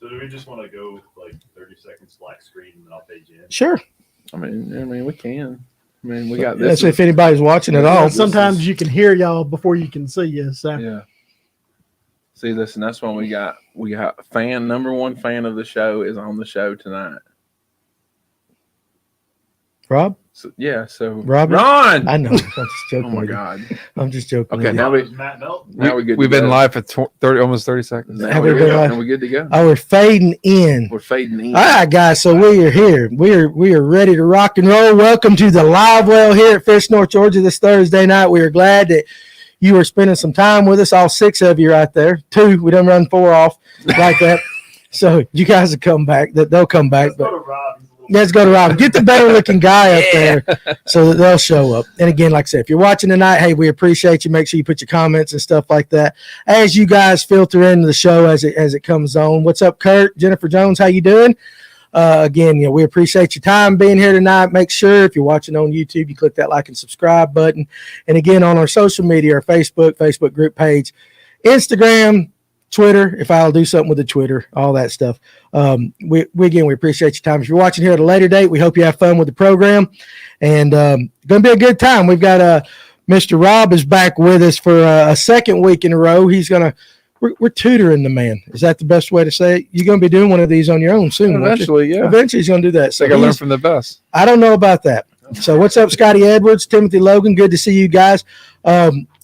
So do we just want to go like 30 seconds black screen and then I'll page in? Sure. I mean, we can. I mean, we got this. That's if anybody's watching at all. Sometimes you can hear y'all before you can see you. So Yeah. See this, and that's when we got number one fan of the show is on the show tonight. Rob? So Robert? Ron! I know. I'm just joking. Oh my God. I'm just joking. Okay, now Matt Melton. we're good. We've been live for 30 seconds. Now we're good to go. Oh, we're fading in. We're fading in. All right, guys. So we are here. We are ready to rock and roll. Welcome to the Livewell here at Fish North Georgia this Thursday night. We are glad that you are spending some time with us. All 6 of you right there. 2. We done run 4 off like that. So you guys will come back. They'll come back. Let's go to Rob. Let's go to Rob. Get the better looking guy up there so that they'll show up. And again, like I said, if you're watching tonight, hey, we appreciate you. Make sure you put your comments and stuff like that as you guys filter into the show as it comes on. What's up, Kurt? Jennifer Jones, how you doing? Again, we appreciate your time being here tonight. Make sure if you're watching on YouTube, you click that like and subscribe button. And again, on our social media, our Facebook group page, Instagram, Twitter, if I'll do something with the Twitter, all that stuff. We appreciate your time. If you're watching here at a later date, we hope you have fun with the program. And going to be a good time. We've got Mr. Rob is back with us for a second week in a row. He's going to we're tutoring the man. Is that the best way to say it? You're going to be doing one of these on your own soon. Eventually, yeah. Eventually, he's going to do that. So I learn from the best. I don't know about that. So what's up, Scotty Edwards, Timothy Logan? Good to see you guys.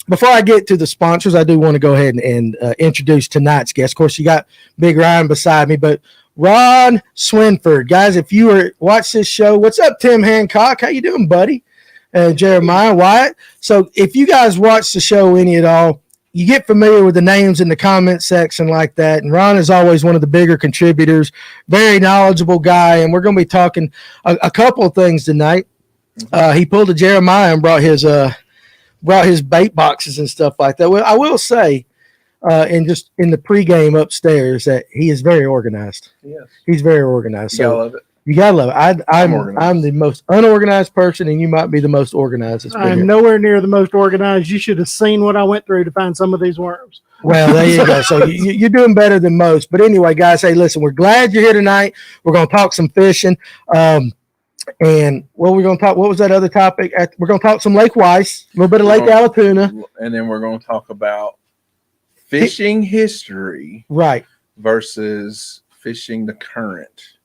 Before I get to the sponsors, I do want to go ahead and introduce tonight's guest. Of course, you got Big Ryan beside me, but Ron Swinford. Guys, if you watch this show, what's up, Tim Hancock? How you doing, buddy? Jeremiah Wyatt. So if you guys watch the show any at all, you get familiar with the names in the comment section like that. And Ron is always one of the bigger contributors, very knowledgeable guy. And we're going to be talking a couple of things tonight. He pulled a Jeremiah and brought his bait boxes and stuff like that. Well, I will say, in the pregame upstairs, that he is very organized. Yes. He's very organized. You gotta love it. You gotta love it. I'm the most unorganized person, and you might be the most organized. I'm nowhere near the most organized. You should have seen what I went through to find some of these worms. Well, there you go. So you're doing better than most. But anyway, guys, hey, listen, we're glad you're here tonight. We're going to talk some fishing. And what we're going to talk, what was that other topic? We're going to talk some Lake Weiss, a little bit of Lake Allatoona. And then we're going to talk about fishing history versus fishing the current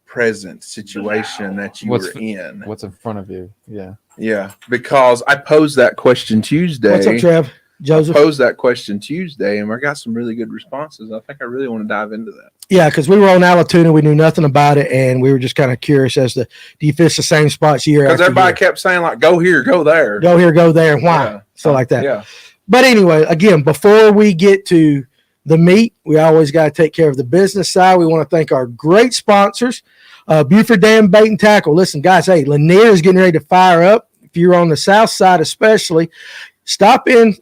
present situation that you were in. What's in front of you? Yeah. Yeah. Because I posed that question Tuesday. What's up, Trev? Joseph? I posed that question Tuesday, and I got some really good responses. I think I really want to dive into that. Yeah, because we were on Allatoona. We knew nothing about it, and we were just kind of curious as to, do you fish the same spots year after year? Because everybody kept saying, like, go here, go there. Go here, go there, why? Yeah. So like that. Yeah. But anyway, again, before we get to the meat, we always got to take care of the business side. We want to thank our great sponsors, Buford Dam Bait and Tackle. Listen, guys, hey, Lanier is getting ready to fire up. If you're on the south side especially, stop in,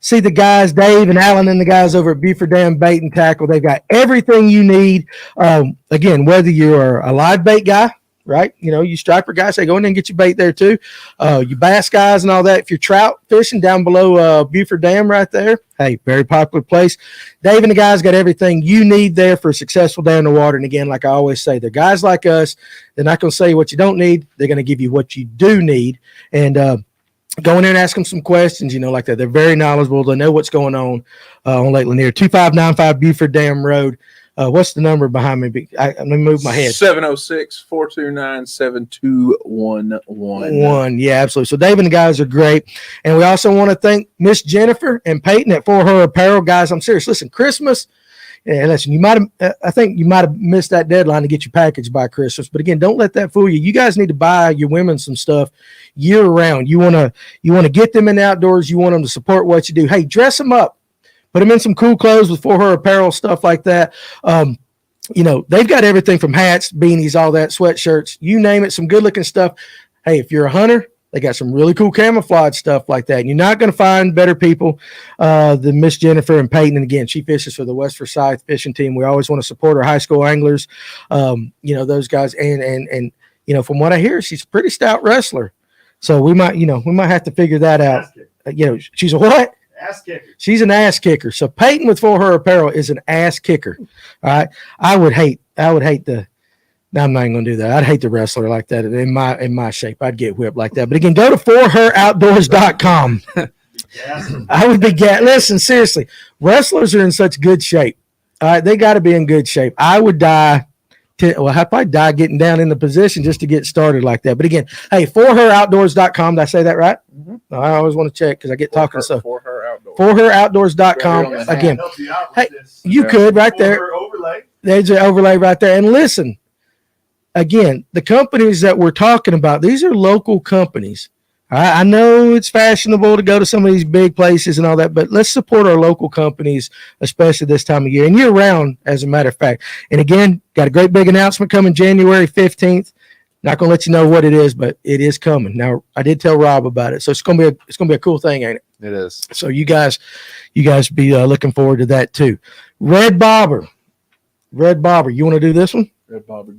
see the guys, Dave and Alan and the guys over at Buford Dam Bait and Tackle. They've got everything you need. Again, whether you're a live bait guy, right? You striper guys, say go in there and get your bait there too. You bass guys and all that. If you're trout fishing down below Buford Dam right there, hey, very popular place. Dave and the guys got everything you need there for a successful day in the water. And again, like I always say, they're guys like us. They're not going to say what you don't need. They're going to give you what you do need. And go in there and ask them some questions, like that. They're very knowledgeable. They know what's going on Lake Lanier. 2595 Buford Dam Road. What's the number behind me? Let me move my head. 706-429-7211. Yeah, absolutely. So Dave and the guys are great. And we also want to thank Miss Jennifer and Peyton at For Her Apparel. Guys, I'm serious. Listen, Christmas, listen, I think you might have missed that deadline to get your package by Christmas. But again, don't let that fool you. You guys need to buy your women some stuff year round. You want to get them in the outdoors. You want them to support what you do. Hey, dress them up. Put them in some cool clothes with For Her Apparel, stuff like that. They've got everything from hats, beanies, all that, sweatshirts, you name it, some good-looking stuff. Hey, if you're a hunter, they got some really cool camouflage stuff like that. And you're not going to find better people than Miss Jennifer and Peyton. And again, she fishes for the West Forsyth fishing team. We always want to support our high school anglers, those guys. And from what I hear, she's a pretty stout wrestler. So we might have to figure that out. She's a what? Ass kicker. She's an ass kicker. So Peyton with For Her Apparel is an ass kicker. All right. I would hate the. No, I'm not even gonna do that. I'd hate the wrestler like that in my shape. I'd get whipped like that. But again, go to forheroutdoors.com. I would be listen, seriously, wrestlers are in such good shape. All right, they got to be in good shape. I would die. I'd probably die getting down in the position just to get started like that. But again, hey, forheroutdoors.com. Did I say that right? Mm-hmm. No, I always want to check because I get talking stuff. Forheroutdoors.com. Again, hey, you could right there. There's an overlay right there. And listen, again, the companies that we're talking about, these are local companies. I know it's fashionable to go to some of these big places and all that, but let's support our local companies, especially this time of year and year round, as a matter of fact. And again, got a great big announcement coming January 15th. Not going to let you know what it is, but it is coming. Now, I did tell Rob about it, so it's going to be a cool thing, ain't it? It is. So you guys be looking forward to that too. Red Bobber, you want to do this one? Red Bobber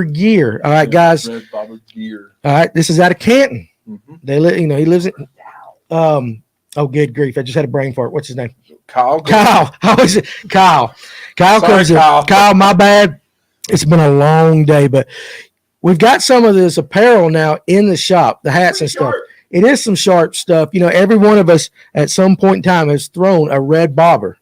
Gear. All right, guys. Red Bobber Gear. All right, this is out of Canton. Mm-hmm. He lives in. Oh, good grief! I just had a brain fart. What's his name? Kyle. How is it? Kyle. Sorry, Kyle, my bad. It's been a long day, but we've got some of this apparel now in the shop, the hats and stuff. It is some sharp stuff. Every one of us at some point in time has thrown a red bobber.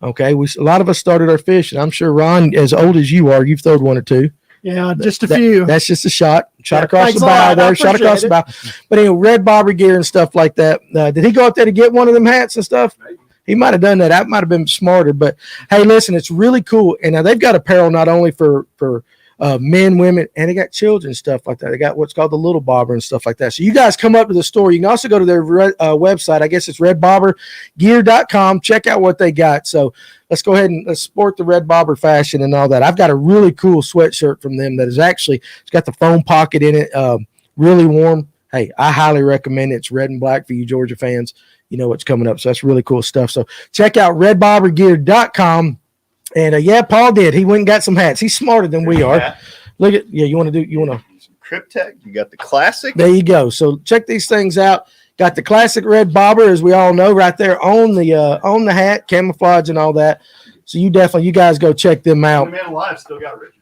Okay, a lot of us started our fishing. I'm sure, Ron, as old as you are, you've thrown one or two. Yeah, just a few. That's just a shot across thanks the bow a lot. there, shot across the bow. But anyway, red bobber gear and stuff like that. Did he go up there to get one of them hats and stuff? Maybe. He might have done that. That might have been smarter. But hey, listen, it's really cool. And now they've got apparel not only for men, women, and they got children stuff like that. They got what's called the little bobber and stuff like that. So you guys come up to the store. You can also go to their website. I guess it's redbobbergear.com. Check out what they got. So let's go ahead and let's sport the red bobber fashion and all that. I've got a really cool sweatshirt from them that is actually, it's got the foam pocket in it, really warm. Hey, I highly recommend it. It's red and black for you Georgia fans. You know what's coming up. So that's really cool stuff. So check out redbobbergear.com. And Paul did. He went and got some hats. He's smarter than we are. Look at you want to Cryptek. You got the classic. There you go. So check these things out. Got the classic red bobber, as we all know, right there on the hat, camouflage and all that. So you guys go check them out. Man Alive still got Richardson's.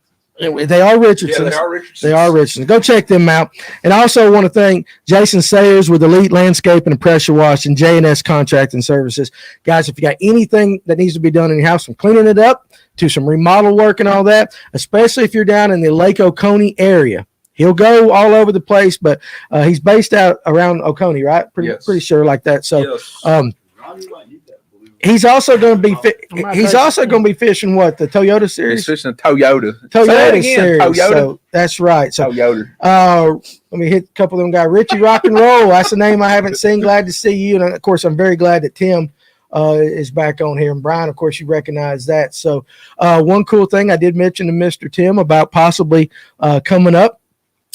They are Richardson's. They are Richardson's. Go check them out. And I also want to thank Jason Sayers with Elite Landscaping and Pressure Wash and J&S Contracting Services. Guys, if you got anything that needs to be done in your house, from cleaning it up to some remodel work and all that, especially if you're down in the Lake Oconee area. He'll go all over the place, but he's based out around Oconee, right? Pretty sure like that. So he's also going to be fishing what, the Toyota series? He's fishing a Toyota series. So that's right. So Toyota. Let me hit a couple of them guys. Richie Rock and Roll. That's a name I haven't seen. Glad to see you. And of course, I'm very glad that Tim is back on here. And Brian, of course, you recognize that. So one cool thing I did mention to Mr. Tim about possibly coming up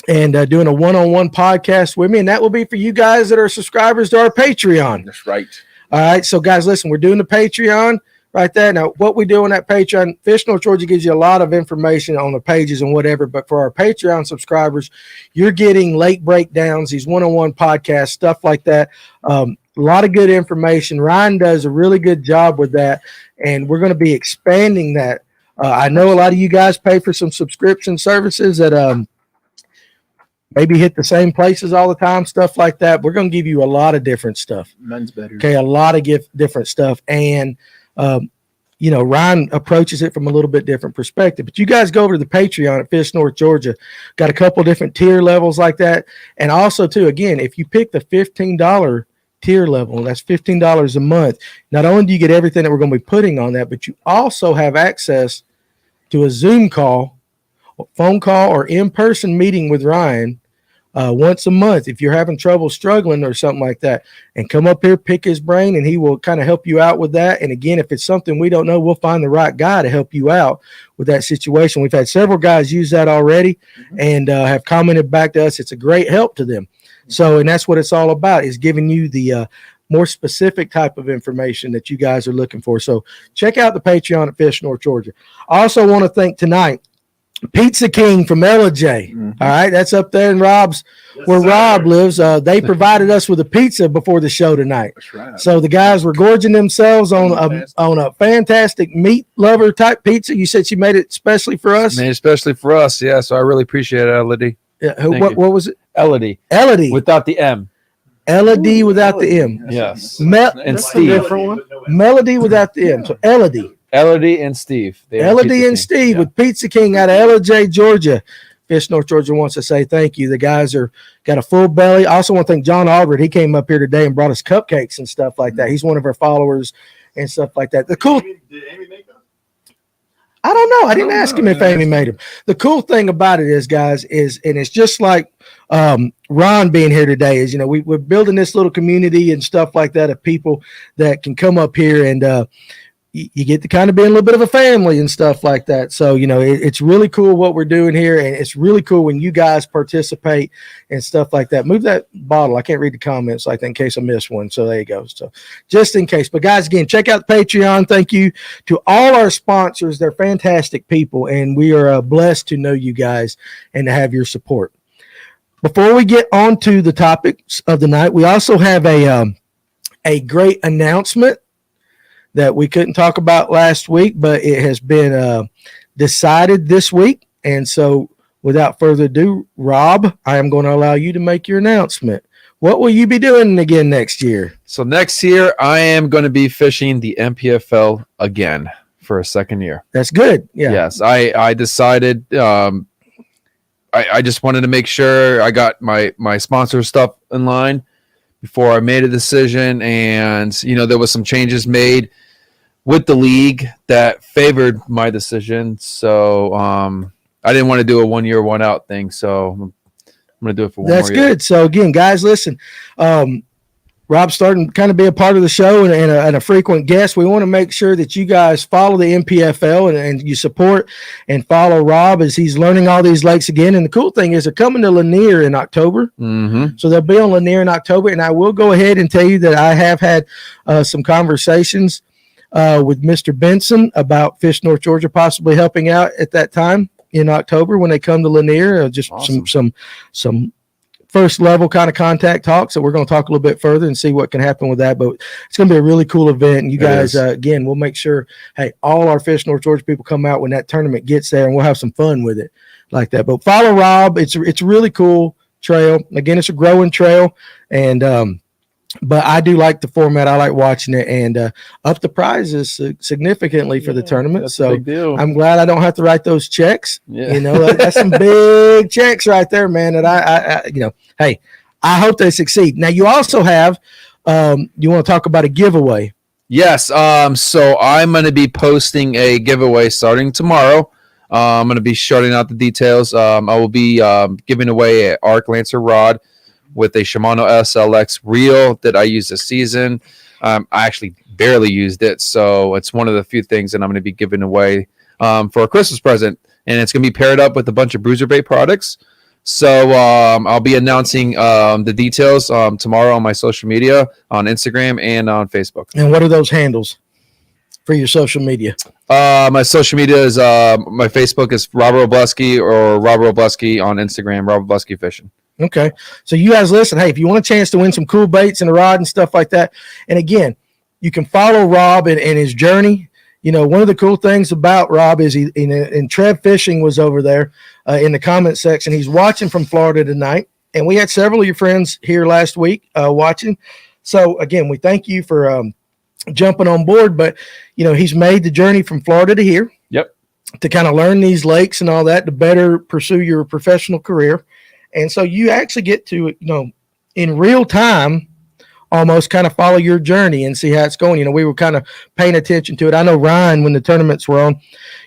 and doing a one-on-one podcast with me. And that will be for you guys that are subscribers to our Patreon. That's right. All right. So guys, listen, we're doing the Patreon right there. Now, what we do on that Patreon, Fish North Georgia gives you a lot of information on the pages and whatever. But for our Patreon subscribers, you're getting lake breakdowns, these one-on-one podcasts, stuff like that. A lot of good information. Ryan does a really good job with that. And we're going to be expanding that. I know a lot of you guys pay for some subscription services that maybe hit the same places all the time, stuff like that. We're going to give you a lot of different stuff. Mine's better. Okay, a lot of different stuff. And, Ryan approaches it from a little bit different perspective. But you guys go over to the Patreon at Fish North Georgia. Got a couple different tier levels like that. And also, too, again, if you pick the $15 tier level, that's $15 a month, not only do you get everything that we're going to be putting on that, but you also have access to a Zoom call, phone call, or in-person meeting with Ryan once a month if you're having trouble struggling or something like that, and come up here, pick his brain, and he will kind of help you out with that. And again, if it's something we don't know, we'll find the right guy to help you out with that situation. We've had several guys use that already and have commented back to us. It's a great help to them. So, and that's what it's all about, is giving you the more specific type of information that you guys are looking for. So check out the Patreon at Fish North Georgia. I also want to thank tonight Pizza King from LJ. All right, that's up there in Rob's where Rob lives. They provided us with a pizza before the show tonight. That's right. So the guys were gorging themselves on a fantastic meat lover type pizza. You said she made it especially for us. Made especially for us, yeah. So I really appreciate it, Elodie. What was it? Elodie. Elodie. Without the M. Elodie without the M. Yes. And That's Steve. a different one. Melody without the M. So Elodie. Elodie and Steve. Elodie and Steve with Pizza King out of LJ, Georgia. Fish North Georgia wants to say thank you. The guys are got a full belly. I also want to thank John Albert. He came up here today and brought us cupcakes and stuff like that. He's one of our followers and stuff like that. The cool. Did Amy make those? I don't know. I didn't ask him if Amy made them. The cool thing about it is, guys, and it's just like Ron being here today is, we're building this little community and stuff like that of people that can come up here and you get to kind of be a little bit of a family and stuff like that. So, it's really cool what we're doing here. And it's really cool when you guys participate and stuff like that. Move that bottle. I can't read the comments like that in case I miss one. So there you go. So just in case. But guys, again, check out the Patreon. Thank you to all our sponsors. They're fantastic people. And we are blessed to know you guys and to have your support. Before we get on to the topics of the night, we also have a great announcement that we couldn't talk about last week, but it has been decided this week. And so without further ado, Rob, I am going to allow you to make your announcement. What will you be doing again next year? So next year, I am going to be fishing the MPFL again for a second year. That's good. Yeah. Yes, I decided I just wanted to make sure I got my sponsor stuff in line before I made a decision. And, there was some changes made with the league that favored my decision. So I didn't want to do a 1 year, 1 out thing. So I'm going to do it for 1 more year. That's good. So again, guys, listen, Rob's starting to kind of be a part of the show and a frequent guest. We want to make sure that you guys follow the MPFL and you support and follow Rob as he's learning all these lakes again. And the cool thing is they're coming to Lanier in October. Mm-hmm. So they'll be on Lanier in October. And I will go ahead and tell you that I have had some conversations with Mr. Benson about Fish North Georgia possibly helping out at that time in October when they come to Lanier. Just awesome. some first level kind of contact talk. So we're going to talk a little bit further and see what can happen with that. But it's going to be a really cool event. And you guys, again, we'll make sure, hey, all our Fish North Georgia people come out when that tournament gets there and we'll have some fun with it like that. But follow Rob. It's a really cool trail. Again, it's a growing trail. And, but I do like the format. I like watching it and up the prizes significantly for the tournament. So I'm glad I don't have to write those checks. Yeah. That's some big checks right there, man. That I hey, I hope they succeed. Now you also have, you want to talk about a giveaway? Yes. So I'm going to be posting a giveaway starting tomorrow. I'm going to be shouting out the details. I will be giving away an Arc Lancer rod with a Shimano SLX reel that I used this season. I actually barely used it, so it's one of the few things that I'm going to be giving away for a Christmas present, and it's going to be paired up with a bunch of Bruiser Bait products. So I'll be announcing the details tomorrow on my social media, on Instagram and on Facebook. And what are those handles for your social media? My social media is my Facebook is Robert Robleski or Robert Robleski on Instagram, Robert Robleski Fishing. Okay. So you guys listen, hey, if you want a chance to win some cool baits and a rod and stuff like that, and again, you can follow Rob and his journey. One of the cool things about Rob is and Trev Fishing was over there in the comment section. He's watching from Florida tonight, and we had several of your friends here last week watching. So again, we thank you for jumping on board, but he's made the journey from Florida to here. Yep. To kind of learn these lakes and all that to better pursue your professional career. And so you actually get to, in real time, almost kind of follow your journey and see how it's going. We were kind of paying attention to it. I know Ryan, when the tournaments were on,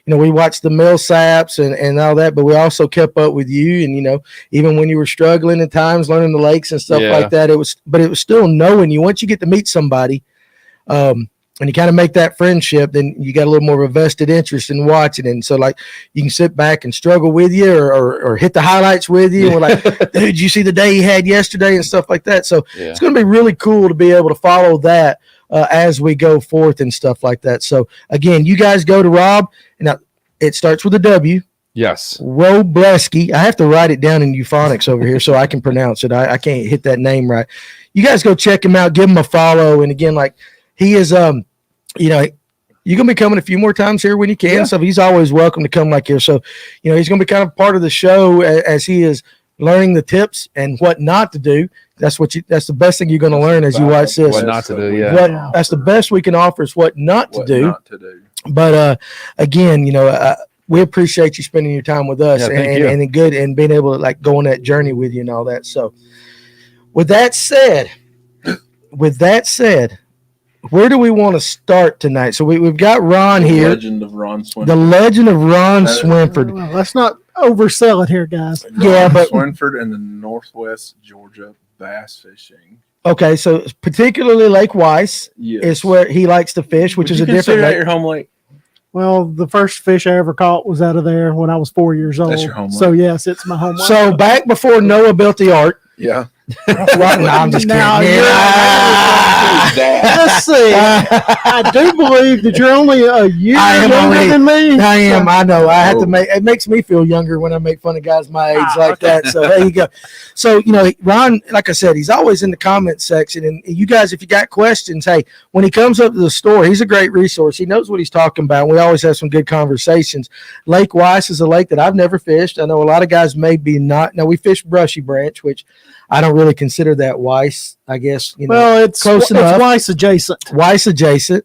we watched the mill saps and all that, but we also kept up with you. And, even when you were struggling at times, learning the lakes and stuff like that, it was still knowing you. Once you get to meet somebody, and you kind of make that friendship, then you got a little more of a vested interest in watching. And so like you can sit back and struggle with you or hit the highlights with you. And we're like, dude, you see the day he had yesterday and stuff like that. So it's going to be really cool to be able to follow that as we go forth and stuff like that. So again, you guys go to Rob, and now it starts with a W. Yes. Robleski. I have to write it down in euphonics over here so I can pronounce it. I can't hit that name right. You guys go check him out, give him a follow. And again, like he is, you know, you're going to be coming a few more times here when you can. Yeah. So he's always welcome to come like here. So, you know, he's going to be kind of part of the show as he is learning the tips and what not to do. That's the best thing you're going to learn as you watch this. What not to do, yeah. That's the best we can offer is what not to do. But again, you know, we appreciate you spending your time with us and good and being able to like go on that journey with you and all that. So with that said, where do we want to start tonight? So we've got Ron here. The legend of Ron Swinford. The legend of Ron Swinford. Well, let's not oversell it here, guys. Yeah, but Swinford and the Northwest Georgia bass fishing. Okay, so particularly Lake Weiss is where he likes to fish, which is a different lake. Your home lake? Well, the first fish I ever caught was out of there when I was 4 years old. That's your home lake. So yes, it's my home lake. So back before Noah built the ark. Yeah. Right now, I'm just kidding. Let's see. I do believe that you're only a year younger than me. I am. I know. I have to make. It makes me feel younger when I make fun of guys my age like that. So there you go. So you know, Ron, like I said, he's always in the comment section. And you guys, if you got questions, hey, when he comes up to the store, he's a great resource. He knows what he's talking about. We always have some good conversations. Lake Weiss is a lake that I've never fished. I know a lot of guys maybe not. Now we fish Brushy Branch, which I don't really consider that Weiss, I guess. You know, well, it's close enough. It's Weiss adjacent. Weiss adjacent.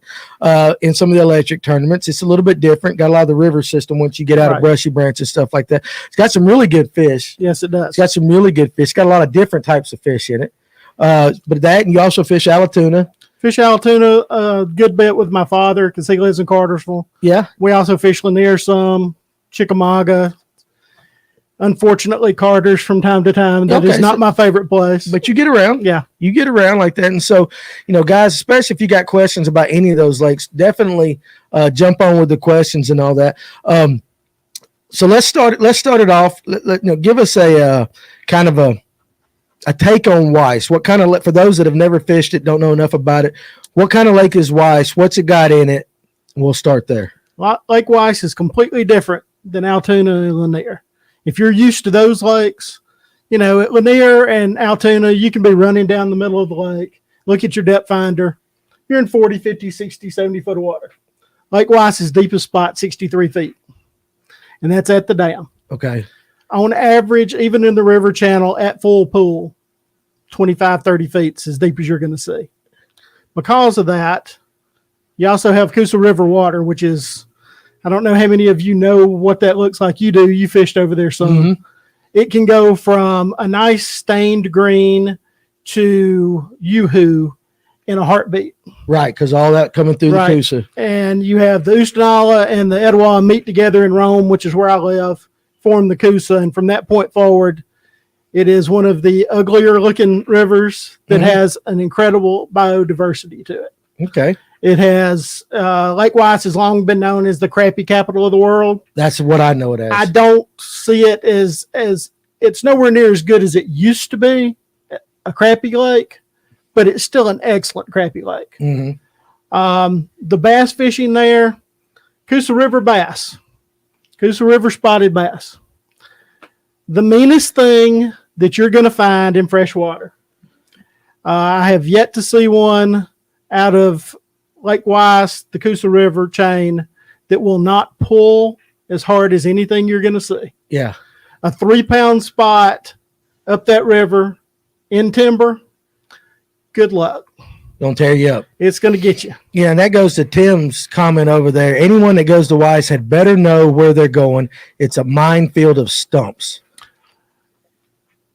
In some of the electric tournaments, it's a little bit different. Got a lot of the river system once you get out of Brushy Branch and stuff like that. It's got some really good fish. Yes, it does. It's got some really good fish. It's got a lot of different types of fish in it. But that, and you also fish Allatoona. Fish Allatoona a good bit with my father because he lives in Cartersville. Yeah. We also fish Lanier some, Chickamauga. Unfortunately, Carter's from time to time. That is not my favorite place. But you get around. Yeah. You get around like that. And so, you know, guys, especially if you got questions about any of those lakes, definitely jump on with the questions and all that. So let's start it off. Give us a kind of a take on Weiss. What kind of, for those that have never fished it, don't know enough about it, what kind of lake is Weiss? What's it got in it? We'll start there. Lake Weiss is completely different than Allatoona and Lanier. If you're used to those lakes, you know, at Lanier and Allatoona, you can be running down the middle of the lake, look at your depth finder. You're in 40, 50, 60, 70 foot of water. Lake Weiss's deepest spot, 63 feet. And that's at the dam. Okay. On average, even in the river channel at full pool, 25, 30 feet is as deep as you're going to see. Because of that, you also have Coosa River water, which is, I don't know how many of you know what that looks like. You do. You fished over there some. Mm-hmm. It can go from a nice stained green to yoo-hoo in a heartbeat. Right, because all that coming through the Coosa. And you have the Oostanala and the Etowah meet together in Rome, which is where I live, form the Coosa. And from that point forward, it is one of the uglier looking rivers that has an incredible biodiversity to it. Okay. It has, Lake Weiss has long been known as the crappie capital of the world. That's what I know it as. I don't see it as it's nowhere near as good as it used to be, a crappie lake, but it's still an excellent crappie lake. Mm-hmm. The bass fishing there, Coosa River bass, Coosa River spotted bass. The meanest thing that you're going to find in freshwater. I have yet to see one out of Lake Weiss, the Coosa River chain, that will not pull as hard as anything you're going to see. Yeah. A 3-pound spot up that river in timber, good luck. Don't tear you up. It's going to get you. Yeah, and that goes to Tim's comment over there. Anyone that goes to Weiss had better know where they're going. It's a minefield of stumps.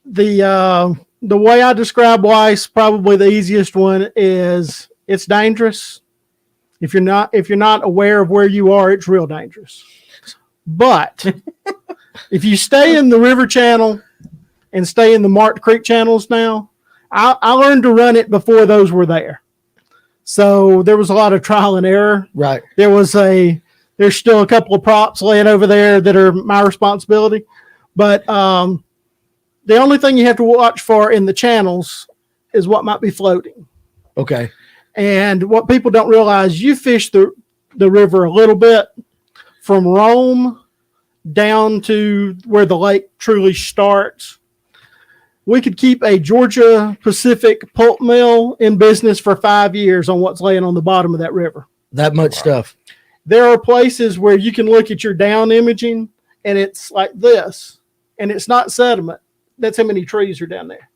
The way I describe Weiss, probably the easiest one is it's dangerous. If you're not aware of where you are, it's real dangerous. But if you stay in the river channel and stay in the Marked Creek channels now, I learned to run it before those were there. So there was a lot of trial and error. Right. There's still a couple of props laying over there that are my responsibility. But the only thing you have to watch for in the channels is what might be floating. Okay. And what people don't realize, you fish the river a little bit from Rome down to where the lake truly starts. We could keep a Georgia Pacific pulp mill in business for 5 years on what's laying on the bottom of that river. That much stuff. There are places where you can look at your down imaging and it's like this, and it's not sediment. That's how many trees are down there.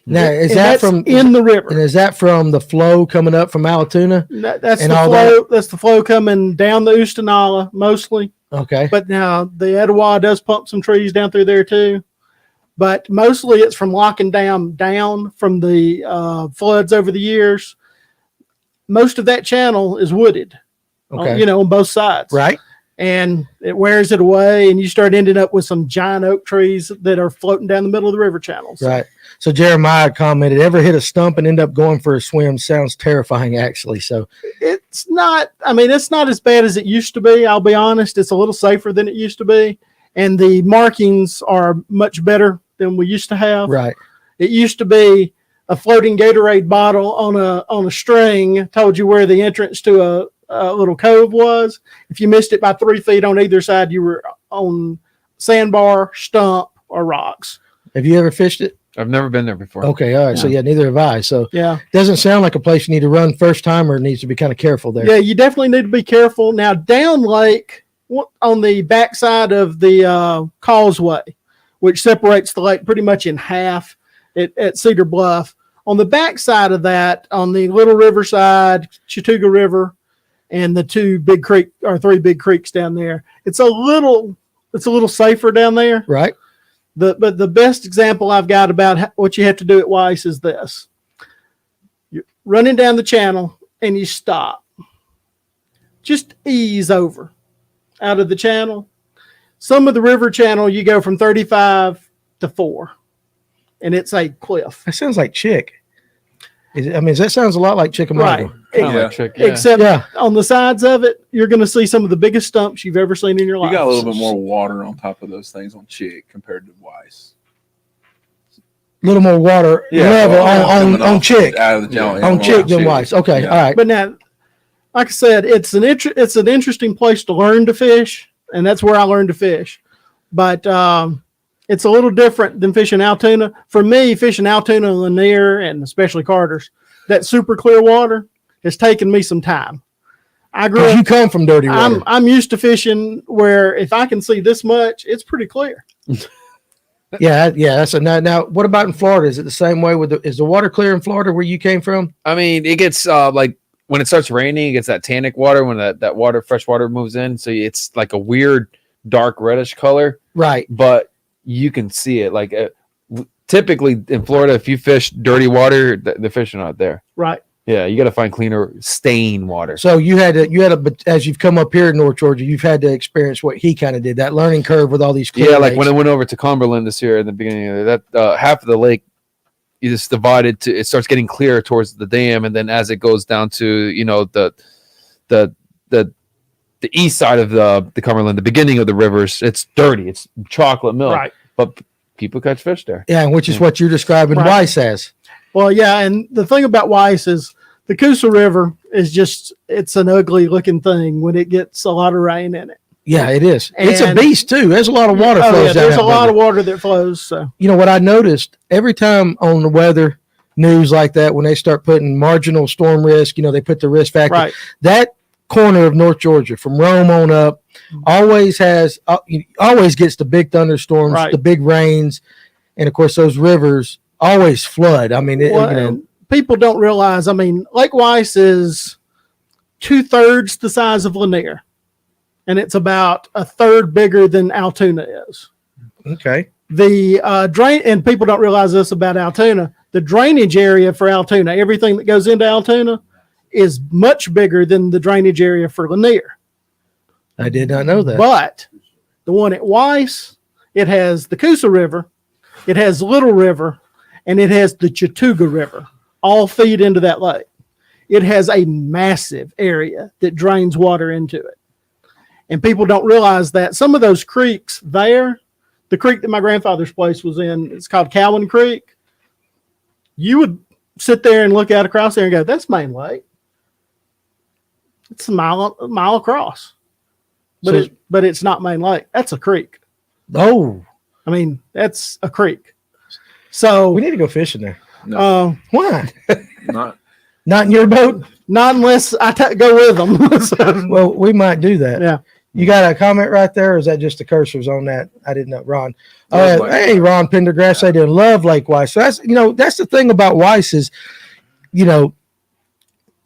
Now, is And that that's from in the river? And is that from the flow coming up from Allatoona? That's and the all flow. That's the flow coming down the Oostanala mostly. Okay. But now the Etowah does pump some trees down through there too. But mostly it's from locking down from the floods over the years. Most of that channel is wooded, Okay. on both sides. Right. And it wears it away, and you start ending up with some giant oak trees that are floating down the middle of the river channels. Right. So Jeremiah commented, ever hit a stump and end up going for a swim? Sounds terrifying, actually. So It's not as bad as it used to be. I'll be honest. It's a little safer than it used to be. And the markings are much better than we used to have. right. It used to be a floating Gatorade bottle on a string told you where the entrance to a little cove was. If you missed it by 3 feet on either side, you were on sandbar, stump, or rocks. Have you ever fished it? I've never been there before. Okay. All right. So yeah, neither have I. So Yeah. doesn't sound like a place you need to run first time, or needs to be kind of careful there. Yeah, you definitely need to be careful. Now, down lake, on the backside of the causeway, which separates the lake pretty much in half at Cedar Bluff, on the backside of that, on the Little River side, Chattooga River, and the 3 big creeks down there, it's a little safer down there. Right. But the best example I've got about what you have to do at Weiss is this. You're running down the channel and you stop. Just ease over out of the channel. Some of the river channel, you go from 35 to 4, and it's a cliff. That sounds like Chick. That sounds a lot like Chickamauga. Right. Kinda like Chick, yeah. Except Yeah. on the sides of it, you're going to see some of the biggest stumps you've ever seen in your life. You got a little bit more water on top of those things on Chick compared to Weiss. A little more water level on Chick. Out of the channel, On Chick than Weiss. Okay. Yeah. All right. But now, like I said, it's an interesting place to learn to fish, and that's where I learned to fish. But it's a little different than fishing Allatoona. For me, fishing Allatoona, Lanier, and especially Carter's, that super clear water has taken me some time. I grew Because up. you come from dirty water. I'm used to fishing where if I can see this much, it's pretty clear. Yeah. That's now. What about in Florida? Is it the same way? Is the water clear in Florida where you came from? I mean, it gets like when it starts raining, it gets that tannic water when that water, fresh water moves in. So it's like a weird dark reddish color, Right. but you can see it. Like typically in Florida, if you fish dirty water, the fish are not there. Right. Yeah, you got to find cleaner stain water. So you had to, as you've come up here in North Georgia, you've had to experience what he kind of did, that learning curve with all these clear Yeah, like when lakes. I went over to Cumberland this year in the beginning of that, half of the lake is divided to, it starts getting clear towards the dam, and then as it goes down to the east side of the Cumberland, the beginning of the rivers, it's dirty, it's chocolate milk, Right. but people catch fish there. Yeah, which is what you're describing Right. Weiss as. Well, yeah, and the thing about Weiss is the Coosa River is it's an ugly looking thing when it gets a lot of rain in it. Yeah, it is. It's a And- beast too. There's a lot of water flows down there's that a lot river. of water that flows. So You know what I noticed every time on the weather news like that, when they start putting marginal storm risk, they put the risk factor. right, That corner of North Georgia, from Rome on up, always gets the big thunderstorms, Right. the big rains, and of course those rivers always flood. I mean, and people don't realize. I mean, Lake Weiss is 2/3 the size of Lanier, and it's about 1/3 bigger than Altoona is. okay, The drain, and people don't realize this about Altoona. The drainage area for Altoona, everything that goes into Altoona, is much bigger than the drainage area for Lanier. I did not know that. But the one at Weiss, it has the Coosa River, it has Little River, and it has the Chattooga River, all feed into that lake. It has a massive area that drains water into it. And people don't realize that some of those creeks there, the creek that my grandfather's place was in, it's called Cowan Creek. You would sit there and look out across there and go, that's Main Lake. It's a mile across. but it's not main lake. That's a creek. Oh, I mean, that's a creek. So we need to go fishing there. No, Why? not. Not in your boat? not unless I go with them. So, Well, we might do that. yeah. You got a comment right there, or is that just the cursors on that? I didn't know. Ron. Love Lake. Hey, Ron Pendergrass, they did love Lake Weiss. So that's that's the thing about Weiss is,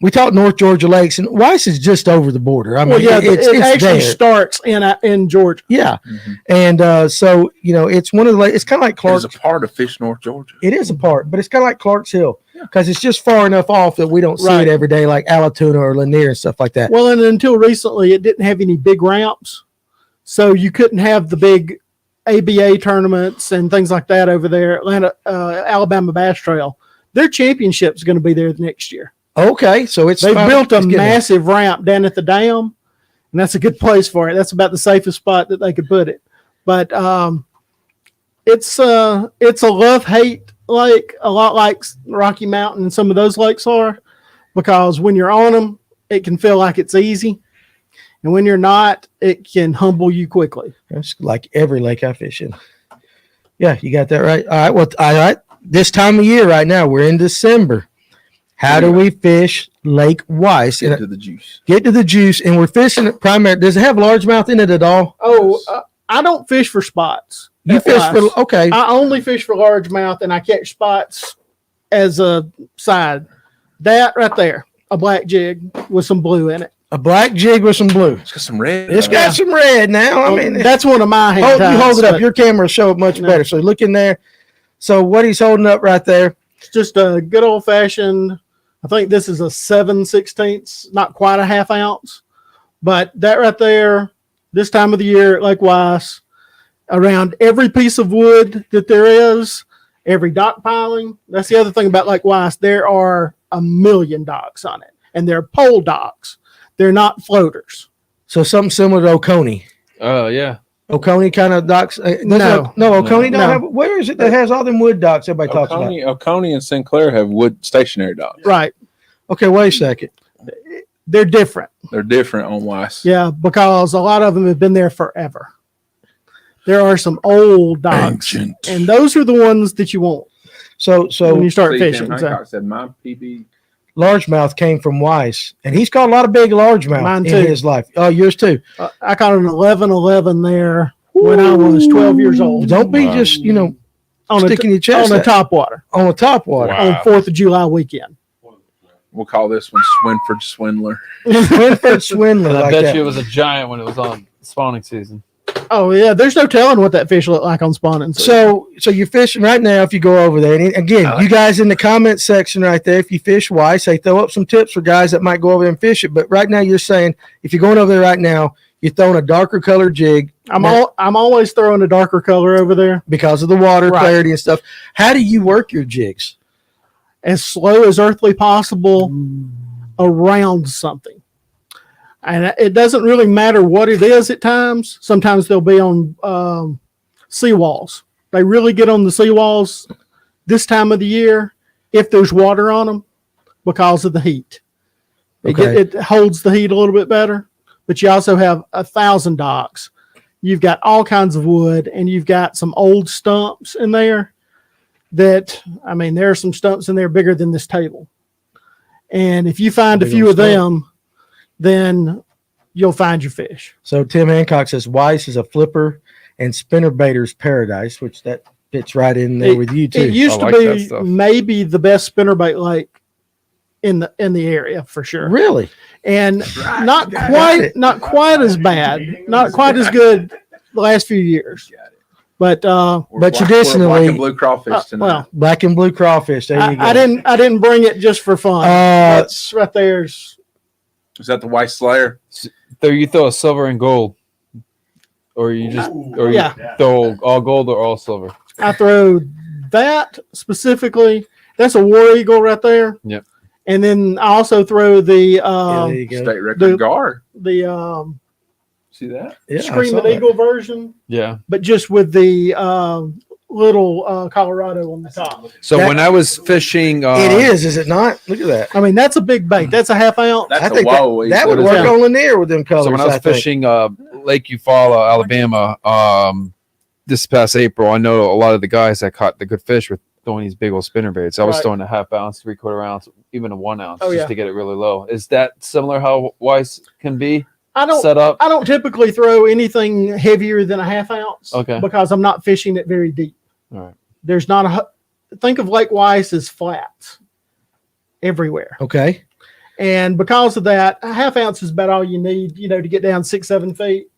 we talk North Georgia lakes, and Weiss is just over the border. I mean, it actually there. starts in Georgia. Yeah, Mm-hmm. and so it's one of the lakes. It's kind of like Clark's. It's a part of Fish North Georgia. It is a part, but it's kind of like Clark's Hill because it's just far enough off that we don't see Right. it every day, like Allatoona or Lanier and stuff like that. Well, and until recently, it didn't have any big ramps, so you couldn't have the big ABA tournaments and things like that over there. Alabama Bass Trail, their championship is going to be there next year. Okay, so They built a massive ramp down at the dam, and that's a good place for it. That's about the safest spot that they could put it. But it's a love-hate lake, a lot like Rocky Mountain and some of those lakes are, because when you're on them, it can feel like it's easy, and when you're not, it can humble you quickly. It's like every lake I fish in. Yeah, you got that right. All right. Well, all right. This time of year right now, we're in December. How do we fish Lake Weiss? Get to the juice. Get to the juice, and we're fishing it primarily. Does it have largemouth in it at all? Oh, I don't fish for spots. You at fish Weiss. for okay. I only fish for largemouth, and I catch spots as a side. That right there, a black jig with some blue in it. A black jig with some blue. It's got some red. It's got some red now. I mean, That's one of my hand you hold it up. but Your camera will show it much No. better. So look in there. So what he's holding up right there. It's just a good old fashioned. I think this is a 7/16, not quite a half ounce, but that right there, this time of the year at Lake Weiss, around every piece of wood that there is, every dock piling. That's the other thing about Lake Weiss. There are a million docks on it, and they're pole docks. They're not floaters. So something similar to Oconee. Oh, yeah. Oconee kind of docks. No. Oconee don't No. have. Where is it that has all them wood docks everybody talks about? Oconee and Sinclair have wood stationary docks. Right. Okay, wait a second. They're different. They're different on Weiss. Yeah, because a lot of them have been there forever. There are some old docks, Ancient. and those are the ones that you want So when you start See, fishing. Tim So, Hancock said my PB. largemouth came from Weiss, and he's caught a lot of big largemouth Mine in too. his life. Oh, yours too. I caught an 11-11 there when I was 12 years old. Don't be Wow. just on sticking your on chest the out. top water on the top water. Wow. on 4th of July weekend. We'll call this one Swinford Swindler. Swinford Swindler I like bet that. you it was a giant when it was on spawning season. Oh yeah, there's no telling what that fish looked like on spawning. So you're fishing right now. If you go over there, and again, you guys in the comment section right there, if you fish Weiss, say throw up some tips for guys that might go over there and fish it. But right now, you're saying if you're going over there right now, you're throwing a darker colored jig. I'm always throwing a darker color over there, because of the water Right. clarity and stuff. How do you work your jigs? as slow as earthly possible around something. And it doesn't really matter what it is at times. Sometimes they'll be on seawalls. They really get on the seawalls this time of the year if there's water on them because of the heat. Okay. It holds the heat a little bit better, but you also have 1,000 docks. You've got all kinds of wood, and you've got some old stumps in there that, I mean, there are some stumps in there bigger than this table. And if you find a Big few old of them, then you'll find your fish. So Tim Hancock says Weiss is a flipper and spinnerbaiter's paradise, which that fits right in there with you too. It used I to like that be stuff. maybe the best spinnerbait lake in the area for sure. Really? And not Got it. quite as bad, not quite as good the last few years. But But traditionally- we're black and blue crawfish tonight. well, Black and blue crawfish. There you go. I didn't bring it just for fun. That's right there's Is that the White Slayer? There you throw a silver and gold, or you just or you Yeah. throw all gold or all silver. I throw that specifically. That's a war eagle right there. Yep. And then I also throw the Yeah, there you go. State record gar. the See that? Yeah, I Screaming saw that. Eagle version, Yeah. but just with the little Colorado on the top. So That- when I was fishing, It is it not? Look at that. I mean, that's a big bait. That's a half ounce. That's I a think whoa. that would What work is that? on Lanier with them colors. so when I was think. fishing Lake Eufaula, Alabama, this past April, I know a lot of the guys that caught the good fish were throwing these big old spinner baits. I was Right. throwing a half ounce, 3/4 ounce, even a 1 ounce, Oh, just yeah. to get it really low. Is that similar how Weiss can be I don't set up? I don't typically throw anything heavier than a half ounce. Okay. Because I'm not fishing it very deep. All right. There's not think of Lake Weiss as flats everywhere. Okay. And because of that, a half ounce is about all you need, to get down 6-7 feet.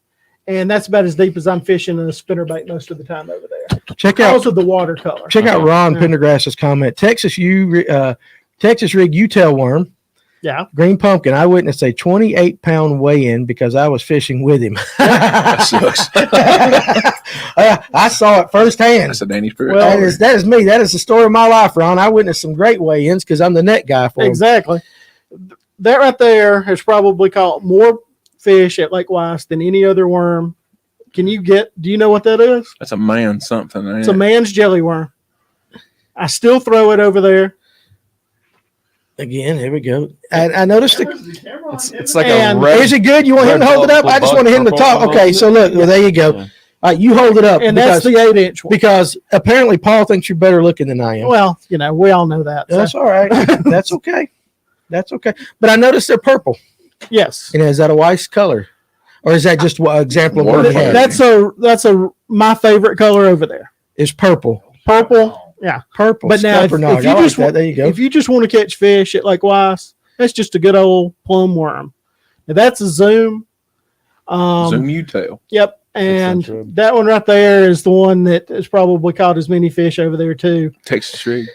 And that's about as deep as I'm fishing in a spinnerbait most of the time over there. Check out Because of the water color. check out Okay. Ron Yeah. Pendergrass's comment. Texas rig U-tail worm, Yeah. green pumpkin. I witnessed a 28-pound weigh-in because I was fishing with him. That sucks. I saw it firsthand. That's a Danny Spirit. Well, That is me. That is the story of my life, Ron. I witnessed some great weigh-ins because I'm the net guy for 'em. Exactly. That right there has probably caught more fish at Lake Weiss than any other worm. Do you know what that is? That's a man something. Ain't It's a it? man's jelly worm. I still throw it over there. Again, here we go. I noticed the. It's like And a red. Is it good? You want him to hold it up? I just want him to talk. Okay, so look, well, there you go. Yeah. All right, you hold it up And that's because, the 8-inch one. because apparently Paul thinks you're better looking than I am. Well, we all know that. so- That's all right. That's okay. That's okay. But I noticed they're purple. yes. Is that a Weiss color, or is that just an example of what we had? That's my favorite color over there. It's purple. Purple. Yeah. Purple. But now, if Stuffernog. you I like just that. There you go. if you just want to catch fish at Lake Weiss, that's just a good old plum worm. Now that's a Zoom. Zoom U-tail. Yep. And That's interesting. that one right there is the one that has probably caught as many fish over there too. Texas rig.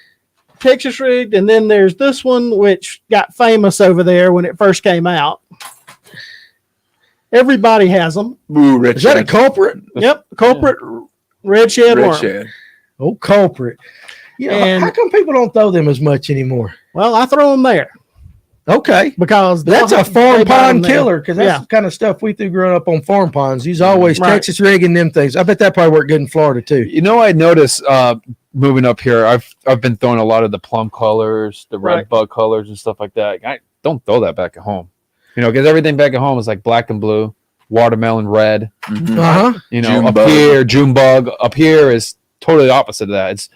Texas rigged, and then there's this one which got famous over there when it first came out. Everybody has them. Ooh, red Is that a shed. culprit? Yep, culprit red shed Red worm. shed. Oh, culprit. And- How come people don't throw them as much anymore? Well, I throw them there Okay. because That's a they farm bite 'em pond there. killer because that's Yeah. the kind of stuff we threw growing up on farm ponds. He's always Right. Texas rigging them things. I bet that probably worked good in Florida too. I noticed moving up here, I've been throwing a lot of the plum colors, the red Right. bug colors, and stuff like that. I don't throw that back at home, because everything back at home is like black and blue, watermelon red. Mhm. Uh huh. June Up bug. here, June bug. Up here is totally opposite of that. It's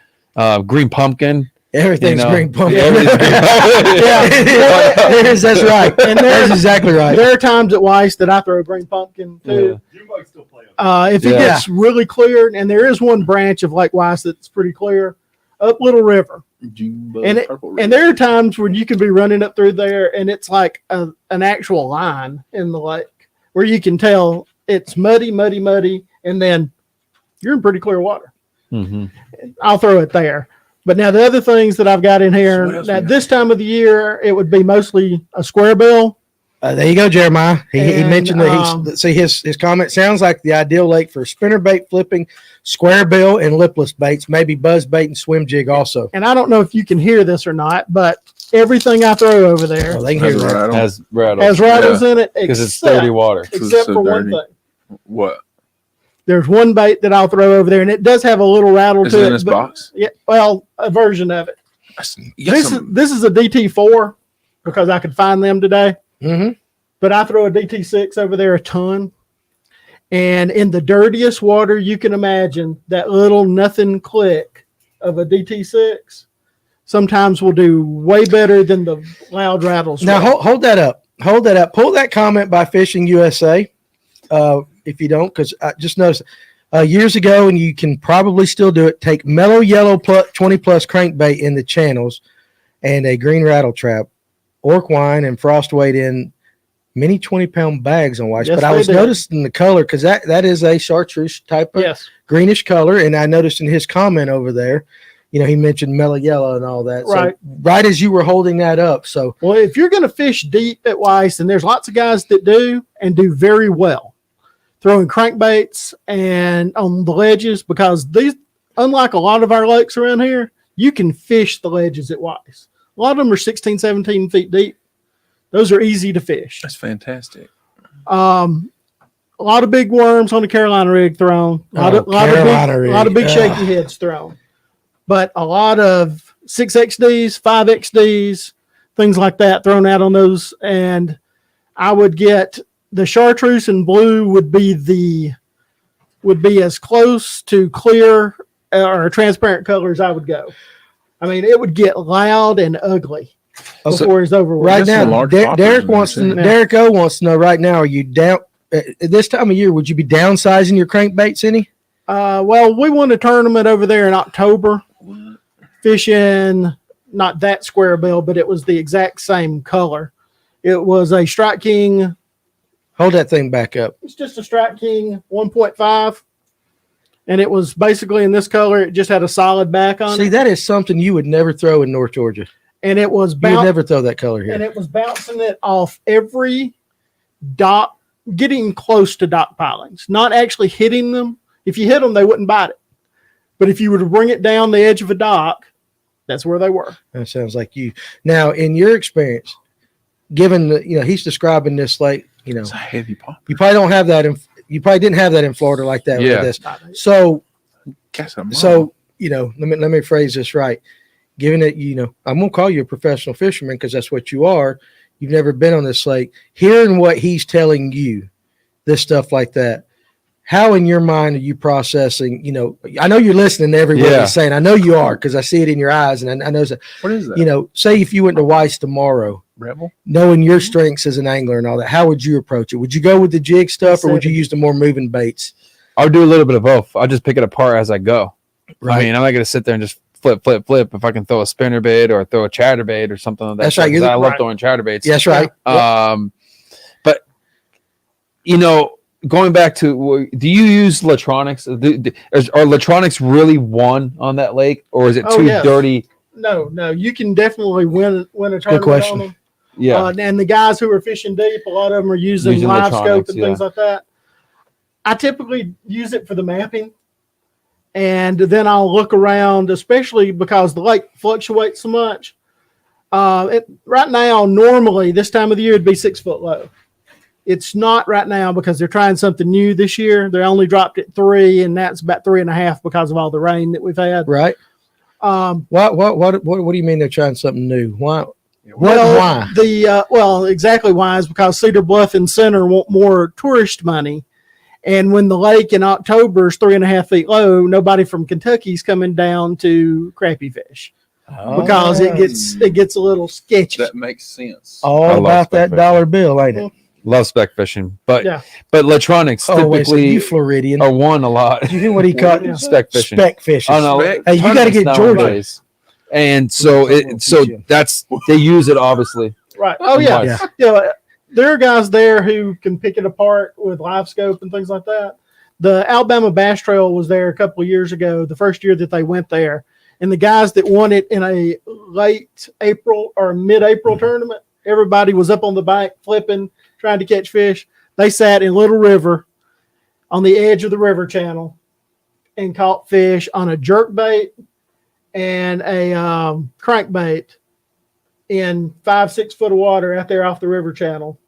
green pumpkin. Everything's green pumpkin. Yeah, everything's green pumpkin. Yeah, it is. That's right. And That's exactly right. There are times at Weiss that I throw green pumpkin too. You might still play on If it Yeah. gets really clear, and there is one branch of Lake Weiss that's pretty clear, up Little River. June bug, And purple And rig. there are times when you can be running up through there and it's like an actual line in the lake where you can tell it's muddy, muddy, muddy, and then you're in pretty clear water. Mhm. I'll throw it there. But now the other things that I've got in So here, what else now we got? this time of the year, it would be mostly a square bill. There you go, Jeremiah. He And, mentioned that see his comment sounds like the ideal lake for spinnerbait flipping, square bill, and lipless baits, maybe buzz bait and swim jig also. And I don't know if you can hear this or not, but everything I throw over there Oh, they can hear That's that. right. Has rattles has rattles in it, because it's except, dirty water. except So for one dirty. thing. What? There's one bait that I'll throw over there, and it does have a little rattle Is to it it. in this but- box? Yeah, well, a version of it. You got some- This is a DT4 because I could find them today, Mm-hmm. but I throw a DT6 over there a ton. And in the dirtiest water you can imagine, that little nothing click of a DT6 sometimes will do way better than the loud rattles. Now will. hold that up. Hold that up. Pull that comment by Fishing USA. If you don't, because I just noticed years ago, and you can probably still do it. Take mellow yellow 20 plus crankbait in the channels, and a green rattle trap, orc wine, and frost weight in many 20-pound bags on Weiss. Yes, but I they was do. noticing the color because that is a chartreuse type of Yes, greenish color, and I noticed in his comment over there, he mentioned mellow yellow and all that. Right. So right as you were holding that up, so well, if you're going to fish deep at Weiss, and there's lots of guys that do and do very well, throwing crankbaits and on the ledges, because these, unlike a lot of our lakes around here, you can fish the ledges at Weiss. A lot of them are 16, 17 feet deep. Those are easy to fish. That's fantastic. A lot of big worms on the Carolina rig thrown. A lot of big rig. shaky heads thrown. But a lot of 6XDs, 5XDs, things like that thrown out on those. And I would get the chartreuse and blue would be as close to clear or transparent color as I would go. I mean, it would get loud and ugly before it's over with. Right There's some now, large Derek poppers in there, Derek O wants to know right now, are you down at this time of year? Would you be downsizing your crankbaits any? Well, we won a tournament over there in October, fishing not that square bill, but it was the exact same color. It was a Strike King. Hold that thing back up. It's just a Strike King 1.5. And it was basically in this color. It just had a solid back on it. See, that is something you would never throw in North Georgia. And it was You would never throw that color here. and it was bouncing it off every dock, getting close to dock pilings, not actually hitting them. If you hit them, they wouldn't bite it. But if you were to bring it down the edge of a dock, that's where they were. That sounds like you. Now, in your experience, given that, he's describing this lake, It's a heavy pop. you probably don't have that you probably didn't have that in Florida like that Yeah. with this. So, Guess I'm let me phrase this right. Given that, I'm going to call you a professional fisherman because that's what you are. You've never been on this lake. Hearing what he's telling you, this stuff like that, how in your mind are you processing? I know you're listening to every word he's saying. I know you are because I see it in your eyes. And I know that, What is that? say if you went to Weiss tomorrow, Rebel? knowing your strengths as an angler and all that, how would you approach it? Would you go with the jig stuff or would you use the more moving baits? I'll do a little bit of both. I'll just pick it apart as I go. Right. I mean, I'm not going to sit there and just flip. If I can throw a spinner bait or throw a chatterbait or something like that. That's right. 'Cause I love throwing chatterbaits. That's right. But going back to, do you use electronics? Are electronics really won on that lake, or is it too dirty? No, you can definitely win a tournament question. on them. Yeah. And the guys who are fishing deep, a lot of them are using live scope and things like that. I typically use it for the mapping. And then I'll look around, especially because the lake fluctuates so much. Right now, normally this time of the year, it'd be 6 foot low. It's not right now because they're trying something new this year. They only dropped it 3, and that's about 3.5 because of all the rain that we've had. Right. What do you mean they're trying something new? Why? Why? Exactly why is because Cedar Bluff and Center want more tourist money. And when the lake in October is 3.5 feet low, nobody from Kentucky's coming down to crappie fish because it gets a little sketchy. That makes sense. All about that dollar bill, ain't it? Love spec fishing, but electronics typically you Floridian are won a lot. You know what he caught? Spec fishing. Spec fishing. Oh, no, hey, you got to get Georgia. Nowadays. And so they use it obviously. Right. Oh yeah. There are guys there who can pick it apart with live scope and things like that. The Alabama Bass Trail was there a couple of years ago, the first year that they went there. And the guys that won it in a late April or mid-April tournament, everybody was up on the bank flipping, trying to catch fish. They sat in Little River on the edge of the river channel and caught fish on a jerk bait and a crankbait in 5-6 foot of water out there off the river channel.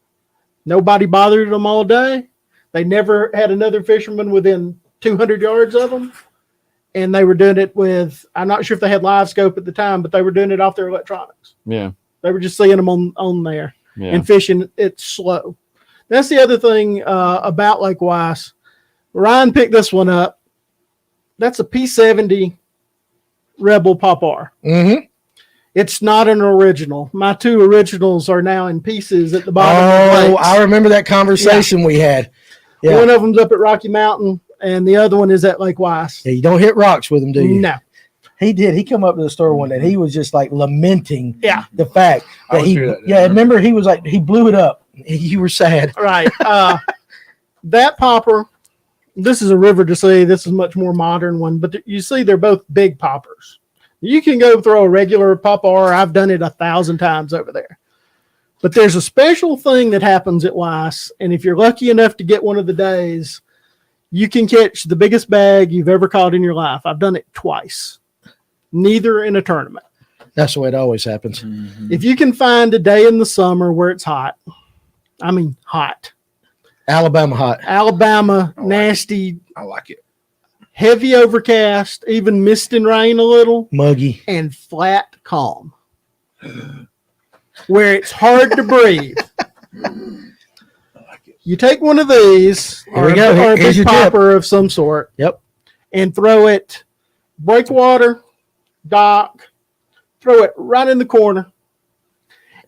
Nobody bothered them all day. They never had another fisherman within 200 yards of them. And they were doing it with, I'm not sure if they had live scope at the time, but they were doing it off their electronics. Yeah. They were just seeing them on there and fishing it slow. That's the other thing about Lake Weiss. Ryan picked this one up. That's a P70 Rebel Pop R. Mm-hmm. It's not an original. My 2 originals are now in pieces at the bottom of the lakes. I remember that conversation we had. Yeah. One of them's up at Rocky Mountain, and the other one is at Lake Weiss. Yeah, you don't hit rocks with them, do you? No. He did. He come up to the store one day, and he was just like lamenting the fact I that was here that day. I remember he was like, he blew it up. You were sad. Right. That popper, this is a River to Sea. This is a much more modern one, but you see they're both big poppers. You can go throw a regular pop R. I've done it 1,000 times over there. But there's a special thing that happens at Weiss, and if you're lucky enough to get one of the days, you can catch the biggest bag you've ever caught in your life. I've done it twice, neither in a tournament. That's the way it always happens. Mm-hmm. If you can find a day in the summer where it's hot, I mean hot. Alabama hot. Alabama, nasty. I like it. Heavy overcast, even mist and rain a little, Muggy. and flat calm, where it's hard to breathe. You take one of these Here we go. or a Here's big your tip. popper of some sort. Yep. And throw it breakwater, dock, throw it right in the corner,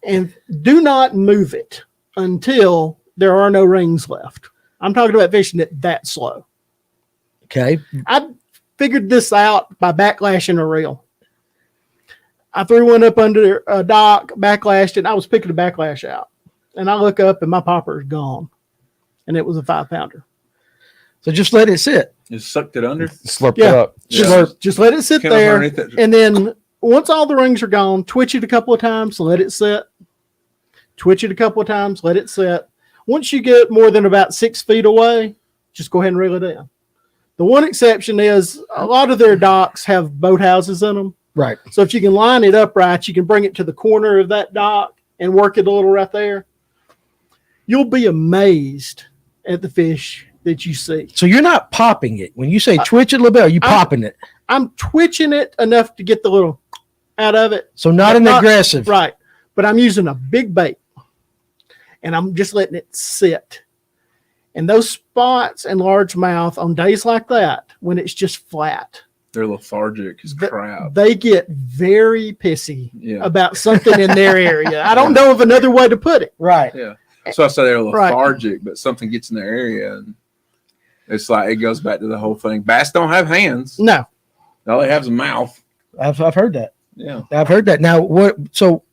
and do not move it until there are no rings left. I'm talking about fishing it that slow. Okay. I figured this out by backlashing a reel. I threw one up under a dock, backlashed it, and I was picking the backlash out. And I look up and my popper is gone. And it was a 5-pounder. So just let it sit. Just sucked it under. Slurp Yeah. it up. Just let it sit Can't there. underneath it. And then once all the rings are gone, twitch it a couple of times, let it sit. Twitch it a couple of times, let it sit. Once you get more than about 6 feet away, just go ahead and reel it in. The one exception is a lot of their docks have boathouses in them. Right. So if you can line it up right, you can bring it to the corner of that dock and work it a little right there. You'll be amazed at the fish that you see. So you're not popping it. When you say twitch it a little bit, are you popping it? I'm twitching it enough to get the little out of it. So not an aggressive. Right. But I'm using a big bait and I'm just letting it sit. And those spots and largemouth on days like that, when it's just flat, They're lethargic as crap. they get very pissy Yeah. about something in their area. I don't know of another way to put it. Right. Yeah. So I say they're Right. lethargic, but something gets in their area, and it's like it goes back to the whole thing. Bass don't have hands; No. all they have is a mouth. I've heard that. Yeah. I've heard that. Now, what? So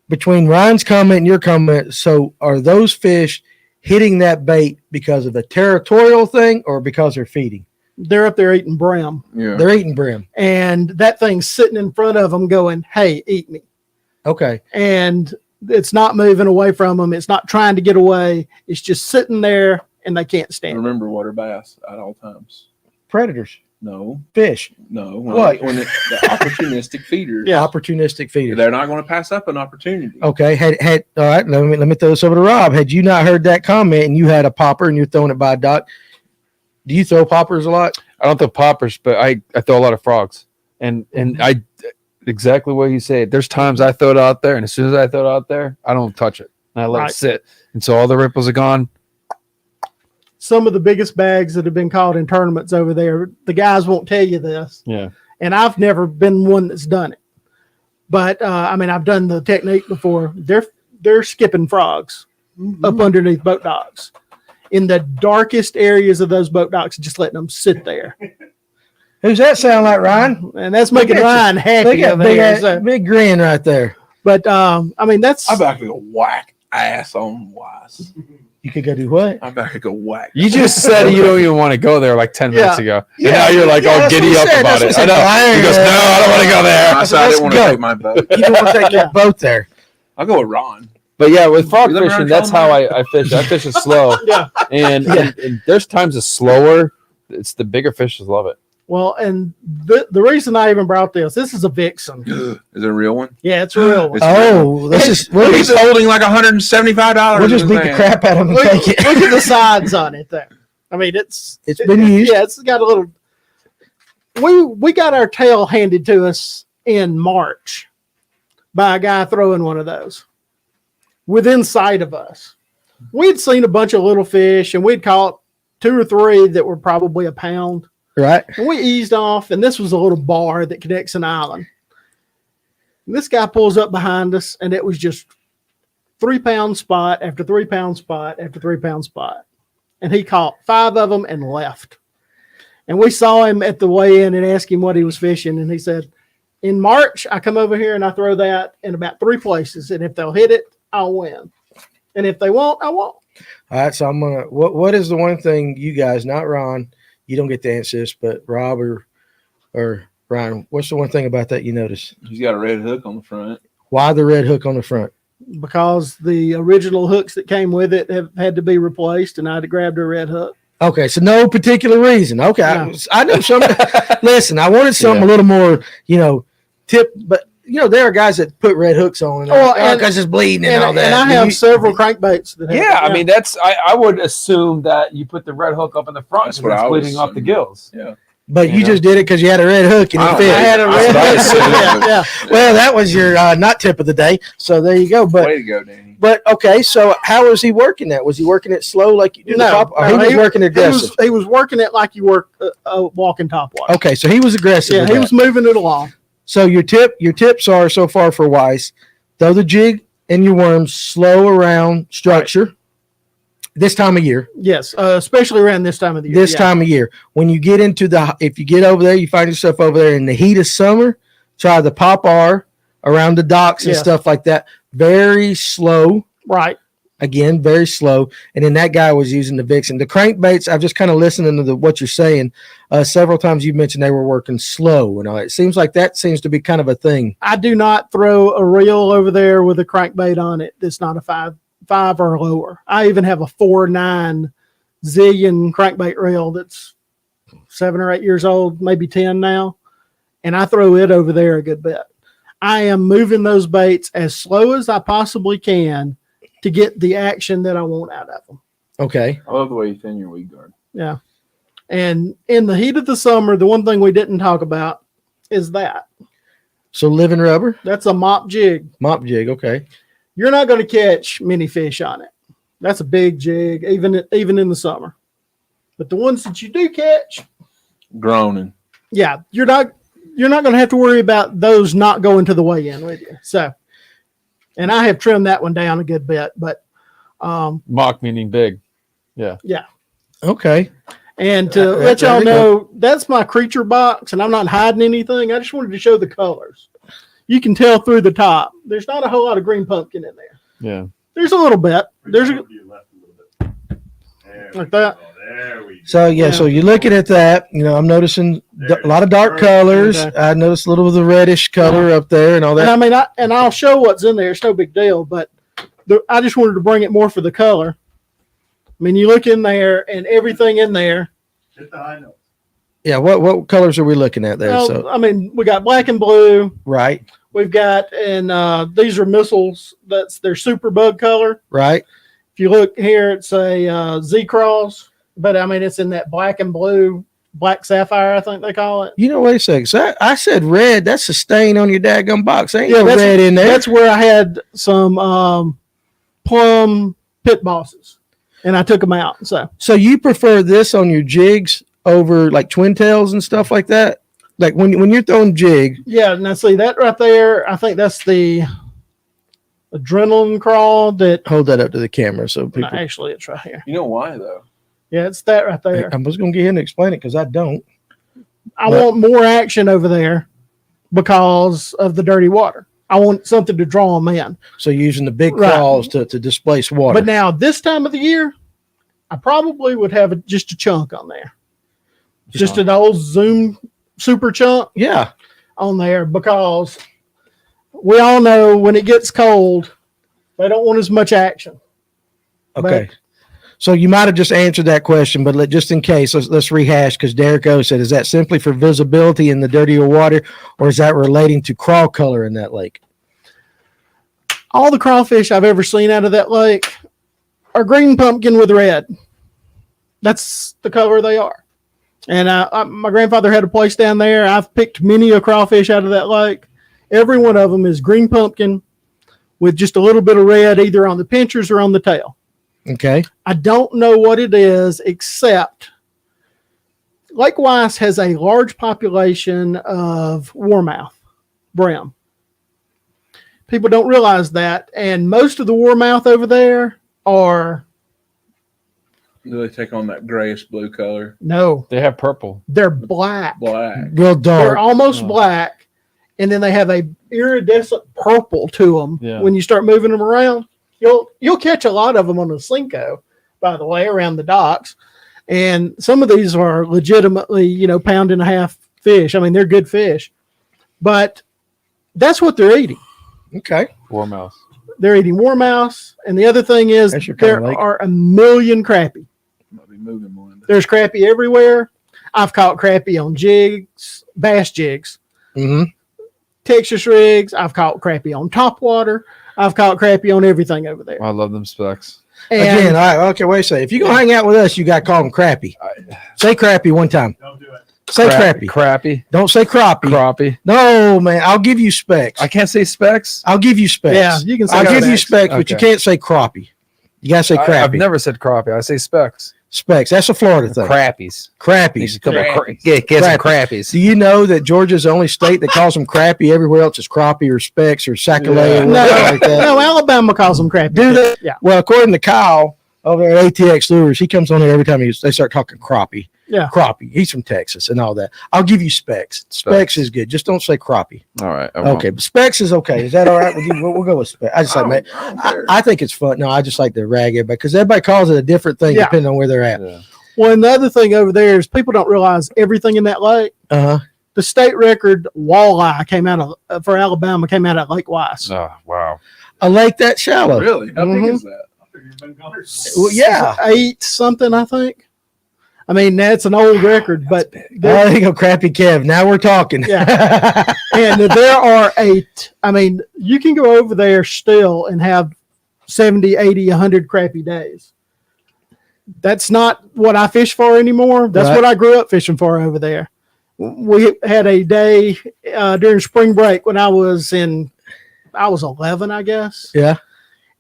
between Ryan's comment and your comment, so are those fish hitting that bait because of the territorial thing or because they're feeding? They're up there eating brim. Yeah. They're eating brim. And that thing's sitting in front of them going, hey, eat me. Okay. And it's not moving away from them. It's not trying to get away. It's just sitting there and they can't stand it. Remember water bass at all times. Predators, No, fish. no. What? When the opportunistic feeders. Yeah. Opportunistic feeders. They're not going to pass up an opportunity. Okay. Had all right. Let me throw this over to Rob. Had you not heard that comment and you had a popper and you're throwing it by a dock, do you throw poppers a lot? I don't throw poppers, but I throw a lot of frogs. And I exactly what you said. There's times I throw it out there, and as soon as I throw it out there, I don't touch it. And I let Right. it sit. And so all the ripples are gone. Some of the biggest bags that have been caught in tournaments over there, the guys won't tell you this. Yeah. And I've never been one that's done it. But I mean, I've done the technique before. They're skipping frogs up underneath boat docks in the darkest areas of those boat docks, just letting them sit there. Who's that sound like, Ryan? And that's making Look at Ryan happy Big, over here. big, So, big grin right there. but I mean, that's I'm about to go whack ass on Weiss. You could go do what? I'm about to go whack. You just said you don't even want to go there like 10 minutes ago. And now you're like all that's giddy what up he said. about That's it. I what he know. said. He goes, no, I don't want to go there. I said I didn't want to go. take my boat. You don't want to take your boat there. I'll go with Ron. But yeah, with frog You live fishing, around that's how Colorado? I fish. I fish it slow. Yeah. And there's times it's slower. It's the bigger fishes love it. well, and the reason I even brought this is a vixen. Is it a real one? Yeah, it's a real one. Oh, let's just we'll He's just, holding like $175. we'll just beat the crap out of him and Look, take it. look at the sides on it there. I mean, it's been used. Yeah, it's got a little. We got our tail handed to us in March by a guy throwing one of those within sight of us. We'd seen a bunch of little fish and we'd caught 2 or 3 that were probably a pound. Right. And we eased off, and this was a little bar that connects an island. And this guy pulls up behind us, and it was just 3-pound spot after 3-pound spot after 3-pound spot. And he caught 5 of them and left. And we saw him at the weigh-in and asked him what he was fishing. And he said, in March, I come over here and I throw that in about 3 places. And if they'll hit it, I'll win. And if they won't, I won't. All right. So I'm gonna. What is the one thing you guys, not Ron, you don't get to answer this, but Rob or Ryan, what's the one thing about that you notice? He's got a red hook on the front. Why the red hook on the front? Because the original hooks that came with it have had to be replaced, and I had to grab a red hook. Okay, so no particular reason. Okay, No. I know something. Listen, I wanted something a little more, tip. But there are guys that put red hooks on, because it's bleeding and all that. And I have several crankbaits that have Yeah, I mean, that's I would assume that you put the red hook up in the front That's and what it's I was bleeding off the assuming. gills. Yeah. But you know? just did it because you had a red hook and I it don't fit. know. I had a red That's what I hook. Yeah. Well, that was your not tip of the day. So there you go. Way to go, Danny. But okay, so how was he working that? Was he working it slow like you do the No, top? Or no, he was working aggressive. He was working it like you work a walking top water. Okay, so he was aggressive. Yeah, with he that. was moving it along. So your tips are so far for Weiss: throw the jig and your worms slow around structure. This time of year. Yes, especially around this time of the year. This yeah. time of year, when you get into if you get over there, you find yourself over there in the heat of summer. Try the pop R around the docks and Yes. stuff like that. Very slow. Right. Again, very slow. And then that guy was using the Vixen. The crankbaits, I've just kind of listening to what you're saying. Several times you mentioned they were working slow. And it seems like that seems to be kind of a thing. I do not throw a reel over there with a crankbait on it that's not a five or lower. I even have a 4.9 zillion crankbait reel that's 7 or 8 years old, maybe 10 now. And I throw it over there a good bit. I am moving those baits as slow as I possibly can to get the action that I want out of them. Okay. I love the way you thin your weed guard. Yeah. And in the heat of the summer, the one thing we didn't talk about is that. So living rubber, That's a mop jig. mop jig. Okay. You're not going to catch many fish on it. That's a big jig, even in the summer. But the ones that you do catch, Groaning. yeah, you're not going to have to worry about those not going to the weigh-in with you. So, and I have trimmed that one down a good bit, but Mock meaning big. Okay. and to There let y'all you go. know, that's my creature box, and I'm not hiding anything. I just wanted to show the colors. You can tell through the top. There's not a whole lot of green pumpkin in there. Yeah. There's a little bit. There's Bring a, it over to your left a little bit. There Like we that? go. There we go. So Yeah. so you're looking at that. I'm noticing a lot of dark colors. Okay. I noticed a little of the reddish color up there and all and that. I mean, I'll show what's in there. It's no big deal, but I just wanted to bring it more for the color. I mean, you look in there and everything in there. Hit the high note. Yeah. What colors are we looking at there? Well, So I mean, we got black and blue. right, We've got, and these are missiles. That's their super bug color. right. If you look here, it's a Z cross, but I mean, it's in that black and blue, black sapphire, I think they call it. Wait a second. So I said red. That's a stain on your daggum box. Ain't Yeah, no that's- red in there. That's where I had some plum pit bosses, and I took them out. So you prefer this on your jigs over like twin tails and stuff like that? Like when you're throwing jig, Yeah, now see that right there. I think that's the adrenaline crawl. That hold that up to the camera so people. actually it's right here. You know why though? Yeah, it's that right there. I was going to get him to explain it because I don't. I but- want more action over there because of the dirty water. I want something to draw them in. So you're using the big Right. crawls to displace water. But now this time of the year, I probably would have just a chunk on there, just an old Zoom super chunk yeah. on there because we all know when it gets cold, they don't want as much action. Okay. So you might have just answered that question, but just in case, let's rehash because Derek O said, is that simply for visibility in the dirtier water or is that relating to crawl color in that lake? All the crawfish I've ever seen out of that lake are green pumpkin with red. That's the color they are. And my grandfather had a place down there. I've picked many a crawfish out of that lake. Every one of them is green pumpkin with just a little bit of red either on the pinchers or on the tail. Okay. I don't know what it is, except Lake Weiss has a large population of warmouth brim. People don't realize that, and most of the warmouth over there are Do they take on that grayish blue color? no, They have purple. they're black. Black. Real They're dark. almost Oh. black, and then they have a iridescent purple to them. Yeah. When you start moving them around, you'll catch a lot of them on a Cinco, by the way, around the docks. And some of these are legitimately, pound and a half fish. I mean, they're good fish, but that's what they're eating. Okay. Warmouth. They're eating warmouse, and the other thing is That's your kind of there lake. are a million crappie. Might be moving more. There's crappie everywhere. I've caught crappie on jigs, bass jigs. Mm-hmm. Texas rigs. I've caught crappie on top water. I've caught crappie on everything over there. I love them specs. And Again, okay, wait a second. If you're going to hang out with us, you got to call them crappy. Say crappy one time. Don't do it. Say crappy. Crappy. Don't say crappie. Crappie. No, man. I'll give you specs. I can't say specs. I'll give you specs. Yeah, you can say I'll give you specs. specs, but you Okay. can't say crappie. You gotta say I've crappie. never said crappie. I say specs. Specs. That's a Florida thing. Crappies. Crappies. Get some crappies. Do you know that Georgia's the only state that calls them crappie? Everywhere else is crappie or specs or sacolay Yeah. or No, whatever like that. no, Alabama calls them crappy. Do they? Yeah. Well, according to Kyle over there at ATX Lures, he comes on here every time they start talking crappie. Yeah. Crappie. He's from Texas and all that. I'll give you specs. Specs is good. Just don't say crappie. All right. I won't. Okay, but specs is okay. Is that all right with you? We'll go with specs. I just like, man, I think it's fun. No, I just like to rag everybody because everybody calls it a different thing Yeah. depending on where they're at. Yeah. Well, and the other thing over there is people don't realize everything in that lake. Uh-huh. The state record walleye came out of for Alabama came out of Lake Weiss. Oh, wow. A lake that shallow. Really? How big is that? Well, yeah. 8 something, I think. I mean, that's an old record, but I think of crappy Kev. Now we're talking. Yeah. and there are 8. I mean, you can go over there still and have 70, 80, 100 crappy days. That's not what I fish for anymore. That's Right. what I grew up fishing for over there. We had a day during spring break when I was 11, I guess. Yeah.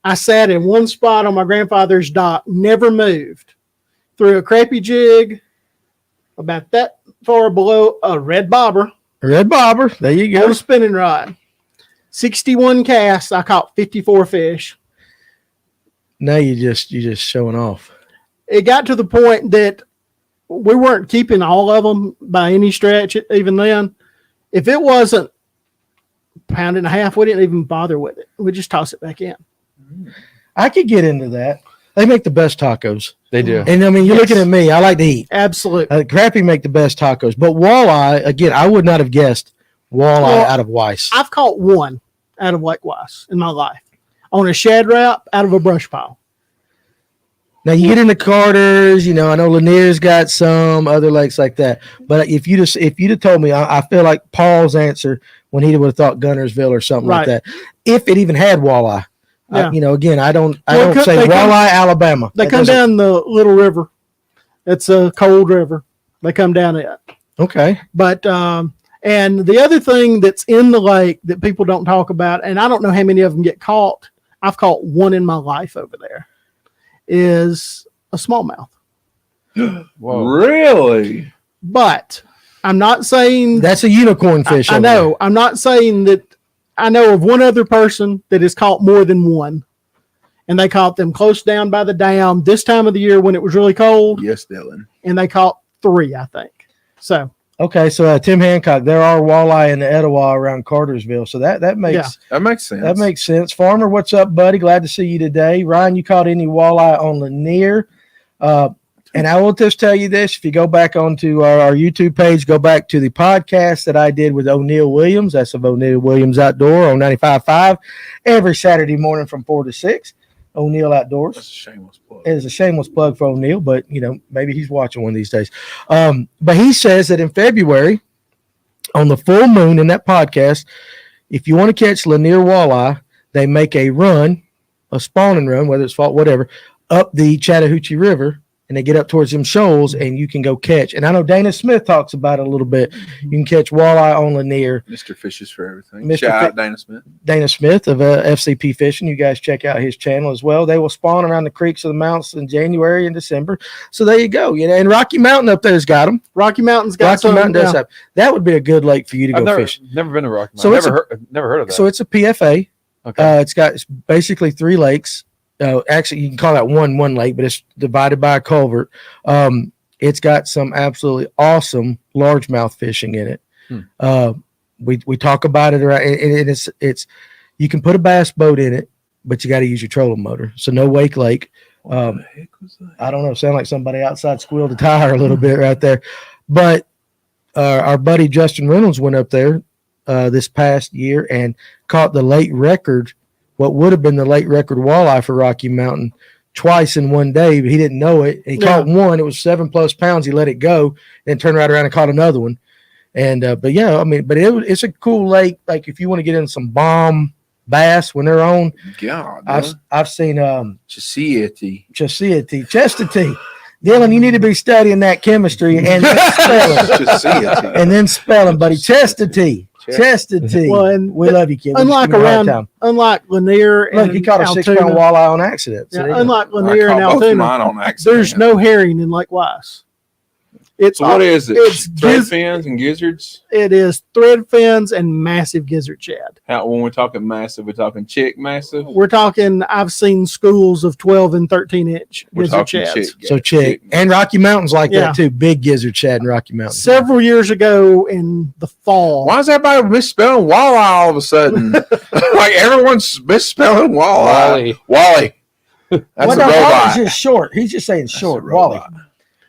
I sat in one spot on my grandfather's dock, never moved, threw a crappie jig about that far below a red bobber Red bobber. There you on go. a spinning rod. 61 casts. I caught 54 fish. Now you just showing off. It got to the point that we weren't keeping all of them by any stretch. Even then, if it wasn't a pound and a half, we didn't even bother with it. We just toss it back in. I could get into that. They make the best tacos. They do. And I mean, you're Yes. looking at me. I like to eat. Absolutely. Crappie make the best tacos. But walleye, again, I would not have guessed walleye Well, out of Weiss. I've caught one out of Lake Weiss in my life on a shad wrap out of a brush pile. Now you get into Carter's, I know Lanier's got some other lakes like that. But if you'd have told me, I feel like Paul's answer when he would have thought Gunnersville or something like Right. that. If it even had walleye, Yeah. again, I don't Well, say they come- walleye, Alabama. They That come doesn't- down the Little River. It's a cold river. They come down it. Okay. But and the other thing that's in the lake that people don't talk about, and I don't know how many of them get caught. I've caught one in my life over there. Is a smallmouth. Whoa. Really? But I'm not saying That's a unicorn fish. I over know. I'm not saying that. I know of one other person that has caught more than one, and they caught them close down by the dam this time of the year when it was really cold, Yes, Dylan. and they caught 3, I think. So there. Okay, so Tim Hancock, there are walleye in the Etowah around Cartersville, so that makes Yeah. That makes sense. that makes sense. Farmer, what's up, buddy? Glad to see you today. Ryan, you caught any walleye on Lanier? And I will just tell you this: if you go back onto our YouTube page, go back to the podcast that I did with O'Neill Williams. That's of O'Neill Williams Outdoor on 95.5 every Saturday morning from 4 to 6. O'Neill Outdoors. That's a shameless plug. It is a shameless plug for O'Neill, but maybe he's watching one of these days. But he says that in February, on the full moon in that podcast, if you want to catch Lanier walleye, they make a run, a spawning run, whether it's fall, whatever, up the Chattahoochee River, and they get up towards them shoals, and you can go catch. And I know Dana Smith talks about it a little bit. You can catch walleye on Lanier. Mr. Fishes for everything. Mr. Shout out Dana Smith. Dana Smith of FCP Fishing. You guys check out his channel as well. They will spawn around the creeks of the mountains in January and December. So there you go. And Rocky Mountain up there's got them. Rocky Mountain's got Rocky some. Mountain does Yeah. have. That would be a good lake for you to go fish. Never been to Rocky Mountain. So it's never heard of that. So it's a PFA. Okay. It's basically 3 lakes. Actually, you can call that one lake, but it's divided by a culvert. It's got some absolutely awesome largemouth fishing in it. We talk about it, and it's you can put a bass boat in it, but you got to use your trolling motor. So no wake lake. What the heck was that? I don't know. Sound like somebody outside squealed a tire a little bit right there. But our buddy Justin Reynolds went up there this past year and caught the late record, what would have been the late record walleye for Rocky Mountain, twice in one day, but he didn't know it. He caught one. It was 7+ pounds. He let it go, then turned right around and caught another one. And but it's a cool lake. Like if you want to get in some bomb bass when they're on, God, I've seen Chastity. Chastity. Dylan, you need to be studying that chemistry and spelling. Just see it. And then spelling, buddy. Chested T. Chested T. Well, and we love you, kid. We unlike just give you a hard around, time. unlike Lanier Look, and he caught a 6 Altoona, pound walleye on accident. yeah, So there you go. unlike Lanier and I caught both of Altoona, mine on accident. there's no herring in Lake Weiss. It's So what is it? It's Thread fins and gizzards? It is thread fins and massive gizzard shad. How, when we're talking massive, we're talking chick massive? We're talking. I've seen schools of 12 and 13-inch We're gizzard talking shads. chick. So chick. And Rocky Mountains like Yeah. that too. Big gizzard shad in Rocky Mountains. Several years ago in the fall, Why is everybody misspelling walleye all of a sudden? Like everyone's misspelling walleye. Wally. That's Well, a no, robot. Wally's just short. He's just saying short. a Wally. robot.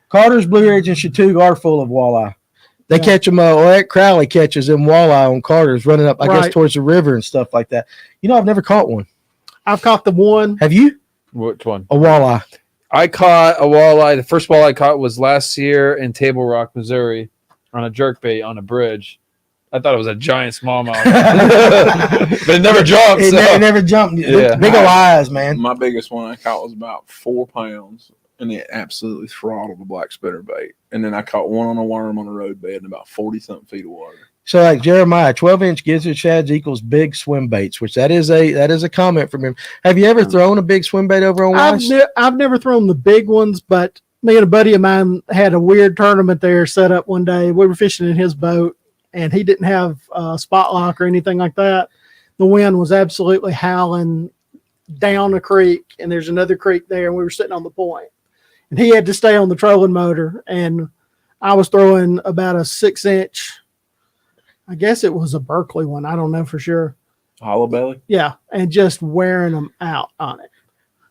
Carter's, Blue Ridge, and Chattooga are full of walleye. They Yeah. catch them. Ed Crowley catches them walleye on Carter's running up, I guess, Right. towards the river and stuff like that. You know, I've never caught one. I've caught the one. Have you? Which one? A walleye. I caught a walleye. The first walleye I caught was last year in Table Rock, Missouri, on a jerkbait on a bridge. I thought it was a giant smallmouth, but it never jumped. It, So. ne- it never jumped. Yeah. Big ol' eyes, man. My biggest one I caught was about 4 pounds, and it absolutely throttled the black spinnerbait. And then I caught one on a worm on a road bed in about 40-something feet of water. So, like Jeremiah, 12-inch gizzard shads equals big swim baits, which that is a comment from him. Have you ever thrown a big swim bait over on Weiss? I've never thrown the big ones, but me and a buddy of mine had a weird tournament there set up one day. We were fishing in his boat, and he didn't have a spot lock or anything like that. The wind was absolutely howling down a creek, and there's another creek there, and we were sitting on the point. And he had to stay on the trolling motor, and I was throwing about a 6-inch, I guess it was a Berkeley one. I don't know for sure. Hollow belly? Yeah, and just wearing them out on it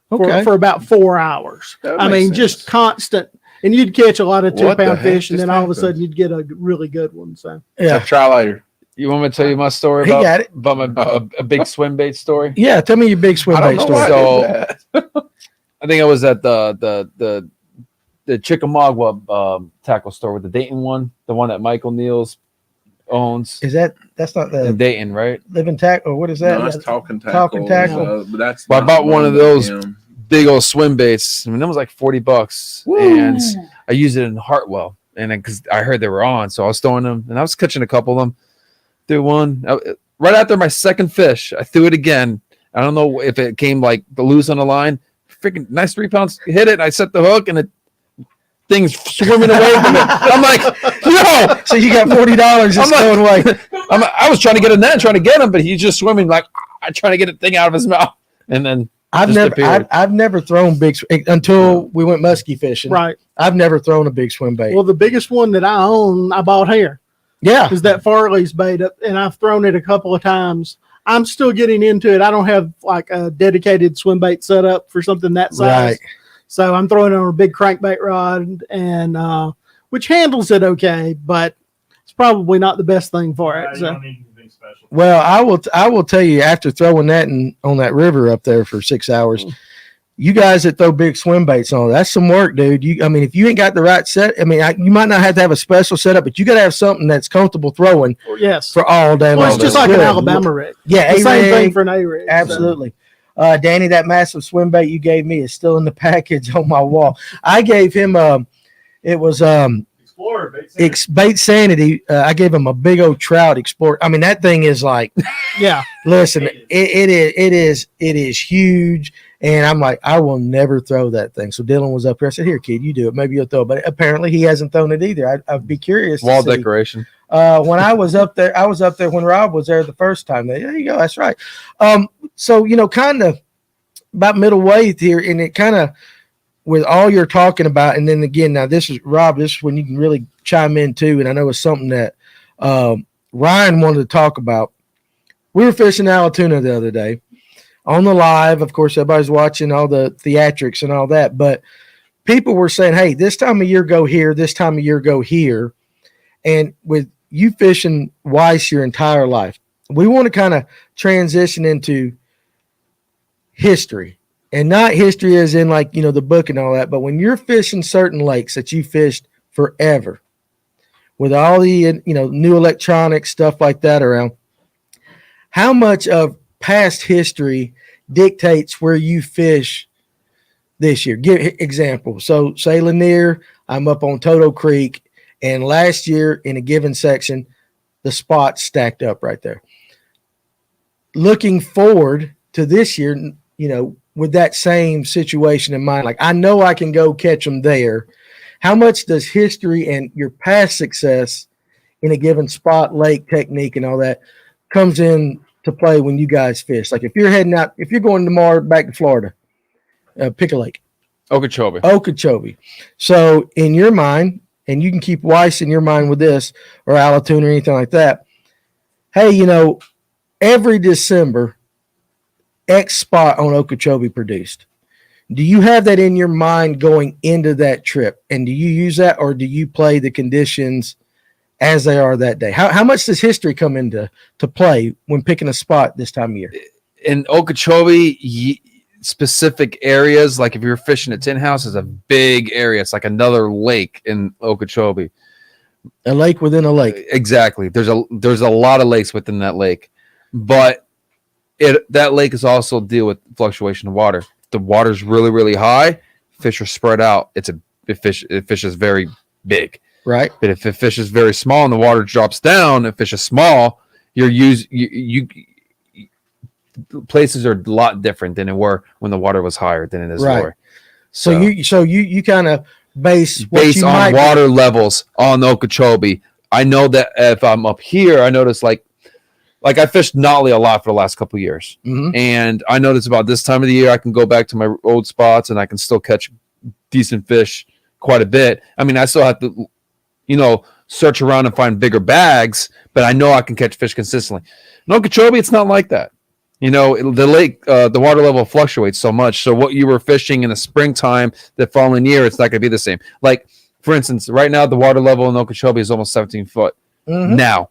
Okay. for about 4 hours. That I makes mean, just sense. constant. And you'd catch a lot of What the 2-pound heck fish, and just then all of a happened? sudden you'd get a really good one. So Yeah. Try later. You want me to tell you my story He about, got it. about a big swim bait story? Yeah. Tell me your big swim I don't bait know story. why So- I did that. I think I was at the Chickamauga tackle store with the Dayton one, the one that Michael Niels owns That's not the in Dayton, right? living tack, or what is that? No, it's talking tackle. Talking tackle. But that's Well, I not bought one of but those him. big old swim baits. I mean, that was like $40, and I used it in Hartwell, and because I heard they were on, so I was throwing them, and I was catching a couple of them. Threw one right after my second fish. I threw it again. I don't know if it came like the loose on the line. Freaking nice 3 pounds. Hit it. And I set the hook, and it thing's swimming away from it. I'm like, yo. So you got $40 that's I'm like- going away. I was trying to get a net, trying to get him, but he's just swimming like I'm trying to get the thing out of his mouth, and then I've just never, appeared. I've never thrown big until we went muskie fishing. right. I've never thrown a big swim bait. Well, the biggest one that I own, I bought here, Yeah. is that Farley's bait up, and I've thrown it a couple of times. I'm still getting into it. I don't have like a dedicated swim bait set up for something that size. Right. So I'm throwing it on a big crankbait rod, and which handles it okay, but it's probably not the best thing for it. You So don't need anything special. Well, I will tell you, after throwing that on that river up there for 6 hours, you guys that throw big swim baits on, that's some work, dude. I mean, if you ain't got the right set, I mean, you might not have to have a special setup, but you got to have something that's comfortable throwing yes, for all day long. well, it's just That's like an good. Alabama rig. Yeah, The same A-rig. thing for an A-rig. so. Absolutely. Danny, that massive swim bait you gave me is still in the package on my wall. I gave him it was Explorer, bait sanity. I gave him a big old trout explorer. I mean, that thing is like, Yeah, listen, it is huge. And I'm like, I will never throw that thing. So Dylan was up here. I said, here, kid, you do it. Maybe you'll throw it. But apparently he hasn't thrown it either. I'd be curious. Wall to see. decoration. When I was up there when Rob was there the first time. There you go. That's right. So, kind of about middle way here, and it kind of with all you're talking about. And then again, now this is Rob, this is when you can really chime in too. And I know it's something that Ryan wanted to talk about. We were fishing Allatoona the other day on the live. Of course, everybody's watching all the theatrics and all that, but people were saying, hey, this time of year go here, this time of year go here. And with you fishing Weiss your entire life, we want to kind of transition into history, and not history as in like, the book and all that, but when you're fishing certain lakes that you fished forever with all the, new electronic stuff like that around, how much of past history dictates where you fish this year? Give example. So say Lanier, I'm up on Toto Creek, and last year in a given section, the spots stacked up right there. Looking forward to this year, with that same situation in mind, like I know I can go catch them there. How much does history and your past success in a given spot, lake technique and all that comes in to play when you guys fish? Like if you're heading out, if you're going tomorrow back to Florida, pick a lake. Okeechobee. So in your mind, and you can keep Weiss in your mind with this, or Allatoona or anything like that. Hey, every December, X spot on Okeechobee produced. Do you have that in your mind going into that trip? And do you use that, or do you play the conditions as they are that day? How much does history come into play when picking a spot this time of year? In Okeechobee, specific areas, like if you're fishing at Tin House, is a big area. It's like another lake in Okeechobee. A lake within a lake. Exactly. There's a lot of lakes within that lake, but that lake is also deal with fluctuation of water. The water's really, really high. Fish are spread out. It fishes very big. Right. But if a fish is very small and the water drops down, if fish is small, places are a lot different than it were when the water was higher than it is lower. So you kind of base on water levels on Okeechobee. I know that if I'm up here, I notice like I fished Notley a lot for the last couple of years, and I notice about this time of the year I can go back to my old spots and I can still catch decent fish quite a bit. I mean, I still have to, search around and find bigger bags, but I know I can catch fish consistently. In Okeechobee, it's not like that. The lake, the water level fluctuates so much. So what you were fishing in the springtime the following year, it's not going to be the same. Like, for instance, right now, the water level in Okeechobee is almost 17 foot. Now,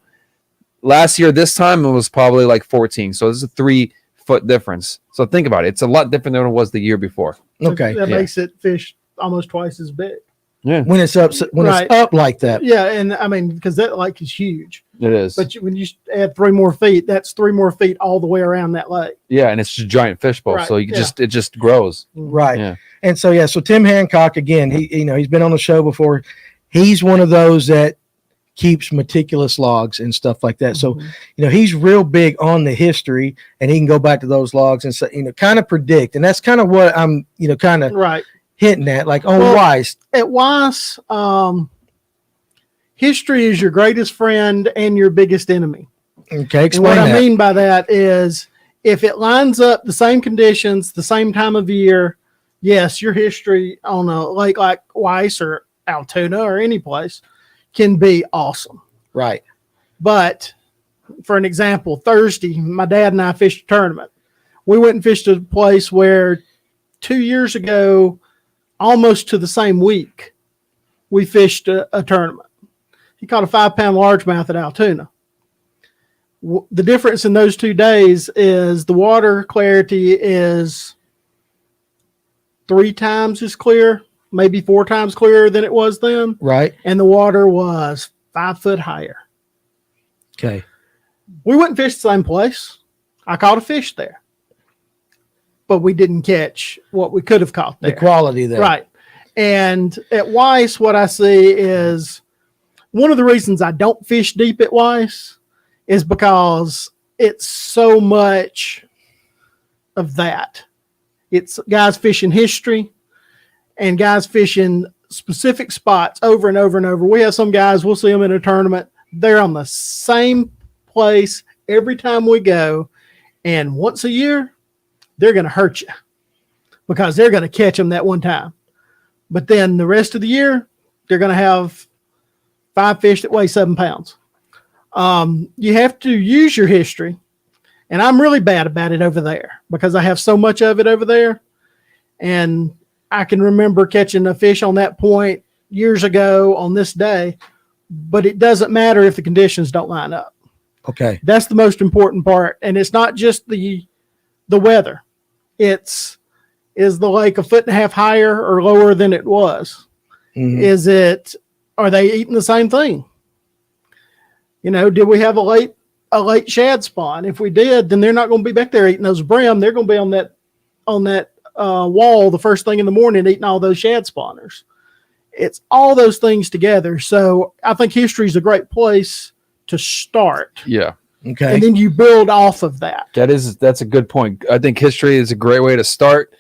last year, this time, it was probably like 14. So this is a 3 foot difference. So think about it. It's a lot different than it was the year before. Okay. That makes it fish almost twice as big. Yeah. When it's up, it's up like that. Yeah. And I mean, because that lake is huge. It is. But when you add 3 more feet, that's 3 more feet all the way around that lake. Yeah. And it's just a giant fishbowl. Right. So it just grows. Right. Yeah. And so Tim Hancock, again, he's been on the show before. He's one of those that keeps meticulous logs and stuff like that. So, he's real big on the history, and he can go back to those logs and say, kind of predict. And that's kind of what I'm, kind of hitting at, like on Weiss. At Weiss, history is your greatest friend and your biggest enemy. Okay, explain what that. I mean by that is if it lines up the same conditions, the same time of year, yes, your history on a lake like Weiss or Allatoona or any place can be awesome. Right. But for an example, Thursday, my dad and I fished a tournament. We went and fished a place where 2 years ago, almost to the same week, we fished a tournament. He caught a 5-pound largemouth at Allatoona. The difference in those 2 days is the water clarity is 3 times as clear, maybe 4 times clearer than it was then. Right. And the water was 5 foot higher. Okay. We went and fished the same place. I caught a fish there. But we didn't catch what we could have caught there. The quality there. Right. And at Weiss, what I see is one of the reasons I don't fish deep at Weiss is because it's so much of that. It's guys fishing history and guys fishing specific spots over and over and over. We have some guys, we'll see them in a tournament. They're on the same place every time we go. And once a year, they're going to hurt you because they're going to catch them that one time. But then the rest of the year, they're going to have 5 fish that weigh 7 pounds. You have to use your history. And I'm really bad about it over there because I have so much of it over there. And I can remember catching a fish on that point years ago on this day, but it doesn't matter if the conditions don't line up. Okay. That's the most important part. And it's not just the weather. Is the lake 1.5 foot higher or lower than it was? Mm-hmm. Are they eating the same thing? Did we have a late shad spawn? If we did, then they're not going to be back there eating those brim. They're going to be on that wall the first thing in the morning eating all those shad spawners. It's all those things together. So I think history is a great place to start. Yeah. Okay. And then you build off of that. That's a good point. I think history is a great way to start,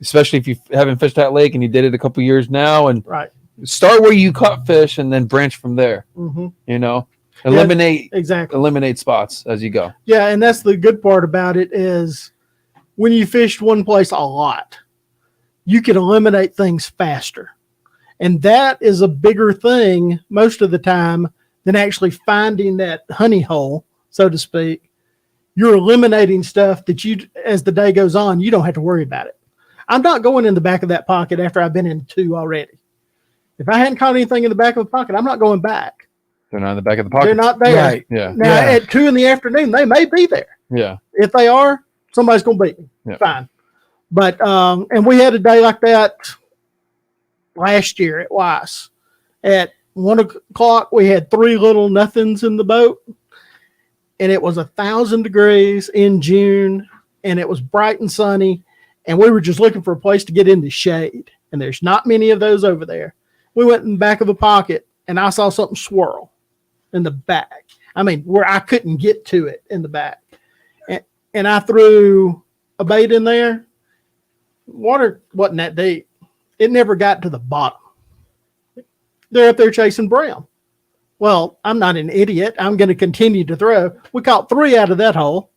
especially if you haven't fished that lake and you did it a couple years now, and Right. start where you caught fish and then branch from there. Mm-hmm. You know, eliminate spots as you go. Yeah, and that's the good part about it is when you fished one place a lot, you can eliminate things faster. And that is a bigger thing most of the time than actually finding that honey hole, so to speak. You're eliminating stuff that you, as the day goes on, you don't have to worry about it. I'm not going in the back of that pocket after I've been in 2 already. If I hadn't caught anything in the back of the pocket, I'm not going back. They're not in the back of the pocket. They're not there. Right. Yeah. Now, at 2 in the afternoon, they may be there. Yeah. If they are, somebody's going to beat me. Yeah. Fine. But, and we had a day like that last year at Weiss. At 1 o'clock, we had 3 little nothings in the boat. And it was 1,000 degrees in June. And it was bright and sunny. And we were just looking for a place to get in the shade. And there's not many of those over there. We went in the back of a pocket, and I saw something swirl in the back. I mean, where I couldn't get to it in the back. And I threw a bait in there. Water wasn't that deep. It never got to the bottom. They're up there chasing brown. Well, I'm not an idiot. I'm going to continue to throw. We caught 3 out of that hole.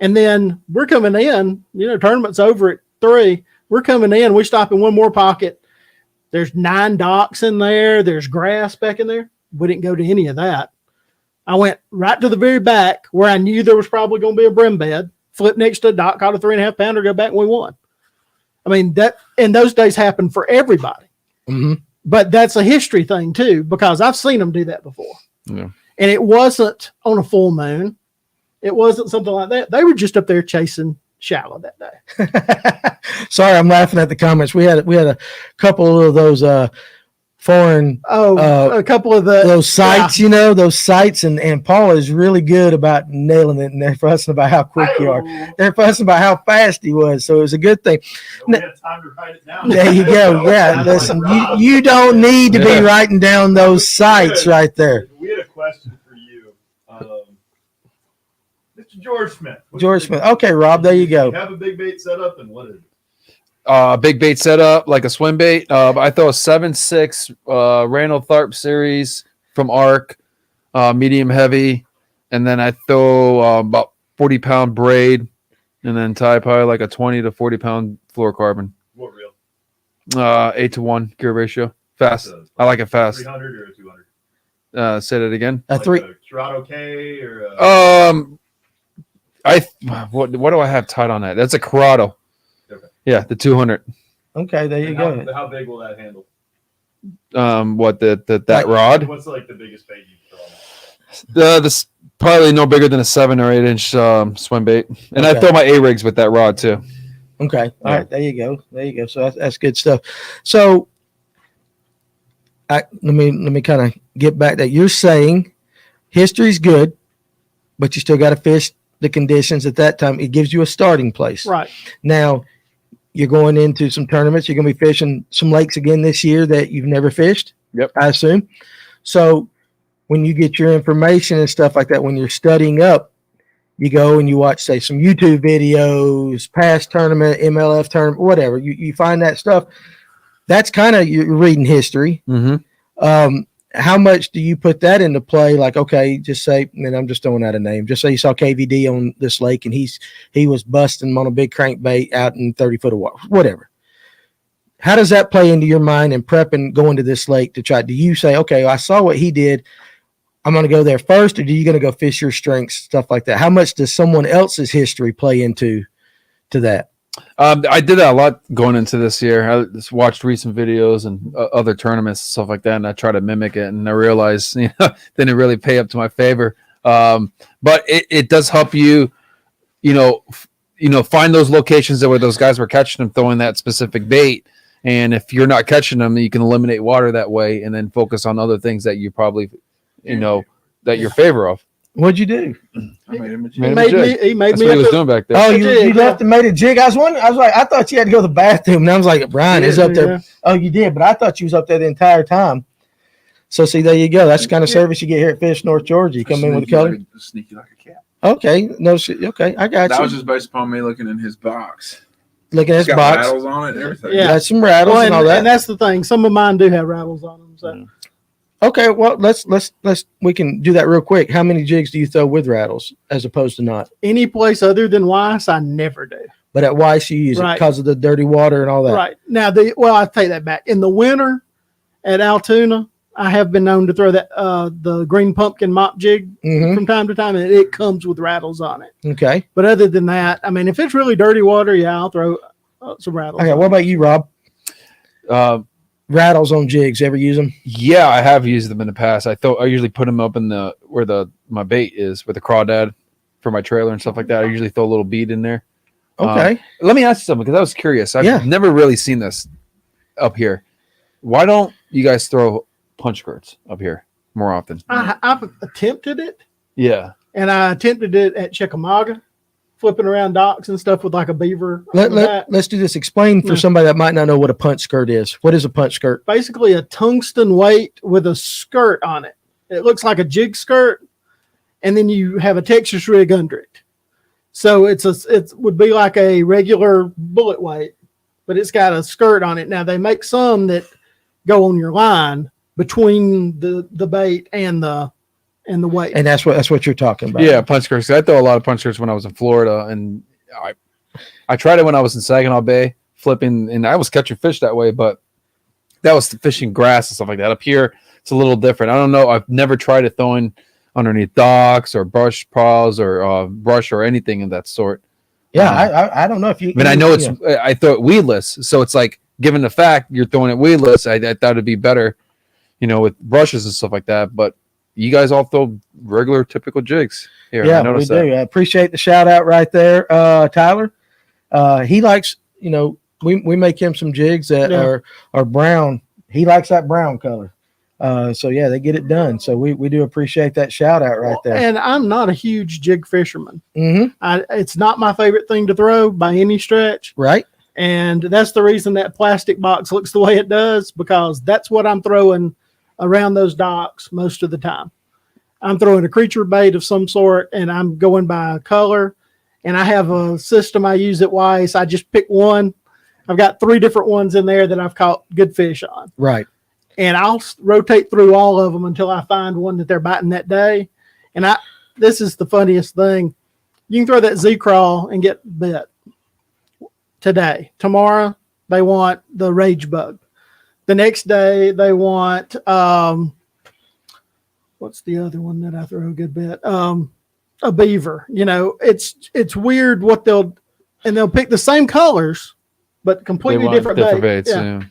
And then we're coming in, tournament's over at 3. We're coming in. We stop in one more pocket. There's 9 docks in there. There's grass back in there. We didn't go to any of that. I went right to the very back where I knew there was probably going to be a brim bed. Flipped next to a dock, caught a 3.5 pounder, go back, and we won. I mean, that in those days happened for everybody. Mm-hmm. But that's a history thing too, because I've seen them do that before. Yeah. And it wasn't on a full moon. It wasn't something like that. They were just up there chasing shallow that day. Sorry, I'm laughing at the comments. We had a couple of those foreign a couple of those sites, those sites, and Paul is really good about nailing it, and they're fussing about how quick you are. They're fussing about how fast he was, so it was a good thing. We have time to write it down. There you go. Yeah, listen, you don't need to be writing down those sites right there. We had a question for you, Mr. George Smith. George Smith. Okay, Rob, there you go. You have a big bait set up, and what is it? Big bait setup, like a swim bait. I throw a 7.6 Randall Tharp series from Arc, medium heavy, and then I throw about 40-pound braid, and then tie probably like a 20 to 40-pound fluorocarbon. What reel? 8-to-1 gear ratio. Fast. I like it fast. 300 or 200? Say that again. A 3. A Curado K or what do I have tied on that? That's a Corrado. Okay. Yeah, the 200. Okay, there you go. How big will that handle? What that rod? What's like the biggest bait you throw? This probably no bigger than a 7 or 8 inch swim bait, and I throw my A-rigs with that rod too. Okay, all right, there you go. So that's good stuff. So, let me kind of get back that you're saying history's good, but you still got to fish the conditions at that time. It gives you a starting place. right. Now, you're going into some tournaments. You're going to be fishing some lakes again this year that you've never fished. Yep. I assume. So when you get your information and stuff like that, when you're studying up, you go and you watch, say, some YouTube videos, past tournament, MLF tournament, whatever. You find that stuff. That's kind of you're reading history. Mm-hmm. How much do you put that into play? Like, okay, just say, and I'm just throwing out a name. Just say you saw KVD on this lake and he was busting on a big crankbait out in 30 foot of water, whatever. How does that play into your mind and prepping going to this lake to try? Do you say, okay, I saw what he did, I'm going to go there first, or do you going to go fish your strengths, stuff like that? How much does someone else's history play into that? I did that a lot going into this year. I just watched recent videos and other tournaments and stuff like that, and I try to mimic it. And I realized, didn't really pay up to my favor. But it does help you, find those locations where those guys were catching them, throwing that specific bait. And if you're not catching them, you can eliminate water that way, and then focus on other things that you probably, that you're favor of. What'd you do? I made him a He Man, made jig. me. He made That's me what he was up doing back there. Oh, a you jig, left and made a jig. I was wondering. I was like, I thought you had to go to the bathroom. And I was like, Brian is up there. Yeah. Oh, you did, but I thought you was up there the entire time. So see, there you go. That's the kind of service you get here at Fish North Georgia. You come in with a color. Sneaky like a cat. Okay, no shit. Okay, I got That you. was just based upon me looking in his box. Look at It's his got box. rattles on it and everything. Yeah. Got some rattles Well, and all that. and that's the thing. Some of mine do have rattles on them. So Okay, well, let's we can do that real quick. How many jigs do you throw with rattles as opposed to not? any place other than Weiss, I never do. But at Weiss, you use it Right. because of the dirty water and all that. Right now, I take that back. In the winter at Allatoona, I have been known to throw that the green pumpkin mop jig Mm-hmm. from time to time, and it comes with rattles on it. Okay. But other than that, I mean, if it's really dirty water, yeah, I'll throw some rattles. Okay. on What it. about you, Rob? Rattles on jigs. Ever use them? Yeah, I have used them in the past. I usually put them up in where my bait is, with the crawdad for my trailer and stuff like that. I usually throw a little bead in there. Okay. Let me ask you something because I was curious. I've never really seen this up here. Why don't you guys throw punch skirts up here more often? I've attempted it, Yeah. and I attempted it at Chickamauga, flipping around docks and stuff with like a beaver. on the back. Let's do this. Explain for Yeah. somebody that might not know what a punch skirt is. What is a punch skirt? Basically a tungsten weight with a skirt on it. It looks like a jig skirt, and then you have a Texas rig under it. So it would be like a regular bullet weight, but it's got a skirt on it. Now they make some that go on your line between the bait and the weight. And that's what you're talking about. Yeah, punch skirts. I throw a lot of punch skirts when I was in Florida, and I tried it when I was in Saginaw Bay, flipping, and I was catching fish that way, but that was fishing grass and stuff like that. Up here, it's a little different. I don't know. I've never tried it throwing underneath docks or brush piles or brush or anything of that sort. Yeah, I don't know if you. I mean, I know I throw it weedless, so it's like, given the fact you're throwing it weedless, I thought it'd be better, with brushes and stuff like that. But you guys all throw regular, typical jigs here. Yeah, I noticed we that. do. I appreciate the shout out right there, Tyler. He likes, we make him some jigs that are brown. He likes that brown color. So yeah, they get it done. So we do appreciate that shout out right there. And I'm not a huge jig fisherman. Mm-hmm. It's not my favorite thing to throw by any stretch. Right. And that's the reason that plastic box looks the way it does, because that's what I'm throwing around those docks most of the time. I'm throwing a creature bait of some sort, and I'm going by color. And I have a system I use at Weiss. I just pick one. I've got 3 different ones in there that I've caught good fish on. Right. And I'll rotate through all of them until I find one that they're biting that day. And this is the funniest thing. You can throw that Z-crawl and get bit today. Tomorrow, they want the rage bug. The next day, they want, what's the other one that I throw a good bit? A beaver. It's weird what they'll pick the same colors, but completely different baits. Yeah.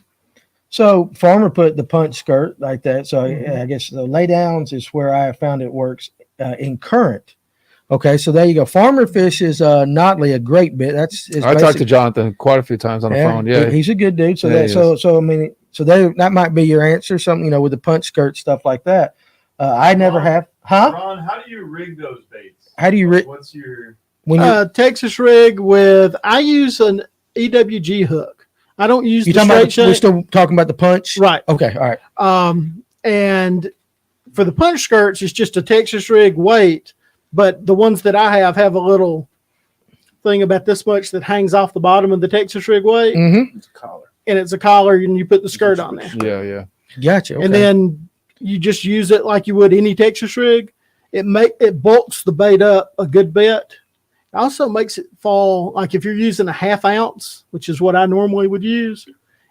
So farmer put the punch skirt like that. So I guess the lay downs is where I have found it works in current. Okay, so there you go. Farmer fish is Notley a great bit. I talked to Jonathan quite a few times on the phone. Yeah, he's a good dude. So Yeah, that might be your answer. Something with the punch skirt stuff like that. I never have. Huh? Ron, how do you rig those baits? How do you rig? What's your Texas rig I use an EWG hook. I don't use the straight shape. We're still talking about the punch, Right. Okay, all right. And for the punch skirts, it's just a Texas rig weight, but the ones that I have a little thing about this much that hangs off the bottom of the Texas rig weight, Mm-hmm. It's a collar. and it's a collar, and you put the skirt on there. yeah. Gotcha. Okay. And then you just use it like you would any Texas rig. It bulks the bait up a good bit. It also makes it fall, like if you're using a 1/2 ounce, which is what I normally would use,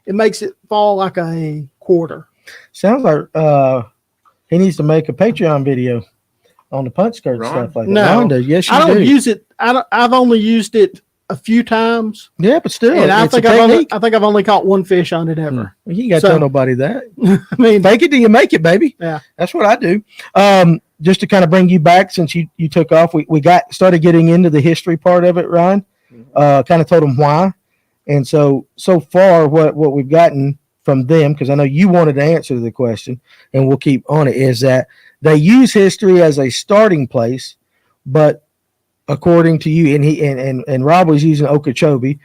it makes it fall like a quarter. Sounds like he needs to make a Patreon video on the punch skirt Ron? stuff like that. No. Ron does. Yes, you I don't do. use it. I've only used it a few times, Yeah, but still, and I it's a think I've technique. only caught one fish on it ever. Well, you got to So- tell nobody that. I mean, Fake it till you make it, baby. Yeah. That's what I do. Just to kind of bring you back, since you took off, we started getting into the history part of it, Ryan. Kind of told them why. And so far what we've gotten from them, because I know you wanted to answer the question, and we'll keep on it, is that they use history as a starting place, but according to you, and Rob was using Okeechobee,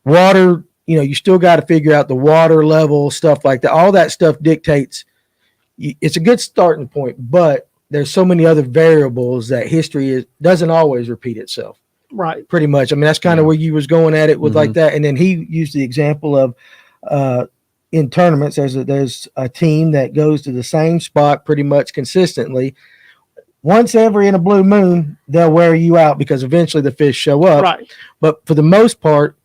water, you still got to figure out the water level, stuff like that. All that stuff dictates. It's a good starting point, but there's so many other variables that history doesn't always repeat itself. Right. Pretty much. I mean, that's kind of where you was going at it with like that. And then he used the example of in tournaments, there's a team that goes to the same spot pretty much consistently. Once every in a blue moon, they'll wear you out because eventually the fish show up. Right. But for the most part,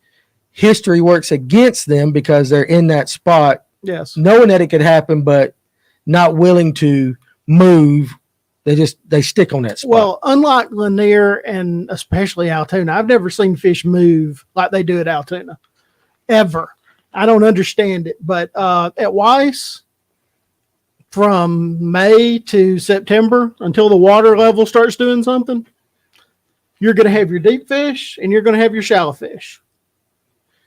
history works against them because they're in that spot, yes, knowing that it could happen, but not willing to move. They stick on that spot. Well, unlike Lanier and especially Allatoona, I've never seen fish move like they do at Allatoona, ever. I don't understand it. But at Weiss, from May to September, until the water level starts doing something, you're going to have your deep fish and you're going to have your shallow fish.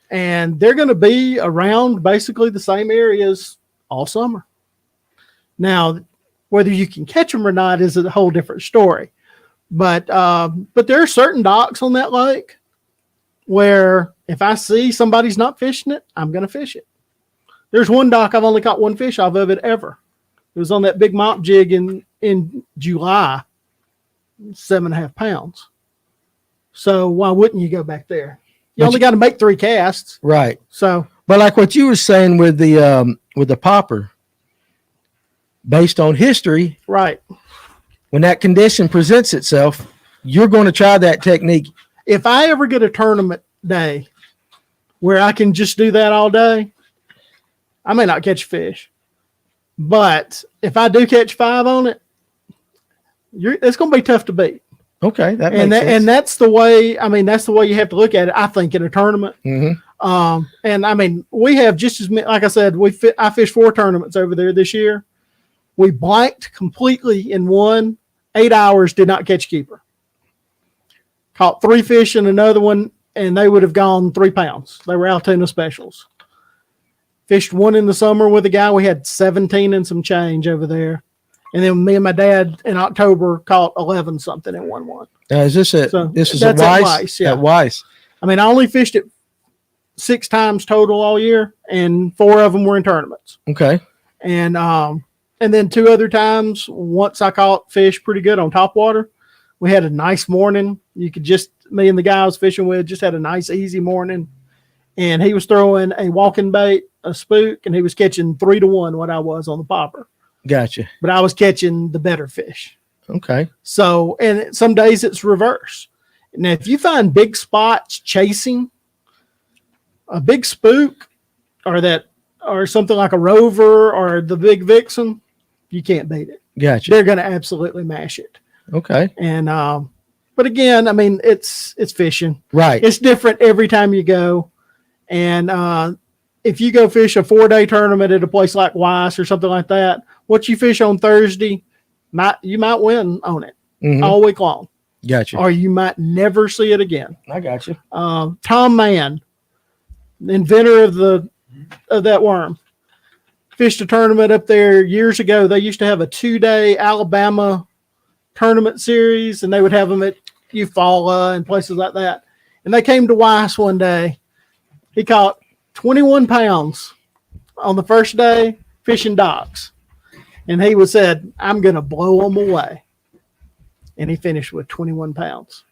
And they're going to be around basically the same areas all summer. Now, whether you can catch them or not is a whole different story. But there are certain docks on that lake where if I see somebody's not fishing it, I'm going to fish it. There's one dock I've only caught one fish off of it ever. It was on that big mop jig in July, 7.5 pounds. So why wouldn't you go back there? You only got to make 3 casts. Right. So, but like what you were saying with the popper, based on history, right, when that condition presents itself, you're going to try that technique. If I ever get a tournament day where I can just do that all day, I may not catch fish. But if I do catch 5 on it, it's going to be tough to beat. Okay, that makes sense. And that's the way. I mean, that's the way you have to look at it. I think in a tournament. Mm-hmm. And I mean, we have just as many. Like I said, I fished 4 tournaments over there this year. We blanked completely in one. 8 hours, did not catch a keeper. Caught 3 fish in another one, and they would have gone 3 pounds. They were Allatoona specials. Fished one in the summer with a guy. We had 17 and some change over there. And then me and my dad in October caught 11 something and won one. Is this at Weiss? Yeah. At Weiss. I mean, I only fished it 6 times total all year, and 4 of them were in tournaments. Okay. And then 2 other times, once I caught fish pretty good on top water. We had a nice morning. Me and the guy I was fishing with just had a nice, easy morning. And he was throwing a walking bait, a spook, and he was catching 3 to 1 what I was on the popper. Gotcha. But I was catching the better fish. Okay. So, and some days it's reverse. Now, if you find big spots chasing a big spook or something like a rover or the big vixen, you can't beat it. Gotcha. They're going to absolutely mash it. Okay. And, but again, I mean, it's fishing. Right. It's different every time you go. And, if you go fish a 4-day tournament at a place like Weiss or something like that, what you fish on Thursday, you might win on it all week long. Gotcha. Or you might never see it again. I got you. Tom Mann, the inventor of that worm, fished a tournament up there years ago. They used to have a 2-day Alabama tournament series, and they would have them at Eufaula and places like that. And they came to Weiss one day. He caught 21 pounds on the first day fishing docks. And he said, I'm going to blow them away. And he finished with 21 pounds.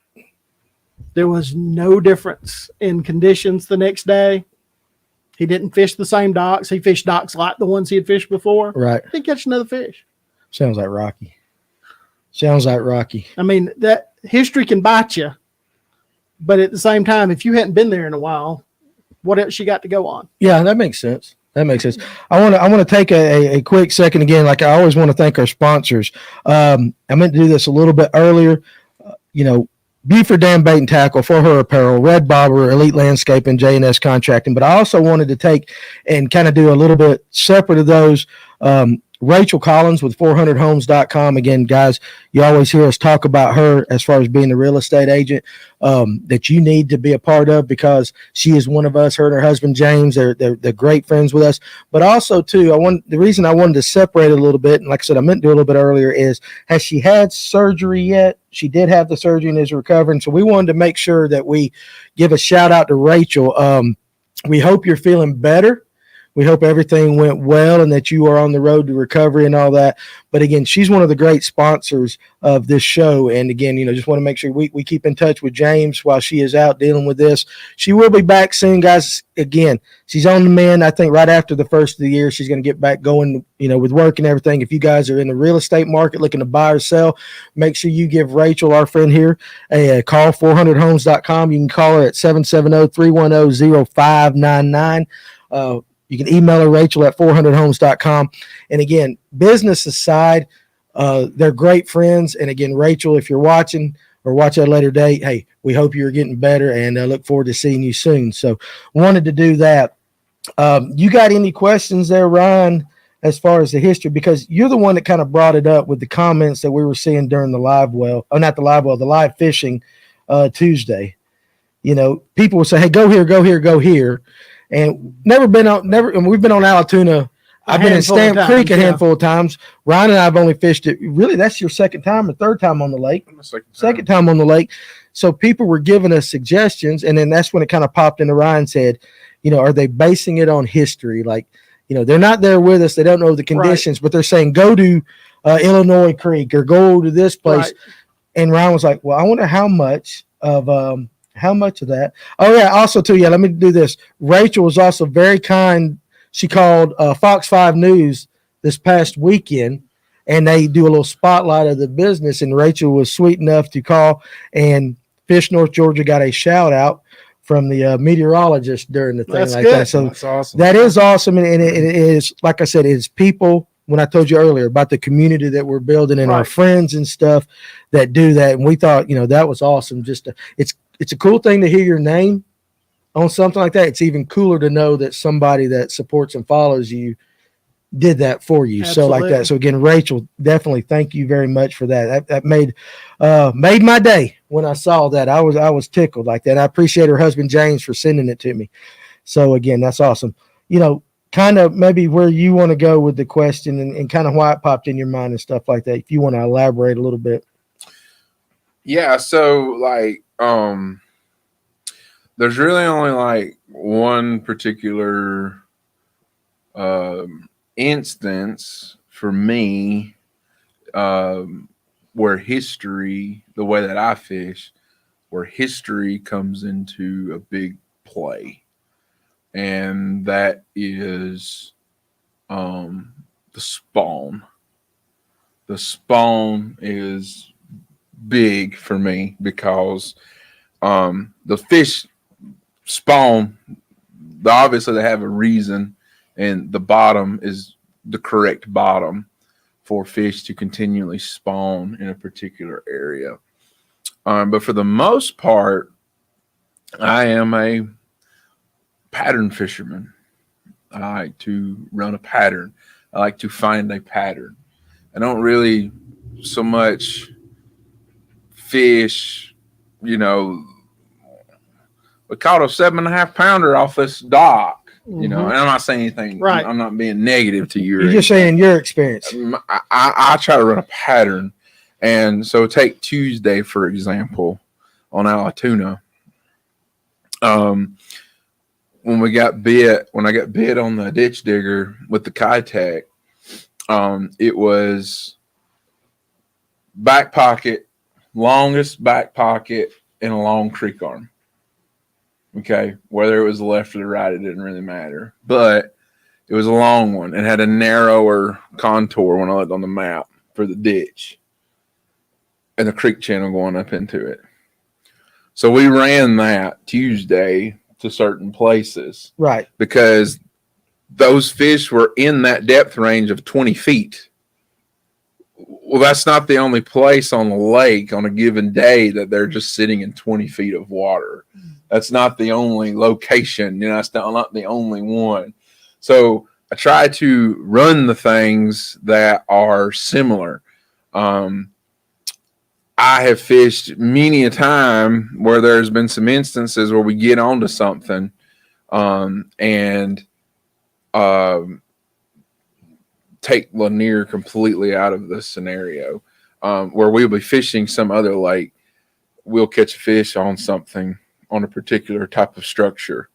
There was no difference in conditions the next day. He didn't fish the same docks. He fished docks like the ones he had fished before. Right. He didn't catch another fish. Sounds like Rocky. I mean, that history can bite you. But at the same time, if you hadn't been there in a while, what else you got to go on? Yeah, that makes sense. I want to take a quick second again. Like I always want to thank our sponsors. I meant to do this a little bit earlier. Buford Dam Bait and Tackle, For Her Apparel, Red Bobber, Elite Landscaping, J&S Contracting. But I also wanted to take and kind of do a little bit separate of those. Rachel Collins with 400homes.com. Again, guys, you always hear us talk about her as far as being the real estate agent that you need to be a part of, because she is one of us. Her and her husband James, they're great friends with us. But also too, the reason I wanted to separate it a little bit, and like I said, I meant to do a little bit earlier, is has she had surgery yet? She did have the surgery and is recovering. So we wanted to make sure that we give a shout out to Rachel. We hope you're feeling better. We hope everything went well and that you are on the road to recovery and all that. But again, she's one of the great sponsors of this show. And again, just want to make sure we keep in touch with James while she is out dealing with this. She will be back soon, guys. Again, she's on the mend. I think right after the first of the year, she's going to get back going, with work and everything. If you guys are in the real estate market looking to buy or sell, make sure you give Rachel, our friend here, a call, 400homes.com. You can call her at 770-310-0599. You can email her, Rachel, at 400homes.com. And again, business aside, they're great friends. And again, Rachel, if you're watching or watch at a later date, hey, we hope you're getting better, and I look forward to seeing you soon. So wanted to do that. You got any questions there, Ryan, as far as the history? Because you're the one that kind of brought it up with the comments that we were seeing during the the live fishing Tuesday. People would say, hey, go here, go here, go here. And we've been on Allatoona. I've been in Stamp Creek a handful of times. Ryan and I have only fished it. Really, that's your second time or third time on the lake. Second time on the lake. So people were giving us suggestions, and then that's when it kind of popped into Ryan's head. Are they basing it on history? Like, they're not there with us. They don't know the conditions, but they're saying go to Illinois Creek or go to this place. Right. And Ryan was like, well, I wonder how much of that. Oh, yeah. Also, too, let me do this. Rachel was also very kind. She called Fox 5 News this past weekend, and they do a little spotlight of the business. And Rachel was sweet enough to call, and Fish North Georgia got a shout out from the meteorologist during the thing. That's like good. That. So that's awesome. That is awesome. And it is, like I said, it is people. When I told you earlier about the community that we're building and our friends and stuff that do that. And we thought, that was awesome. It's a cool thing to hear your name on something like that. It's even cooler to know that somebody that supports and follows you did that for you. Absolutely. So like that. So again, Rachel, definitely thank you very much for that. That made my day when I saw that. I was tickled like that. I appreciate her husband, James, for sending it to me. So again, that's awesome. Kind of maybe where you want to go with the question and kind of why it popped in your mind and stuff like that. If you want to elaborate a little bit. Yeah. So there's really only one particular instance for me where history, the way that I fish, where history comes into a big play. And that is the spawn. The spawn is big for me because the fish spawn, obviously they have a reason, and the bottom is the correct bottom for fish to continually spawn in a particular area. But for the most part, I am a pattern fisherman. I like to run a pattern. I like to find a pattern. I don't really so much fish, we caught a 7.5 pounder off this dock, and I'm not saying anything. Right. I'm not being negative to you. You're just saying your experience. I try to run a pattern. And so take Tuesday, for example, on Allatoona. When I got bit on the ditch digger with the Kitech, it was back pocket, longest back pocket in a long creek arm. Okay. Whether it was the left or the right, it didn't really matter, but it was a long one and had a narrower contour when I looked on the map for the ditch and the creek channel going up into it. So we ran that Tuesday to certain places. Right. Because those fish were in that depth range of 20 feet. Well, that's not the only place on the lake on a given day that they're just sitting in 20 feet of water. That's not the only location. That's not the only one. So I try to run the things that are similar. I have fished many a time where there's been some instances where we get onto something and take Lanier completely out of the scenario, where we'll be fishing some other lake. We'll catch a fish on something, on a particular type of structure.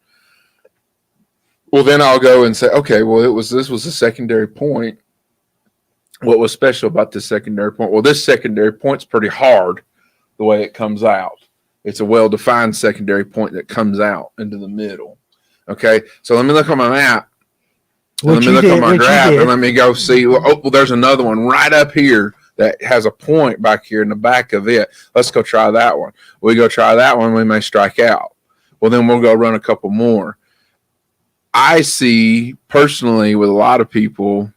Well, then I'll go and say, okay, well, this was a secondary point. What was special about this secondary point? Well, this secondary point's pretty hard the way it comes out. It's a well-defined secondary point that comes out into the middle. Okay, so let me look on my map. And let me look on my graph and let me go see. Well, there's another one right up here that has a point back here in the back of it. Let's go try that one. We go try that one, we may strike out. Well, then we'll go run a couple more. I see personally with a lot of people,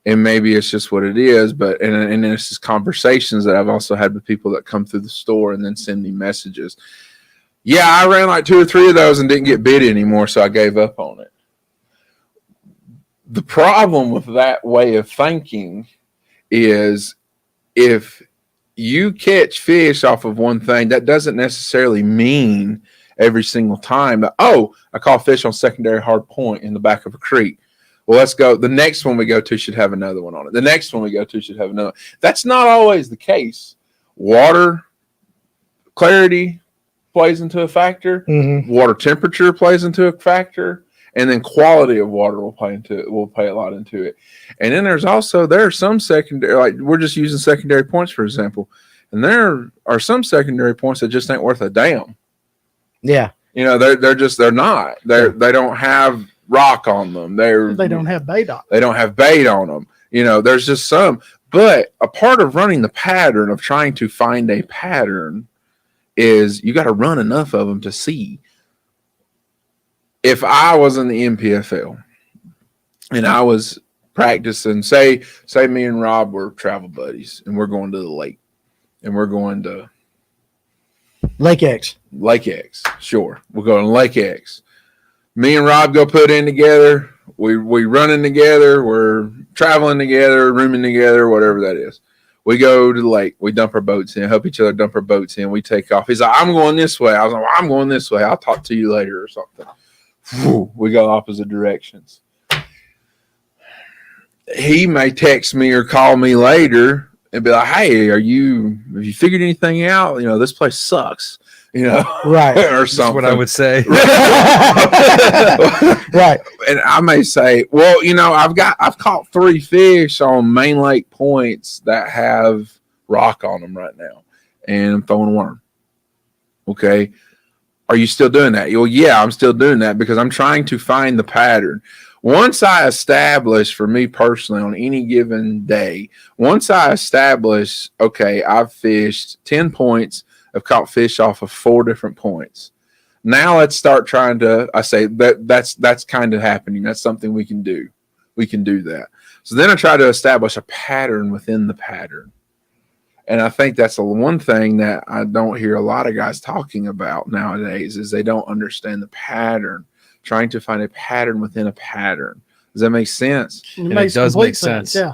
and maybe it's just what it is, but and it's just conversations that I've also had with people that come through the store and then send me messages. Yeah, I ran like 2 or 3 of those and didn't get bit anymore, so I gave up on it. The problem with that way of thinking is if you catch fish off of one thing, that doesn't necessarily mean every single time that, oh, I caught fish on secondary hard point in the back of a creek. Well, let's go. The next one we go to should have another one on it. The next one we go to should have another. That's not always the case. Water clarity plays into a factor. Mm-hmm. Water temperature plays into a factor. And then quality of water will play a lot into it. And then there are some secondary, like we're just using secondary points, for example. And there are some secondary points that just ain't worth a damn. Yeah. You know, they're not. They don't have rock on them. They don't have bait on. They don't have bait on them. You know, there's just some. But a part of running the pattern, of trying to find a pattern, is you got to run enough of them to see. If I was in the MPFL and I was practicing, say me and Rob were travel buddies and we're going to the lake and we're going to Lake X. Sure. We're going to Lake X. Me and Rob go put in together. We running together. We're traveling together, rooming together, whatever that is. We go to the lake. We dump our boats in, help each other dump our boats in. We take off. He's like, I'm going this way. I was like, well, I'm going this way. I'll talk to you later or something. We go opposite directions. He may text me or call me later and be like, hey, have you figured anything out? You know, this place sucks, you know, Right. or something. That's what I would say. Right. And I may say, well, you know, I've caught 3 fish on main lake points that have rock on them right now, and I'm throwing a worm. Okay. Are you still doing that? Well, yeah, I'm still doing that because I'm trying to find the pattern. Once I establish, for me personally, on any given day, okay, I've fished 10 points, I've caught fish off of 4 different points. Now let's start trying to, I say that's kind of happening. That's something we can do. We can do that. So then I try to establish a pattern within the pattern. And I think that's the one thing that I don't hear a lot of guys talking about nowadays is they don't understand the pattern, trying to find a pattern within a pattern. Does that make sense? And it does make sense. Yeah.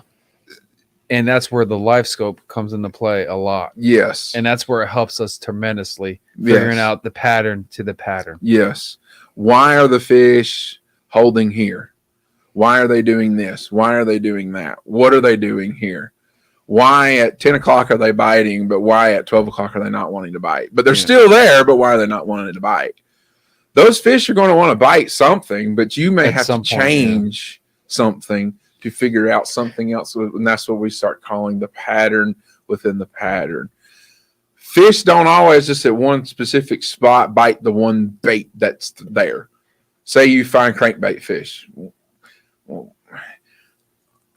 And that's where the life scope comes into play a lot. Yes. And that's where it helps us tremendously, figuring out the pattern to the pattern. Yes. Why are the fish holding here? Why are they doing this? Why are they doing that? What are they doing here? Why at 10 o'clock are they biting, but why at 12 o'clock are they not wanting to bite? But they're still there, but why are they not wanting to bite? Those fish are going to want to bite something, but you may have to change something to figure out something else. And that's what we start calling the pattern within the pattern. Fish don't always just at one specific spot bite the one bait that's there. Say you find crankbait fish. Well,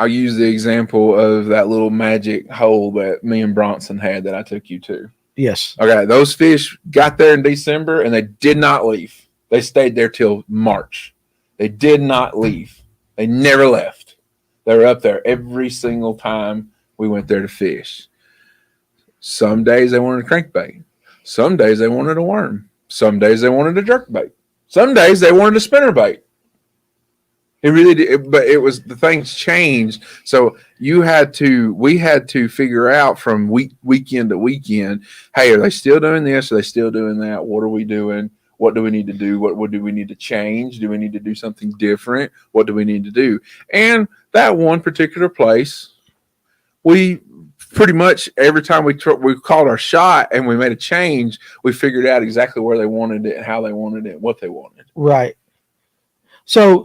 I'll use the example of that little magic hole that me and Bronson had that I took you to. Yes. Okay, those fish got there in December and they did not leave. They stayed there till March. They did not leave. They never left. They were up there every single time we went there to fish. Some days they wanted a crankbait. Some days they wanted a worm. Some days they wanted a jerkbait. Some days they wanted a spinnerbait. It really did, but it was the things changed. So we had to figure out from weekend to weekend. Hey, are they still doing this? Are they still doing that? What are we doing? What do we need to do? What do we need to change? Do we need to do something different? What do we need to do? And that one particular place, we pretty much every time we called our shot and we made a change, we figured out exactly where they wanted it and how they wanted it, and what they wanted. Right. So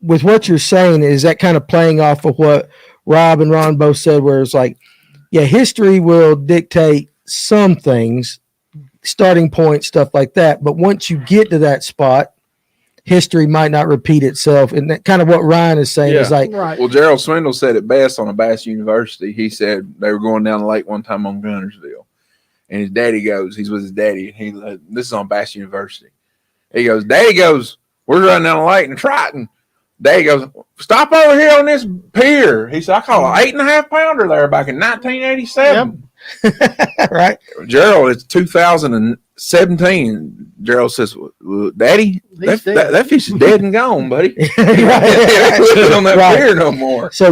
with what you're saying, is that kind of playing off of what Rob and Ron both said, where it's like, yeah, history will dictate some things, starting point, stuff like that. But once you get to that spot, history might not repeat itself. And that kind of what Ryan is saying is like, Right. Well, Gerald Swindle said it best on a Bass University. He said they were going down the lake one time on Gunnersville, and his daddy goes, he's with his daddy, and this is on Bass University. He goes, Daddy goes, we're running down the lake in Triton. Daddy goes, stop over here on this pier. He said, I caught an 8.5 pounder there back in 1987. right. Gerald, it's 2017. Gerald says, well, Daddy, that fish is dead and gone, buddy. Right. Living on that Right. pier no more. So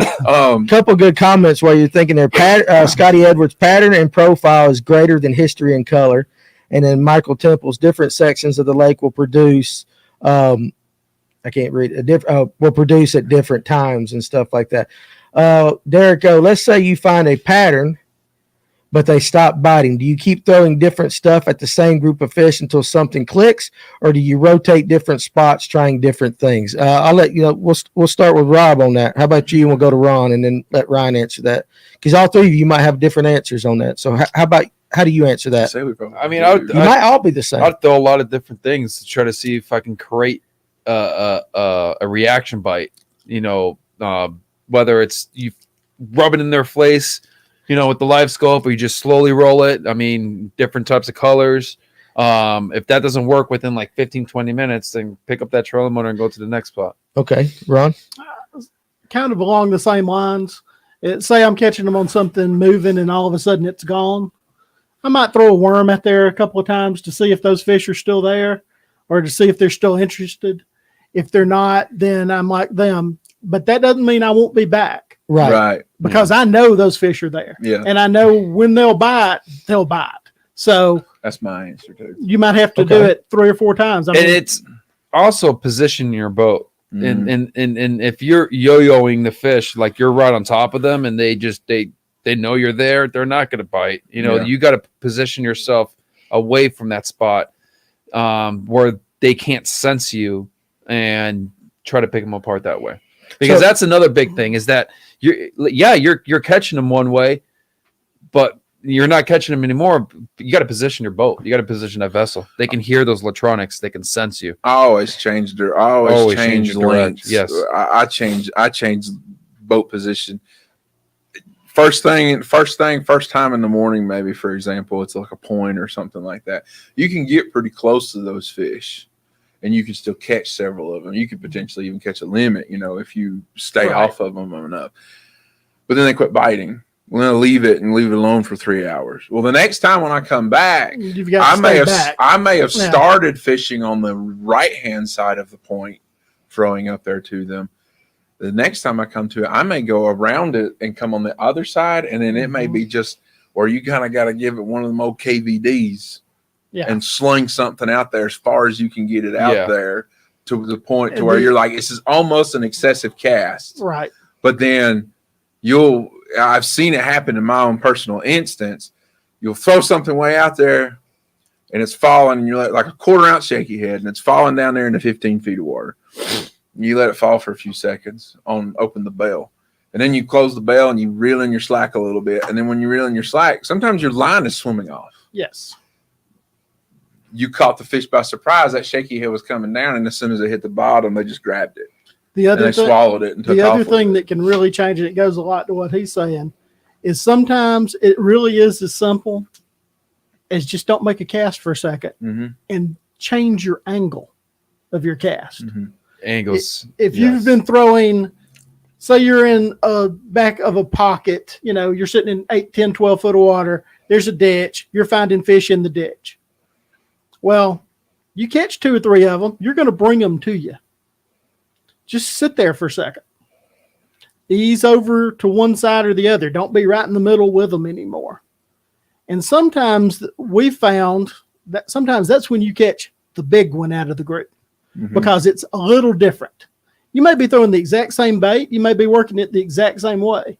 couple good comments while you're thinking there. Scotty Edwards, pattern and profile is greater than history and color. And then Michael Temple's different sections of the lake will produce, I can't read will produce at different times and stuff like that. Derek, let's say you find a pattern, but they stop biting. Do you keep throwing different stuff at the same group of fish until something clicks, or do you rotate different spots, trying different things? I'll let you know. We'll start with Rob on that. How about you? And we'll go to Ron, and then let Ryan answer that, because all three of you might have different answers on that. So how do you answer that? I mean, You might all be the same. I'd throw a lot of different things to try to see if I can create a reaction bite. Whether it's you rub it in their face, with the live scope, or you just slowly roll it. I mean, different types of colors. If that doesn't work within like 15, 20 minutes, then pick up that trolling motor and go to the next spot. Okay, Ron. Kind of along the same lines. Say I'm catching them on something moving and all of a sudden it's gone. I might throw a worm out there a couple of times to see if those fish are still there, or to see if they're still interested. If they're not, then I'm like them. But that doesn't mean I won't be back. Right. Because I know those fish are there. Yeah. And I know when they'll bite, they'll bite. So That's my answer too. you might have to do it 3 or 4 times. I mean, And it's also position your boat. Mhm. And if you're yo-yoing the fish, like you're right on top of them and they know you're there, they're not going to bite. Yeah. You got to position yourself away from that spot where they can't sense you, and try to pick them apart that way. Because that's another big thing, is that you're catching them one way, but you're not catching them anymore. You got to position your boat. You got to position that vessel. They can hear those electronics. They can sense you. I always change change the lengths. yes. I change boat position. First time in the morning, maybe, for example, it's like a point or something like that. You can get pretty close to those fish, and you can still catch several of them. You could potentially even catch a limit, if you stay off of them enough. But then they quit biting. We're going to leave it alone for 3 hours. Well, the next time when I come back, you've got to stay back. I may have started fishing on the right-hand side of the point, throwing up there to them. The next time I come to it, I may go around it and come on the other side, and then it may be just where you kind of got to give it one of them old KVDs and sling something out there as far as you can get it out there to the point to where you're like, this is almost an excessive cast. Right. But then I've seen it happen in my own personal instance. You'll throw something way out there and it's falling, and you're like a 1/4 ounce shaky head, and it's falling down there into 15 feet of water. You let it fall for a few seconds, open the bell. And then you close the bell and you reel in your slack a little bit. And then when you reel in your slack, sometimes your line is swimming off. Yes. You caught the fish by surprise. That shaky head was coming down, and as soon as it hit the bottom, they just grabbed it. Swallowed it and took off. The other thing that can really change it, it goes a lot to what he's saying, is sometimes it really is as simple as just don't make a cast for a second and change your angle of your cast. Angles. If you've been throwing, say you're in a back of a pocket, you're sitting in 8, 10, 12 foot of water, there's a ditch, you're finding fish in the ditch. Well, you catch 2 or 3 of them, you're going to bring them to you. just sit there for a second. Ease over to one side or the other. Don't be right in the middle with them anymore. And sometimes we found that sometimes that's when you catch the big one out of the group because it's a little different. You may be throwing the exact same bait. You may be working it the exact same way,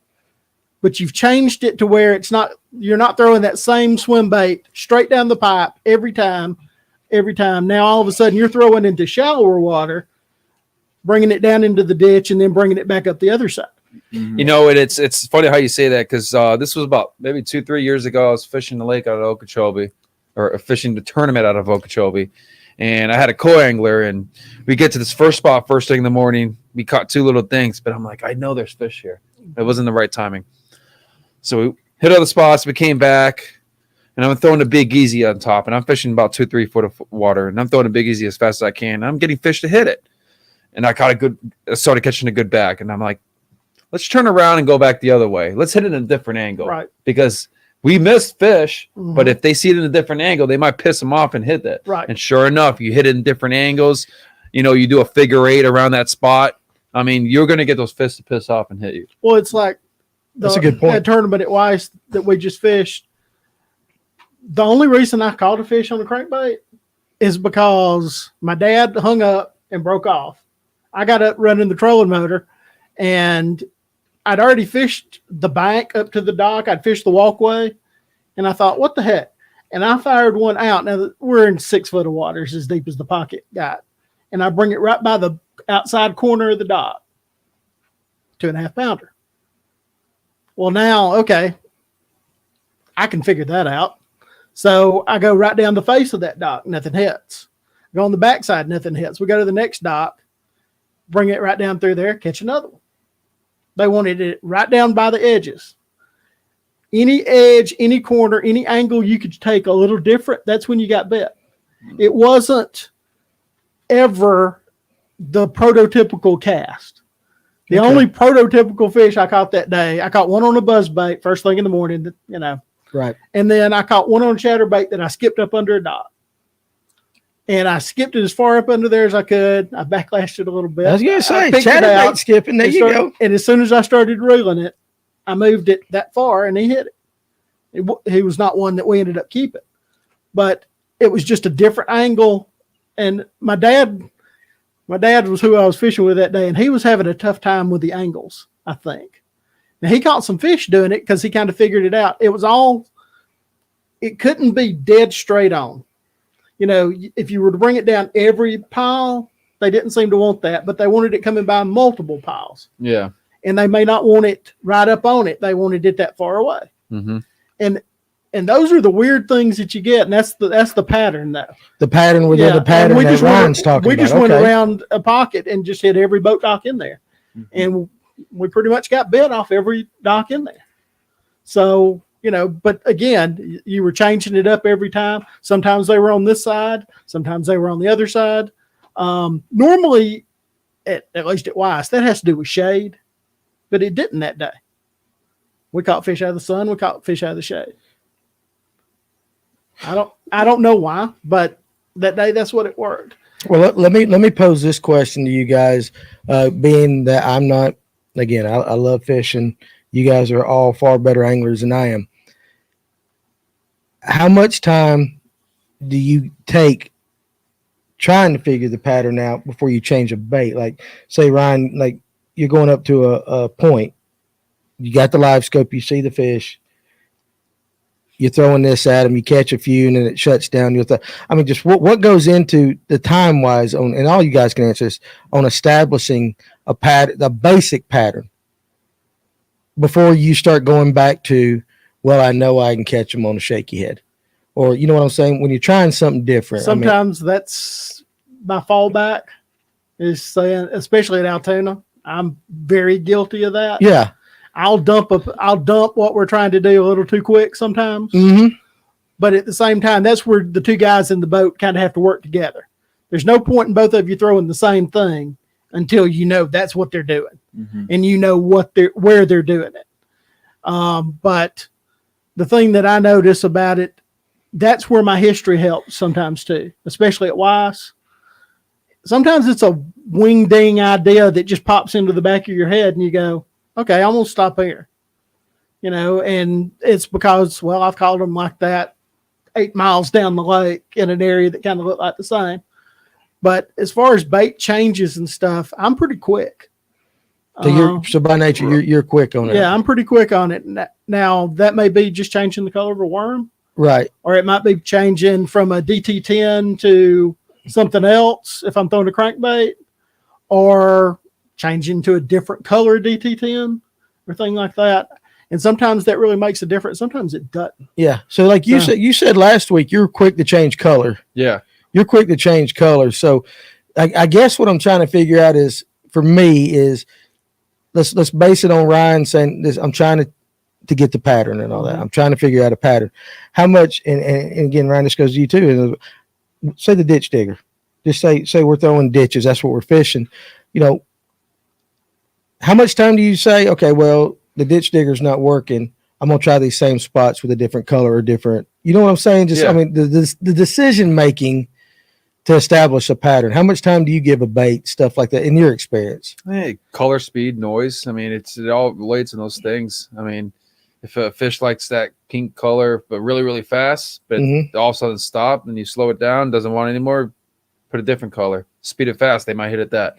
but you've changed it to where you're not throwing that same swim bait straight down the pipe every time. Now, all of a sudden you're throwing into shallower water, bringing it down into the ditch and then bringing it back up the other side. You know, and it's funny how you say that because this was about maybe 2-3 years ago. I was fishing the lake out of Okeechobee, or fishing the tournament out of Okeechobee, and I had a koi angler, and we get to this first spot first thing in the morning. We caught 2 little things, but I'm like, I know there's fish here. It wasn't the right timing, so we hit other spots. We came back, and I'm throwing a big easy on top, and I'm fishing about 2-3 foot of water, and I'm throwing a big easy as fast as I can. And I'm getting fish to hit it, and I started catching a good back, and I'm like, let's turn around and go back the other way. Let's hit it in a different angle. Right. Because we missed fish, but if they see it in a different angle, they might piss them off and hit it. Right. And sure enough, you hit it in different angles. You know, you do a figure 8 around that spot. I mean, you're going to get those fish to piss off and hit you. Well, it's like That's a good point. that tournament at Weiss that we just fished. The only reason I caught a fish on the crankbait is because my dad hung up and broke off. I got up running the trolling motor, and I'd already fished the bank up to the dock. I'd fished the walkway, and I thought, what the heck? And I fired one out. Now, we're in 6 foot of water, it's as deep as the pocket got. And I bring it right by the outside corner of the dock. 2.5 pounder. Well, now, okay, I can figure that out. So I go right down the face of that dock, nothing hits. Go on the backside, nothing hits. We go to the next dock, bring it right down through there, catch another one. They wanted it right down by the edges. Any edge, any corner, any angle you could take a little different, that's when you got bit. It wasn't ever the prototypical cast. The only prototypical fish I caught that day, I caught one on a buzzbait first thing in the morning, you know. Right. And then I caught one on a chatterbait that I skipped up under a dock. And I skipped it as far up under there as I could. I backlashed it a little bit. I was going to say, picked it out, chatterbait skipping. There you go. And as soon as I started reeling it, I moved it that far and he hit it. He was not one that we ended up keeping. But it was just a different angle. And my dad was who I was fishing with that day, and he was having a tough time with the angles, I think. Now, he caught some fish doing it because he kind of figured it out. It couldn't be dead straight on. You know, if you were to bring it down every pile, they didn't seem to want that, but they wanted it coming by multiple piles. Yeah. And they may not want it right up on it. They wanted it that far away. Mm-hmm. And those are the weird things that you get, and that's the pattern, though. The pattern within the pattern that Ron's talking about. We just went around a pocket and just hit every boat dock in there. And we pretty much got bit off every dock in there. So, you know, but again, you were changing it up every time. Sometimes they were on this side. Sometimes they were on the other side. Normally, at least at Weiss, that has to do with shade, but it didn't that day. We caught fish out of the sun. We caught fish out of the shade. I don't know why, but that day that's what it worked. Well, let me pose this question to you guys, being that I'm not, again, I love fishing. You guys are all far better anglers than I am. How much time do you take trying to figure the pattern out before you change a bait? Like, say, Ryan, like you're going up to a point, you got the live scope, you see the fish, you're throwing this at them, you catch a few, and then it shuts down. Just what goes into the time wise on, and all you guys can answer this, on establishing a pattern, a basic pattern, before you start going back to, well, I know I can catch them on a shaky head, or you know what I'm saying? When you're trying something different, sometimes that's my fallback is saying, especially at Allatoona, I'm very guilty of that. Yeah. I'll dump what we're trying to do a little too quick sometimes. Mm-hmm. But at the same time, that's where the two guys in the boat kind of have to work together. There's no point in both of you throwing the same thing until you know that's what they're doing, and you know where they're doing it. But the thing that I notice about it, that's where my history helps sometimes too, especially at Weiss. sometimes it's a wing ding idea that just pops into the back of your head and you go, okay, I'm going to stop here. And it's because, well, I've called them like that 8 miles down the lake in an area that kind of looked like the same. But as far as bait changes and stuff, I'm pretty quick. So by nature, you're quick on it. Yeah, I'm pretty quick on it. Now, that may be just changing the color of a worm. Right. Or it might be changing from a DT10 to something else if I'm throwing a crankbait, or changing to a different color DT10 or thing like that. And sometimes that really makes a difference. Sometimes it doesn't. Yeah. So like you said last week, you're quick to change color. Yeah. You're quick to change color. So I guess what I'm trying to figure out is, for me, is let's base it on Ryan saying this. I'm trying to get the pattern and all that. I'm trying to figure out a pattern. How much, and again, Ryan, this goes to you too. Say the ditch digger. Just say we're throwing ditches. That's what we're fishing. How much time do you say, okay, well, the ditch digger's not working, I'm going to try these same spots with a different color or different, you know what I'm saying? Just, I mean, the decision making to establish a pattern. How much time do you give a bait, stuff like that, in your experience? Hey, color, speed, noise. I mean, it all relates in those things. I mean, if a fish likes that pink color, but really, really fast, but all of a sudden stop and you slow it down, doesn't want it anymore, put a different color. Speed it fast, they might hit at that.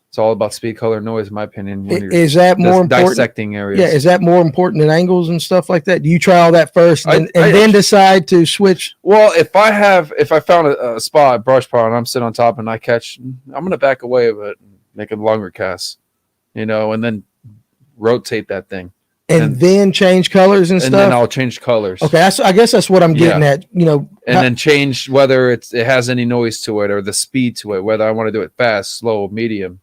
It's all about speed, color, noise, in my opinion. Is that more important? Dissecting areas. Yeah, is that more important than angles and stuff like that? Do you try all that first and then decide to switch? Well, if I found a spot, brush pile, and I'm sitting on top and I catch, I'm going to back away of it and make a longer cast, and then rotate that thing. And then change colors and stuff? And then I'll change colors. Okay, I guess that's what I'm getting at. And then change whether it has any noise to it or the speed to it, whether I want to do it fast, slow, medium.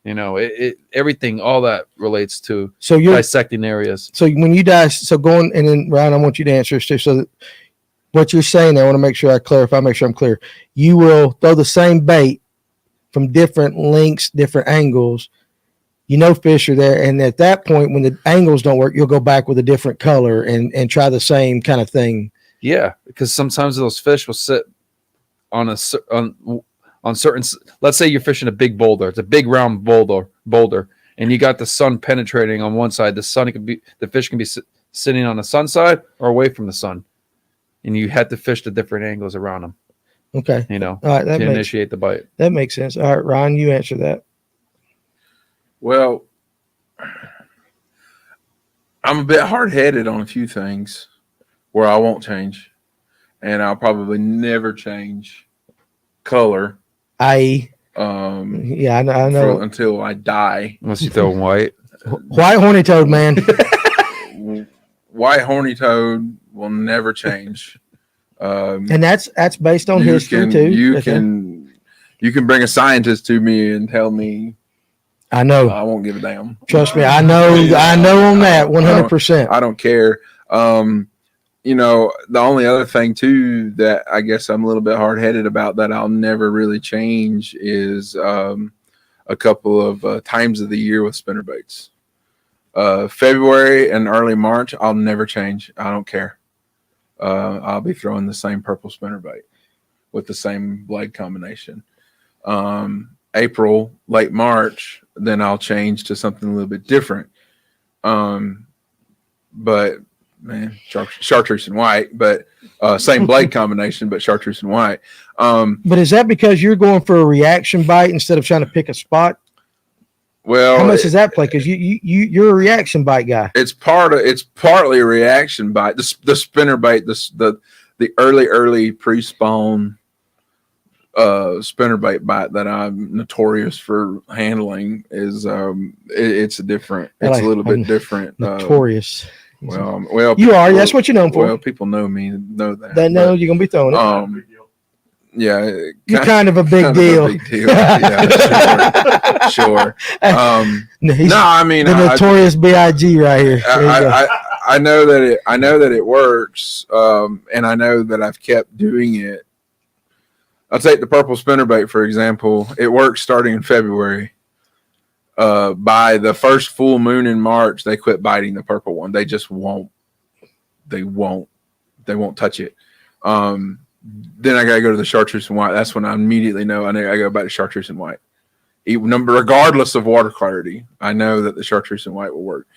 Everything, all that relates to dissecting areas. So when you going, and then Ryan, I want you to answer this too. So what you're saying, I want to make sure I clarify, make sure I'm clear. You will throw the same bait from different lengths, different angles. Fish are there. And at that point, when the angles don't work, you'll go back with a different color and try the same kind of thing. Yeah, because sometimes those fish will sit on certain, let's say you're fishing a big boulder. It's a big round boulder, and you got the sun penetrating on one side. The fish can be sitting on the sun side or away from the sun, and you had to fish the different angles around them. Okay. All right, to initiate the bite. That makes sense. All right, Ryan, you answer that. Well, I'm a bit hard-headed on a few things where I won't change, and I'll probably never change color. I know. Until I die. Unless you throw white. White horny toad, man. White horny toad will never change. And that's based on history too. You can bring a scientist to me and tell me. I know. I won't give a damn. Trust me, I know. I know on that 100%. I don't care. The only other thing too that I guess I'm a little bit hard-headed about that I'll never really change is a couple of times of the year with spinnerbaits. February and early March, I'll never change. I don't care. I'll be throwing the same purple spinnerbait with the same blade combination. April, late March, then I'll change to something a little bit different. But man, chartreuse and white, but same blade combination, but chartreuse and white. But is that because you're going for a reaction bite instead of trying to pick a spot? Well, how much does that play? Because you're a reaction bite guy. It's partly a reaction bite. The spinnerbait, the early pre-spawn spinnerbait bite that I'm notorious for handling is it's a little bit different. Notorious. Well, you are. That's what you're known for. Well, people know me, know that. They know you're gonna be throwing it. Yeah, you're kind of a big deal. Yeah, sure. I mean the notorious BIG right here. I know that it works, and I know that I've kept doing it. I'll take the purple spinnerbait for example. It works starting in February. By the first full moon in March, they quit biting the purple one. They just won't. They won't touch it. then I gotta go to the chartreuse and white. That's when I immediately know I go back to chartreuse and white. Regardless of water clarity, I know that the chartreuse and white will work.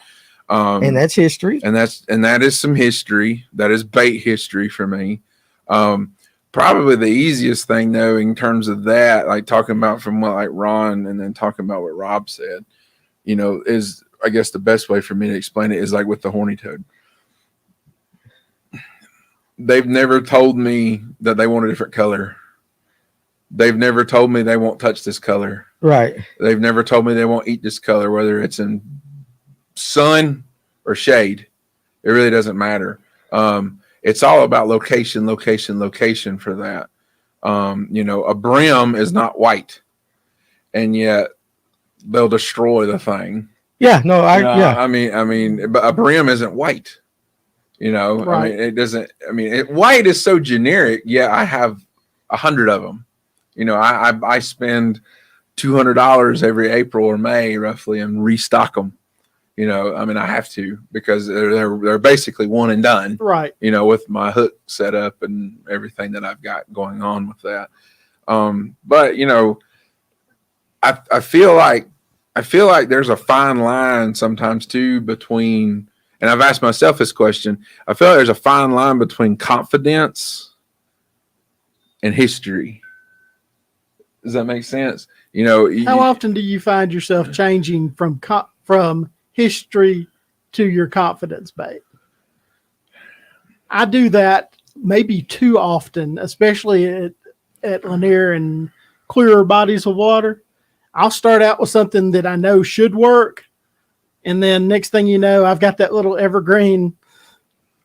And that's history. And that is some history. That is bait history for me. Probably the easiest thing though, in terms of that, like talking about from what like Ron and then talking about what Rob said, is I guess the best way for me to explain it is like with the horny toad. They've never told me that they want a different color. They've never told me they won't touch this color. Right. They've never told me they won't eat this color, whether it's in sun or shade. It really doesn't matter. It's all about location for that. A brim is not white, and yet they'll destroy the thing. Yeah. No, yeah. I mean, but a brim isn't white. Right. I mean, it doesn't. I mean, white is so generic. Yeah, I have 100 of them. I spend $200 every April or May roughly and restock them. I mean, I have to because they're basically one and done. Right. With my hook set up and everything that I've got going on with that. But I feel like there's a fine line sometimes too between. And I've asked myself this question. I feel like there's a fine line between confidence and history. Does that make sense? How often do you find yourself changing from history to your confidence bait? I do that maybe too often, especially at Lanier and clearer bodies of water. I'll start out with something that I know should work. And then next thing you know, I've got that little evergreen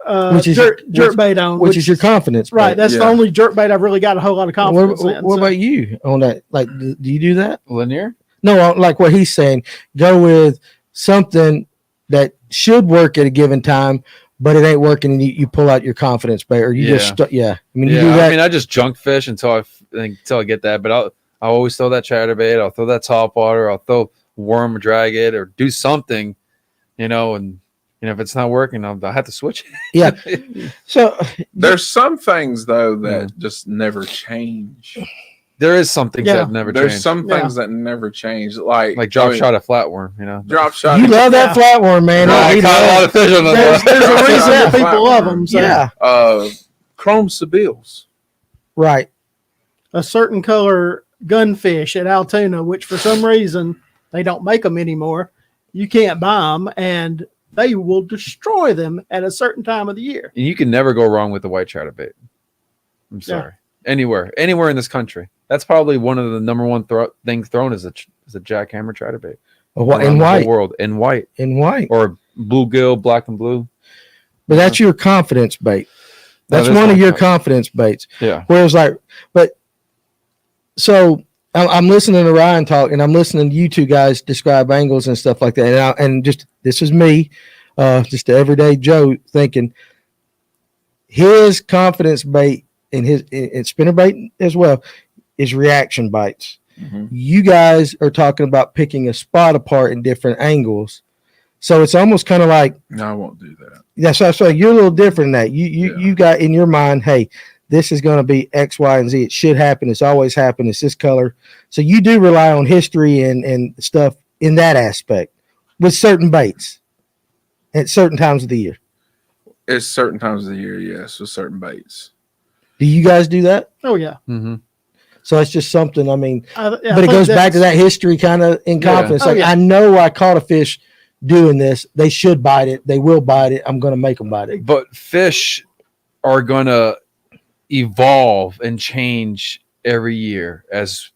jerk bait on. Which is your confidence bait. Right. That's the only jerk bait I've really got a whole lot of confidence in. What about you on that? Like, do you do that? Lanier? No, like what he's saying. Go with something that should work at a given time, but it ain't working, and you pull out your confidence bait, or you just I mean, you do that. I mean, I just junk fish until I get that, but I'll always throw that chatterbait. I'll throw that top water. I'll throw worm or drag it or do something, and if it's not working, I'll have to switch it. Yeah. So there's some things though that just never change. There is some things that never change. There's some things that never change, like drop shot a flatworm. Drop shot. You love that flatworm, man. I caught a lot of fish on that. There's a reason that people love them. So. Yeah. Chrome Sibyls. Right. A certain color gunfish at Allatoona, which for some reason they don't make them anymore. You can't buy them, and they will destroy them at a certain time of the year. You can never go wrong with the white chatterbait. I'm sorry. Anywhere in this country. That's probably one of the number one things thrown is a jackhammer chatterbait. In white. World in white. Or bluegill, black and blue. But that's your confidence bait. That's one of your confidence baits. Yeah. Whereas so I'm listening to Ryan talk, and I'm listening to you two guys describe angles and stuff like that. And just this is me, just the everyday Joe thinking his confidence bait and his spinnerbait as well is reaction bites. Mm-hmm. You guys are talking about picking a spot apart in different angles, so it's almost kind of like no, I won't do that. Yeah, so you're a little different than that. You got in your mind, hey, this is going to be X, Y, and Z. It should happen. It's always happened. It's this color. So you do rely on history and stuff in that aspect with certain baits at certain times of the year. It's certain times of the year, yes, with certain baits. Do you guys do that? Oh, yeah. Mm-hmm. So it's just something, I mean, but it goes back to that history kind of in confidence. I know I caught a fish doing this. They should bite it. They will bite it. I'm going to make them bite it. But fish are going to evolve and change every year as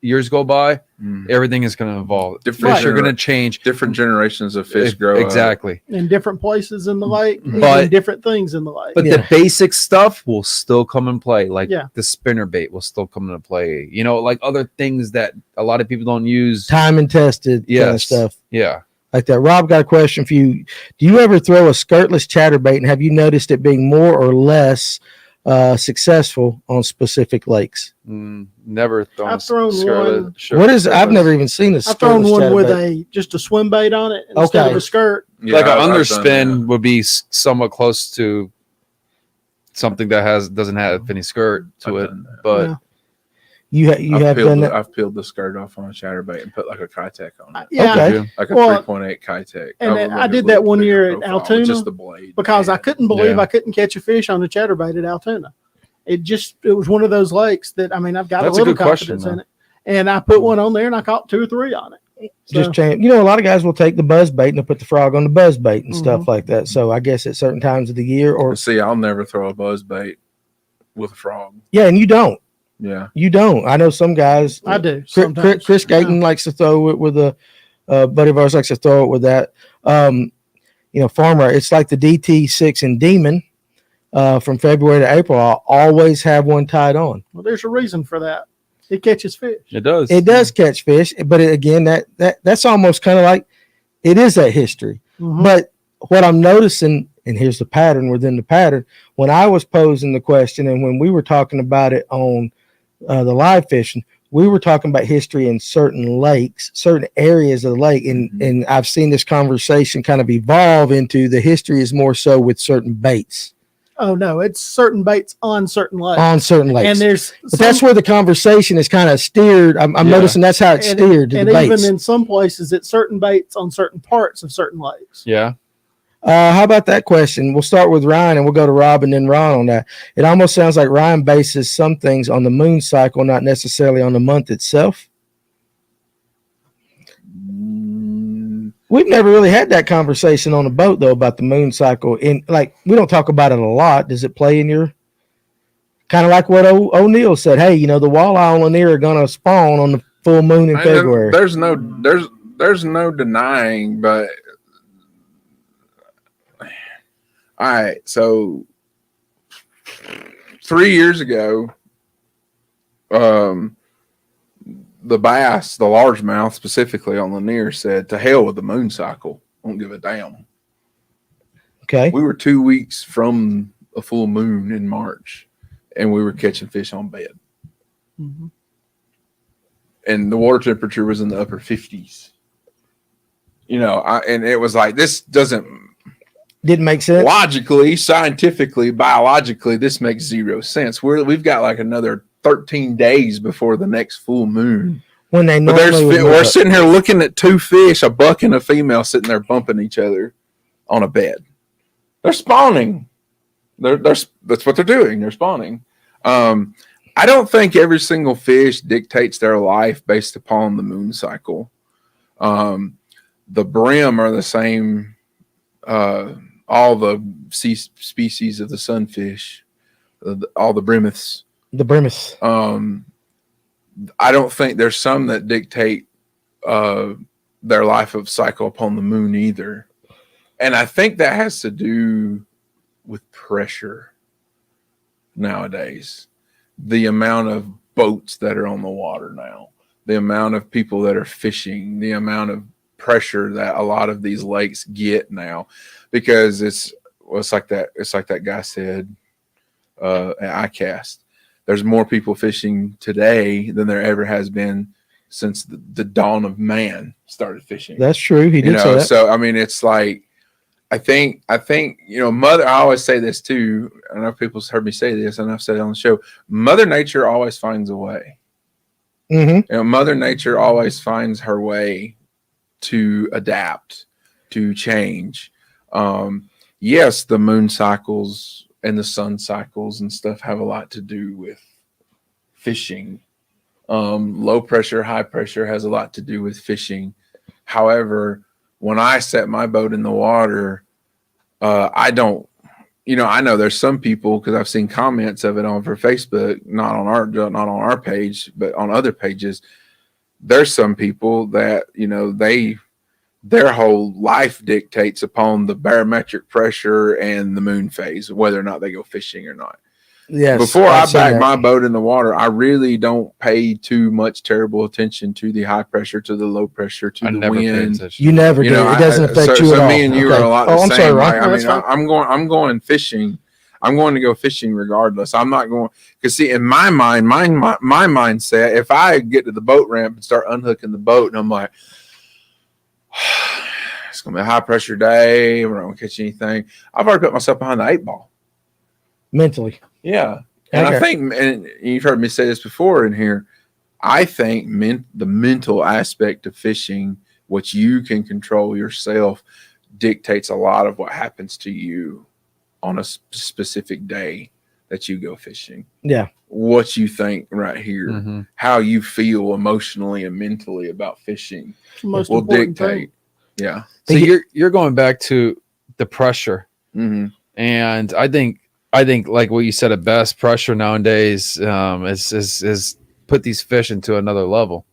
years go by. Everything is going to evolve. Fish are going to change. Different generations of fish grow exactly up. In different places in the lake, but different things in the lake. But the basic stuff will still come and play. Like the spinnerbait will still come into play. Like other things that a lot of people don't use. Time and tested kind of stuff. Yeah. Like that. Rob, got a question for you. Do you ever throw a skirtless chatterbait, and have you noticed it being more or less successful on specific lakes? Never thrown. I've thrown one. What is? I've never even seen a. I've thrown one with just a swim bait on it instead of a skirt. Like an underspin would be somewhat close to something that doesn't have any skirt to I've it. done that. But You have done that. I've peeled the skirt off on a chatterbait and put like a Kitech on it, Yeah. Okay. like a Well, 3.8 Kitech. and would I look did a that little one bigger year at profile with Altoona just the blade, because I man. couldn't believe Yeah. I couldn't catch a fish on a chatterbait at Altoona. It was one of those lakes that, I mean, I've got That's a a little good question, confidence in it. And I put one on there and I caught 2 or 3 on it. Just So, change. You know, a lot of guys will take the buzz bait and they'll put the frog on the buzz bait and stuff Mm-hmm. like that. So I guess at certain times of the year, or See, I'll never throw a buzz bait with a frog. yeah, and you don't. Yeah, You don't. I know some guys. I do. Chris Sometimes. Gayton likes to throw it with a buddy of ours likes to throw it with that. You know, farmer. It's like the DT6 and Demon from February to April. I'll always have one tied on. Well, there's a reason for that. It catches fish. it does. It does catch fish, but again, that's almost kind of like it is that history. Mhm. But what I'm noticing, and here's the pattern within the pattern, when I was posing the question and when we were talking about it on the live fishing, we were talking about history in certain lakes, certain areas of the lake. And I've seen this conversation kind of evolve into the history is more so with certain baits Oh no, it's certain baits on certain lakes. on certain lakes. And there's But that's where the conversation is kind of steered. I'm Yeah. noticing that's how it's steered to and the even baits. in some places, it's certain baits on certain parts of certain lakes. Yeah. How about that question? We'll start with Ryan and we'll go to Rob and then Ron on that. It almost sounds like Ryan bases some things on the moon cycle, not necessarily on the month itself. We've never really had that conversation on the boat though about the moon cycle. In like we don't talk about it a lot. Does it play in your kind of like what O'Neill said? Hey, you know the walleye on Lanier are going to spawn on the full moon in February. There's no denying, but all right. So 3 years ago, the bass, the largemouth specifically on Lanier said, "To hell with the moon cycle. Won't give a damn." Okay. We were 2 weeks from a full moon in March, and we were catching fish on bed. Mhm. And the water temperature was in the upper 50s. You know, and it was like, this doesn't Didn't make sense. logically, scientifically, biologically, this makes zero sense. We've got like another 13 days before the next full moon. When they But normally we're sitting here looking at 2 fish, a buck and a female, sitting there bumping each other on a bed. They're spawning. That's what they're doing. They're spawning. I don't think every single fish dictates their life based upon the moon cycle. The brim are the same. All the sea species of the sunfish, all the brimeths. the Brimus. I don't think there's some that dictate their life of cycle upon the moon either. And I think that has to do with pressure nowadays. The amount of boats that are on the water now, the amount of people that are fishing, the amount of pressure that a lot of these lakes get now, because it's like that guy said at ICAST. There's more people fishing today than there ever has been since the dawn of man started fishing. That's true. He did say that. So I mean, it's like I think Mother. I always say this too. I know people's heard me say this, and I've said it on the show. Mother Nature always finds a way. Mm-hmm. Mother Nature always finds her way to adapt, to change. Yes, the moon cycles and the sun cycles and stuff have a lot to do with fishing. Low pressure, high pressure has a lot to do with fishing. However, when I set my boat in the water, I don't, I know there's some people, because I've seen comments of it for Facebook, not on our page, but on other pages. There's some people that, their whole life dictates upon the barometric pressure and the moon phase, whether or not they go fishing or not. Yes. Before I've I seen back that. my boat in the water, I really don't pay too much terrible attention to the high pressure, to the low pressure, to I the never paid wind. attention. You never do. It doesn't affect you at all. Me and you Okay. are a lot the I'm same. sorry, Ron. Like, No, that's fine. I'm going fishing. I'm going to go fishing regardless. I'm not going, because see, in my mind, my mindset, if I get to the boat ramp and start unhooking the boat, and I'm like, it's gonna be a high pressure day, we're not gonna catch anything, I've already put myself behind the 8 ball. mentally. Yeah. And I Okay. think, and you've heard me say this before in here, I think the mental aspect of fishing, what you can control yourself, dictates a lot of what happens to you on a specific day that you go fishing. Yeah. What you think right here, Mm-hmm. how you feel emotionally and mentally about fishing It's the most will important dictate. thing. Yeah. So you're going back to the pressure, Mm-hmm. and I think like what you said at best, pressure nowadays is put these fish into another level,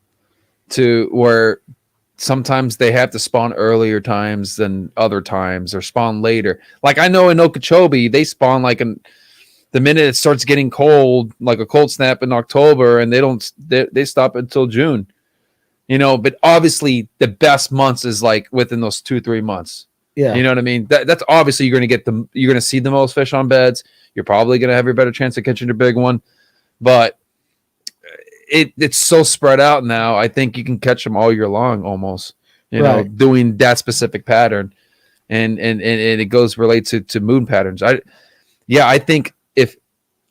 to where sometimes they have to spawn earlier times than other times, or spawn later. Like I know in Okeechobee, they spawn like the minute it starts getting cold, like a cold snap in October, and they stop until June. But obviously the best months is like within those 2-3 months. Yeah. You know what I mean? That's obviously you're going to see the most fish on beds. You're probably going to have your better chance of catching a big one, but it's so spread out now. I think you can catch them all year long, almost, Right. doing that specific pattern, and it goes relate to moon patterns. I think if,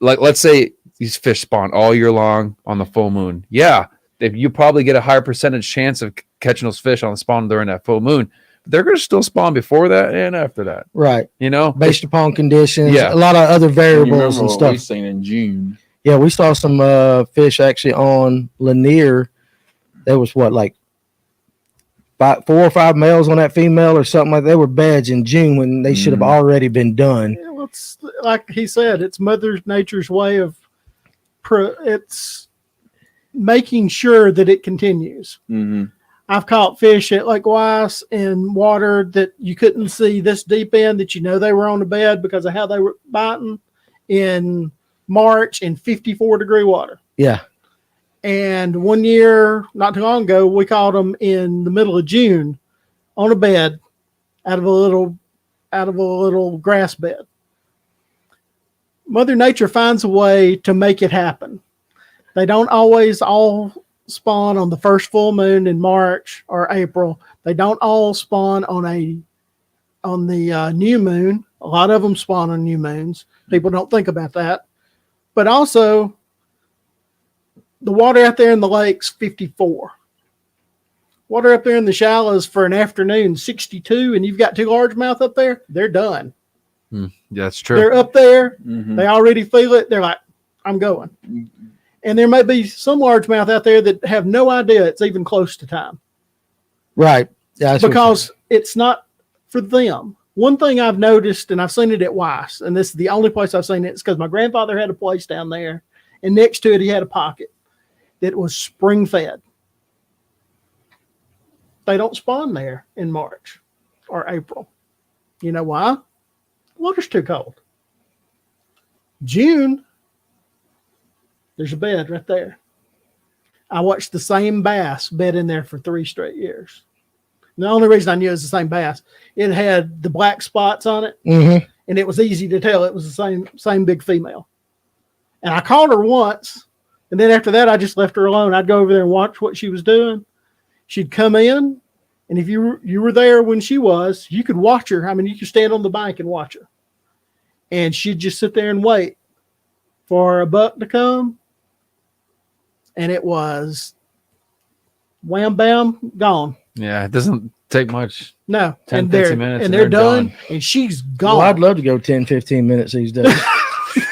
like, let's say these fish spawn all year long on the full moon. Yeah. If you probably get a higher percentage chance of catching those fish on the spawn during that full moon. They're going to still spawn before that and after that, Right. Based upon conditions, Yeah. a lot of other You variables remember and what stuff. we seen in June. Yeah, we saw some fish actually on Lanier. There was like 4 or 5 males on that female or something like that. They were beds in June when they should have already been done. Yeah, well, it's like he said, it's Mother Nature's way of it's making sure that it continues. Mm-hmm. I've caught fish at Lake Weiss in water that you couldn't see this deep in, that they were on the bed because of how they were biting in March in 54-degree water. Yeah. And one year, not too long ago, we caught them in the middle of June on a bed out of a little grass bed. Mother Nature finds a way to make it happen. They don't always all spawn on the first full moon in March or April. They don't all spawn on the new moon. A lot of them spawn on new moons. People don't think about that. But also, the water out there in the lake's 54. Water up there in the shallows for an afternoon, 62, and you've got 2 largemouth up there, they're done. Yeah, that's true. They're up there. Mm-hmm. They already feel it. They're like, I'm going. And there may be some largemouth out there that have no idea it's even close to time. Right. Yeah. Because it's not for them. One thing I've noticed, and I've seen it at Weiss, and this is the only place I've seen it, is because my grandfather had a place down there, and next to it he had a pocket that was spring fed. They don't spawn there in March or April. You know why? Water's too cold. June, there's a bed right there. I watched the same bass bed in there for 3 straight years. And the only reason I knew it was the same bass, it had the black spots on it, Mm-hmm. and it was easy to tell it was the same big female. And I caught her once, and then after that, I just left her alone. I'd go over there and watch what she was doing. She'd come in, and if you were there when she was, you could watch her. I mean, you could stand on the bank and watch her. And she'd just sit there and wait for a buck to come. And it was wham, bam, gone. Yeah, it doesn't take much. No. 10, and 15 minutes and and they're they're done. gone. And she's gone. Well, I'd love to go 10, 15 minutes these days.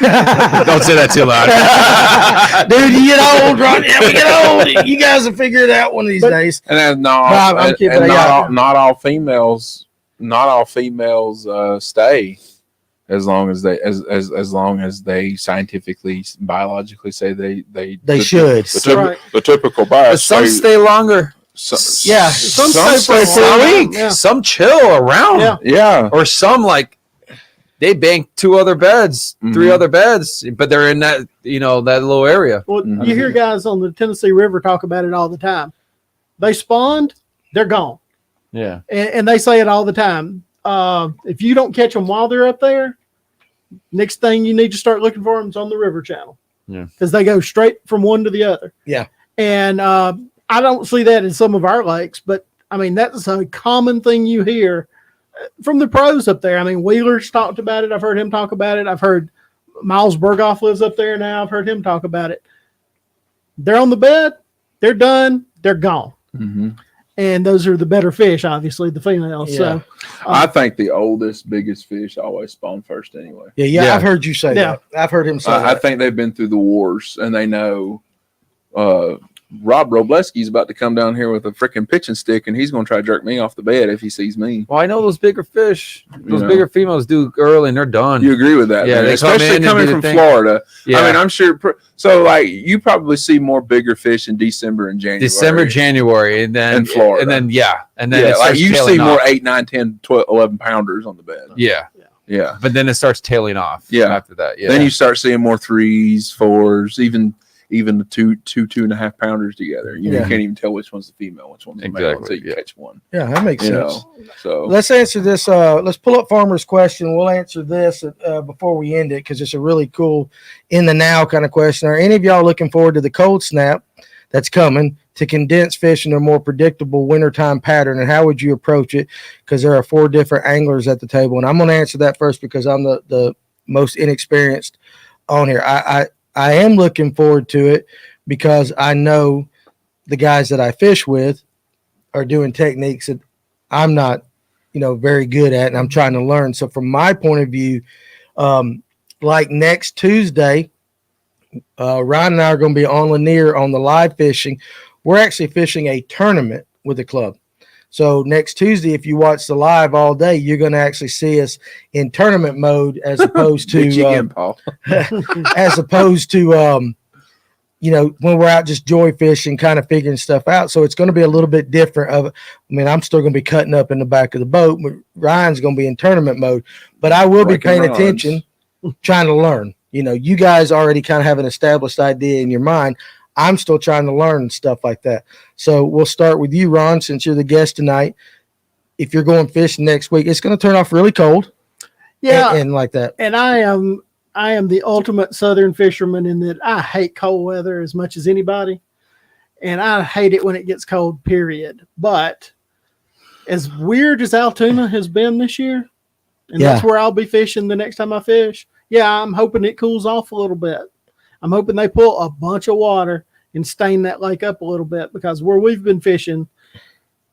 Don't say that too loud. Dude, you get old, Ron. Yeah, we get old. You guys will figure it out one of these days. And then I'm kidding, and yeah. not all females stay as long as they scientifically, biologically say they should. Right. The typical But bass. some stay longer. Yeah. Some some stay stay for a a while. week. Yeah. Some chill around. Yeah. Yeah. Or some like they bank 2 other beds, 3 Mhm. other beds, but they're in that that little area. Well, Mhm. you hear guys on the Tennessee River talk about it all the time. They spawned, they're gone. Yeah. And they say it all the time. If you don't catch them while they're up there, next thing you need to start looking for them is on the river channel. Yeah. Because they go straight from one to the other. Yeah. And I don't see that in some of our lakes, but I mean, that's a common thing you hear from the pros up there. I mean, Wheeler's talked about it. I've heard him talk about it. I've heard Miles Berghoff lives up there now. I've heard him talk about it. They're on the bed. They're done. They're gone. Mm-hmm. And those are the better fish, obviously, the females. Yeah. So I think the oldest, biggest fish always spawn first anyway. Yeah, I've heard you say Yeah. that. I've heard him say I that. think they've been through the wars and they know Rob Robleski's about to come down here with a freaking pitching stick and he's going to try to jerk me off the bed if he sees me. Well, I know those bigger fish, those know. bigger females do early and they're done. You agree with that? Yeah, man? they come in Especially and coming do the from thing. Florida. Yeah. I mean, I'm sure. So, like, you probably see more bigger fish in December and January. December, January, and then In Florida. and then yeah, it like starts you see tailing more off. 8, 9, 10, 12, 11 pounders on the bed. Yeah, Yeah. but then it starts tailing off. Yeah. after that. Yeah, Then you start seeing more 3s, 4s, even the 2.5 pounders together. You Yeah. can't even tell which one's the female, which one's the male Exactly, until you yeah. catch one. Yeah, that makes You sense. know, so Let's answer this. Let's pull up Farmer's question. We'll answer this before we end it because it's a really cool in the now kind of question. Are any of y'all looking forward to the cold snap that's coming to condense fish in a more predictable wintertime pattern? And how would you approach it? Because there are 4 different anglers at the table. And I'm going to answer that first because I'm the most inexperienced on here. I am looking forward to it because I know the guys that I fish with are doing techniques that I'm not, very good at, and I'm trying to learn. So from my point of view, like next Tuesday, Ryan and I are going to be on Lanier on the live fishing. We're actually fishing a tournament with the club. So next Tuesday, if you watch the live all day, you're going to actually see us in tournament mode as opposed Did you to again, Paul? as opposed to when we're out just joy fishing, kind of figuring stuff out. So it's going to be a little bit different. I'm still going to be cutting up in the back of the boat, but Ryan's going to be in tournament mode. But I will be Breaking paying rods. attention, trying to learn. You guys already kind of have an established idea in your mind. I'm still trying to learn stuff like that. So we'll start with you, Ron, since you're the guest tonight. If you're going fishing next week, it's going to turn off really cold. yeah, and like that. and I am the ultimate Southern fisherman in that I hate cold weather as much as anybody, and I hate it when it gets cold. Period. But as weird as Altoona has been this year, and that's where I'll be fishing the next time I fish. Yeah, I'm hoping it cools off a little bit. I'm hoping they pull a bunch of water and stain that lake up a little bit, because where we've been fishing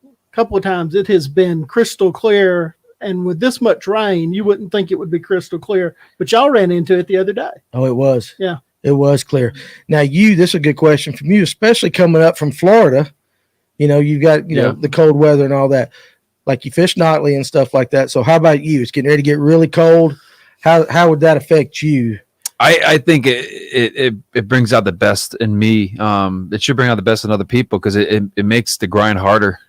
a couple of times, it has been crystal clear. And with this much rain, you wouldn't think it would be crystal clear, but y'all ran into it the other day. Oh, it was. Yeah. It was clear. Now, this is a good question from you, especially coming up from Florida. You've got, the cold weather and all that. Like you fish nightly and stuff like that. So how about you? It's getting ready to get really cold. How would that affect you? I think it brings out the best in me. It should bring out the best in other people because it makes the grind harder,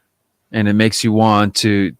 and it makes you want to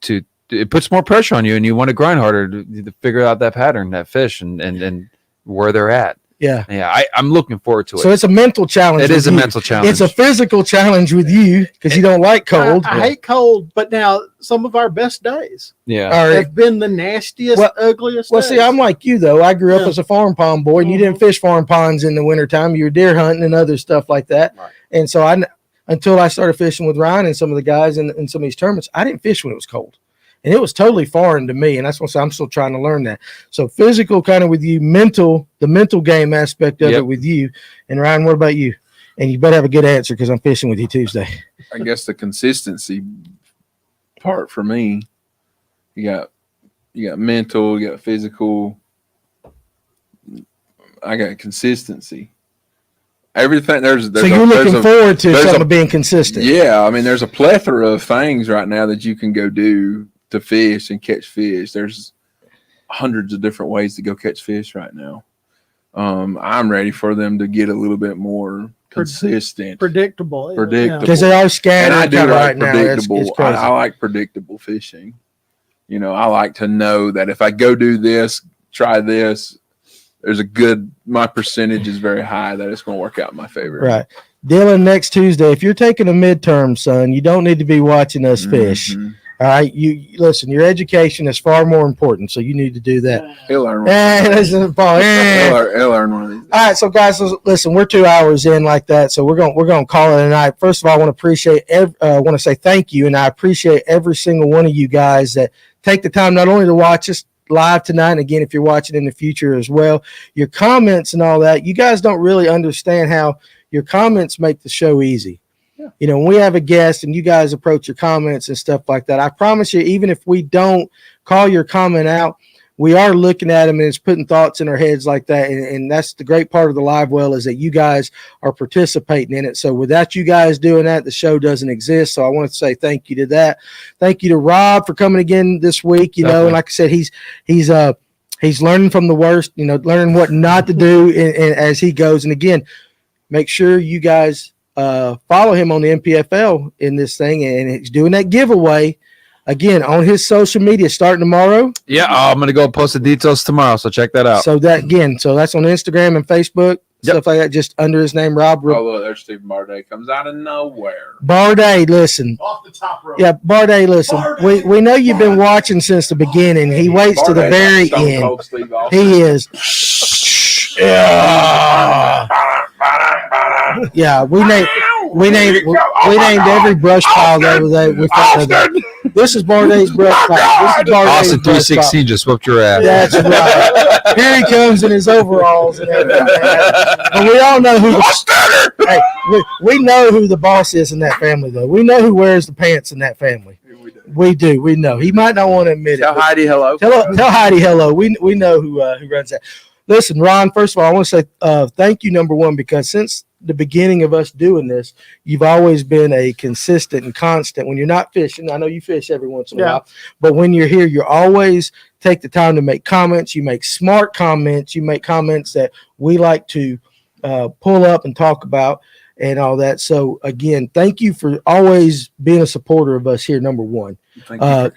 it puts more pressure on you, and you want to grind harder to figure out that pattern, that fish, and where they're at. Yeah. I'm looking forward to it. So it's a mental challenge. It is a with you. mental challenge. It's a physical challenge with you because you don't like cold. I hate cold, but now some of our best days yeah. All right. have been the nastiest, Well- ugliest. Well, days. see, I'm like you, though. I grew up Yeah. as a farm pond boy, and you didn't fish farm ponds in the wintertime. You were deer hunting and other stuff like that. Right. And so until I started fishing with Ryan and some of the guys in some of these tournaments, I didn't fish when it was cold. And it was totally foreign to me. And that's what I'm still trying to learn that. So physical kind of with you, the mental game aspect of Yep. it with you. And Ryan, what about you? And you better have a good answer because I'm fishing with you Tuesday. I guess the consistency part for me, you got mental, you got physical. I got consistency. Everything so So you're looking forward to something being consistent. Yeah, I mean, there's a plethora of things right now that you can go do to fish and catch fish. There's hundreds of different ways to go catch fish right now. I'm ready for them to get a little bit more consistent, predictable. predictable. Because they are And scattered I do kinda like right now. predictable. It's crazy. I like predictable fishing. I like to know that if I go do this, try this, my percentage is very high that it's going to work out in my favor. Right. Dylan, next Tuesday, if you're taking a midterm, son, you don't need to be watching us fish. Mhm. All right. You listen, your education is far more important. So you need to do that. He'll learn one. Hey, listen to Paul. Hey. He'll learn one of these. All right, so guys, listen, we're 2 hours in like that, so we're going to call it a night. First of all, I want to say thank you, and I appreciate every single one of you guys that take the time not only to watch us live tonight, and again, if you're watching in the future as well, your comments and all that, you guys don't really understand how your comments make the show easy. Yeah. You know, when we have a guest and you guys approach your comments and stuff like that, I promise you, even if we don't call your comment out, we are looking at them and it's putting thoughts in our heads like that. And that's the great part of the Livewell, is that you guys are participating in it. So without you guys doing that, the show doesn't exist. So I want to say thank you to that. Thank you to Rob for coming again this week. You know, and like I said, he's learning from the worst, you know, learning what not to do as he goes. And again, make sure you guys follow him on the MPFL in this thing. And he's doing that giveaway again on his social media starting tomorrow. Yeah, I'm gonna go post the details tomorrow, so check that out. So that's on Instagram and Facebook, stuff like that, just under his name, Rob. Oh, look, there's Stephen Barday. Comes out of nowhere. Barday, listen. Off the top rope. Yeah, Barday, listen. We know you've been watching since the beginning. He waits to the Barday's very Stone end. Cold Steve Austin. He is. Yeah, we named every brush pile the other day. We found that. This is Barday's brush pile. This is Barday's Austin brush 316 just whooped your ass. That's right. Here he comes in his overalls and everything. But we all know who we know who the boss is in that family, though. We know who wears the pants in that family. We do. We know. He might not want to admit Tell it. Heidi hello. Tell Heidi hello. We know who runs that. Listen, Ron, first of all, I want to say thank you, number one, because since the beginning of us doing this, you've always been a consistent and constant. When you're not fishing, I know you fish every once in a while, but when you're here, you always take the time to make comments. You make smart comments. You make comments that we like to pull up and talk about and all that. So, again, thank you for always being a supporter of us here, number one. Thank you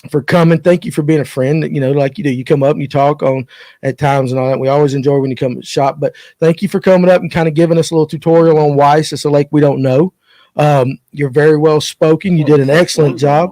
for coming. Thank you for being a friend, you know, like you do. You come up and you talk on at times and all that. We always enjoy when you come to the shop, but thank you for coming up and kind of giving us a little tutorial on Weiss. It's a lake we don't know. You're very well spoken. You did an excellent job.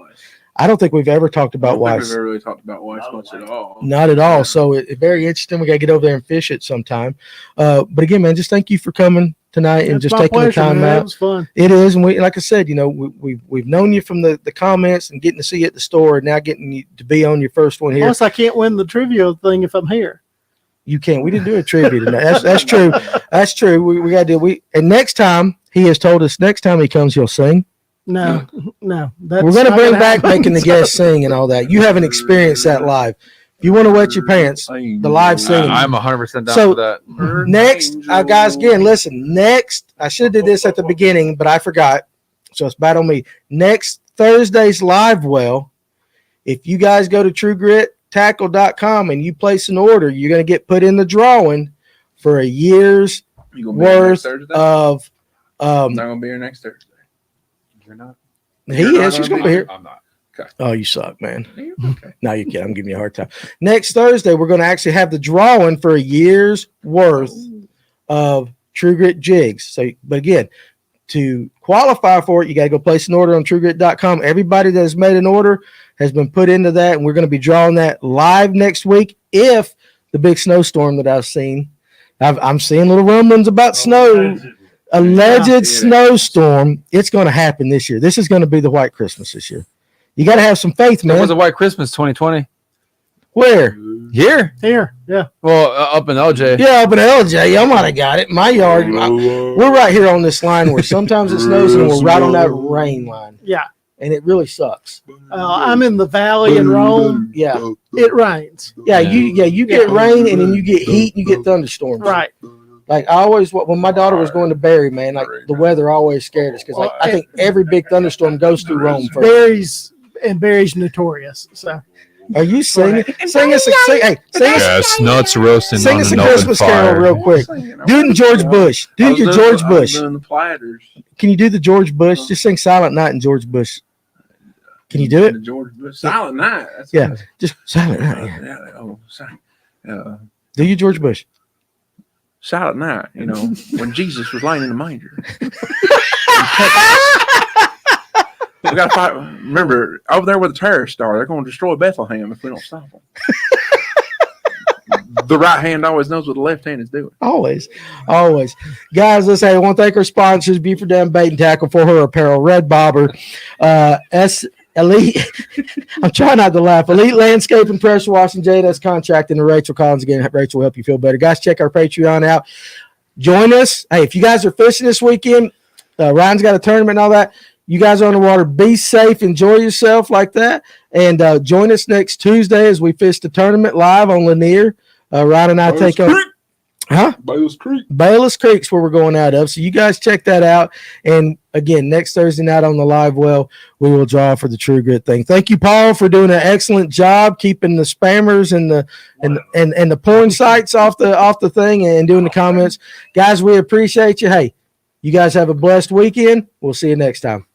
I don't think we've ever talked about Weiss. We've never really talked about Weiss much at all. Not at all. So it's very interesting. We got to get over there and fish it sometime. But again, man, just thank you for coming tonight and just taking the time out. It was fun. It is, and we, like I said, you know, we've known you from the comments and getting to see you at the store, and now getting you to be on your first one here. Plus, I can't win the trivia thing if I'm here. You can't. We didn't do a trivia tonight. That's true. That's true. We got to do. And next time he has told us, next time he comes, he'll sing. No. That's We're going to not bring gonna back happen. making the guests sing and all that. You haven't experienced that live. If you want to wet your pants, the live singing. I'm 100% down So, for that. Next, guys, again, listen. Next, I should have did this at the beginning, but I forgot, so it's bad on me. Next Thursday's Livewell, if you guys go to TrueGritTackle.com and you place an order, you're going to get put in the drawing for a year's worth of. I'm not gonna be here next Thursday. You're not? He is. He's going to be here. I'm not. Oh, you suck, man. Okay. No, you can't. I'm giving you a hard time. Next Thursday, we're going to actually have the drawing for a year's worth of True Grit jigs. So, but again, to qualify for it, you got to go place an order on TrueGrit.com. Everybody that has made an order has been put into that, and we're going to be drawing that live next week. If the big snowstorm that I've seen, I'm seeing little rumblings about alleged snowstorm. It's going to happen this year. This is going to be the White Christmas this year. You got to have some faith, man. There was a White Christmas 2020. Where? Here? Yeah. Well, up in LJ. Yeah, up in LJ. I might have got it. My yard. We're right here on this line where sometimes it snows and we're right on that rain line. Yeah. And it really sucks. I'm in the valley in Rome. Yeah. It rains. Yeah, you get rain and then you get heat and you get thunderstorms. Right. Like I always, when my daughter was going to Barry, man, like the weather always scared us because I think every big thunderstorm goes through Rome first. Barry's notorious. So Are you singing? Sing us a Chestnuts roasting sing on us a an open Christmas fire. carol real quick. Do it in George Bush. Do your George Bush. Doing the platters. Can you do the George Bush? Just sing Silent Night in George Bush. Can you do it? The George Bush. Silent Night. That's Yeah, just Silent Night. Yeah. Oh, sorry. Do you George Bush? Silent Night. You know, when Jesus was laying in the manger. We got to fight. Remember, over there where the terrorists are, they're going to destroy Bethlehem if we don't stop them. The right hand always knows what the left hand is doing. Always. Guys, let's say I want to thank our sponsors, Buford Dam Bait and Tackle, For Her Apparel, Red Bobber, Elite. I'm trying not to laugh. Elite Landscaping, Pressure Washing, JS Contracting, and Rachel Collins. Again, Rachel will help you feel better. Guys, check our Patreon out. Join us. Hey, if you guys are fishing this weekend, Ryan's got a tournament and all that. You guys are on the water. Be safe. Enjoy yourself like that. And join us next Tuesday as we fish the tournament live on Lanier. Ryan and I take over. Bayless Creek. Bayless Creek's where we're going out of. So you guys check that out. And again, next Thursday night on the Livewell, we will draw for the True Grit thing. Thank you, Paul, for doing an excellent job keeping the spammers and the porn sites off the thing and doing the comments. Guys, we appreciate you. Hey, you guys have a blessed weekend. We'll see you next time.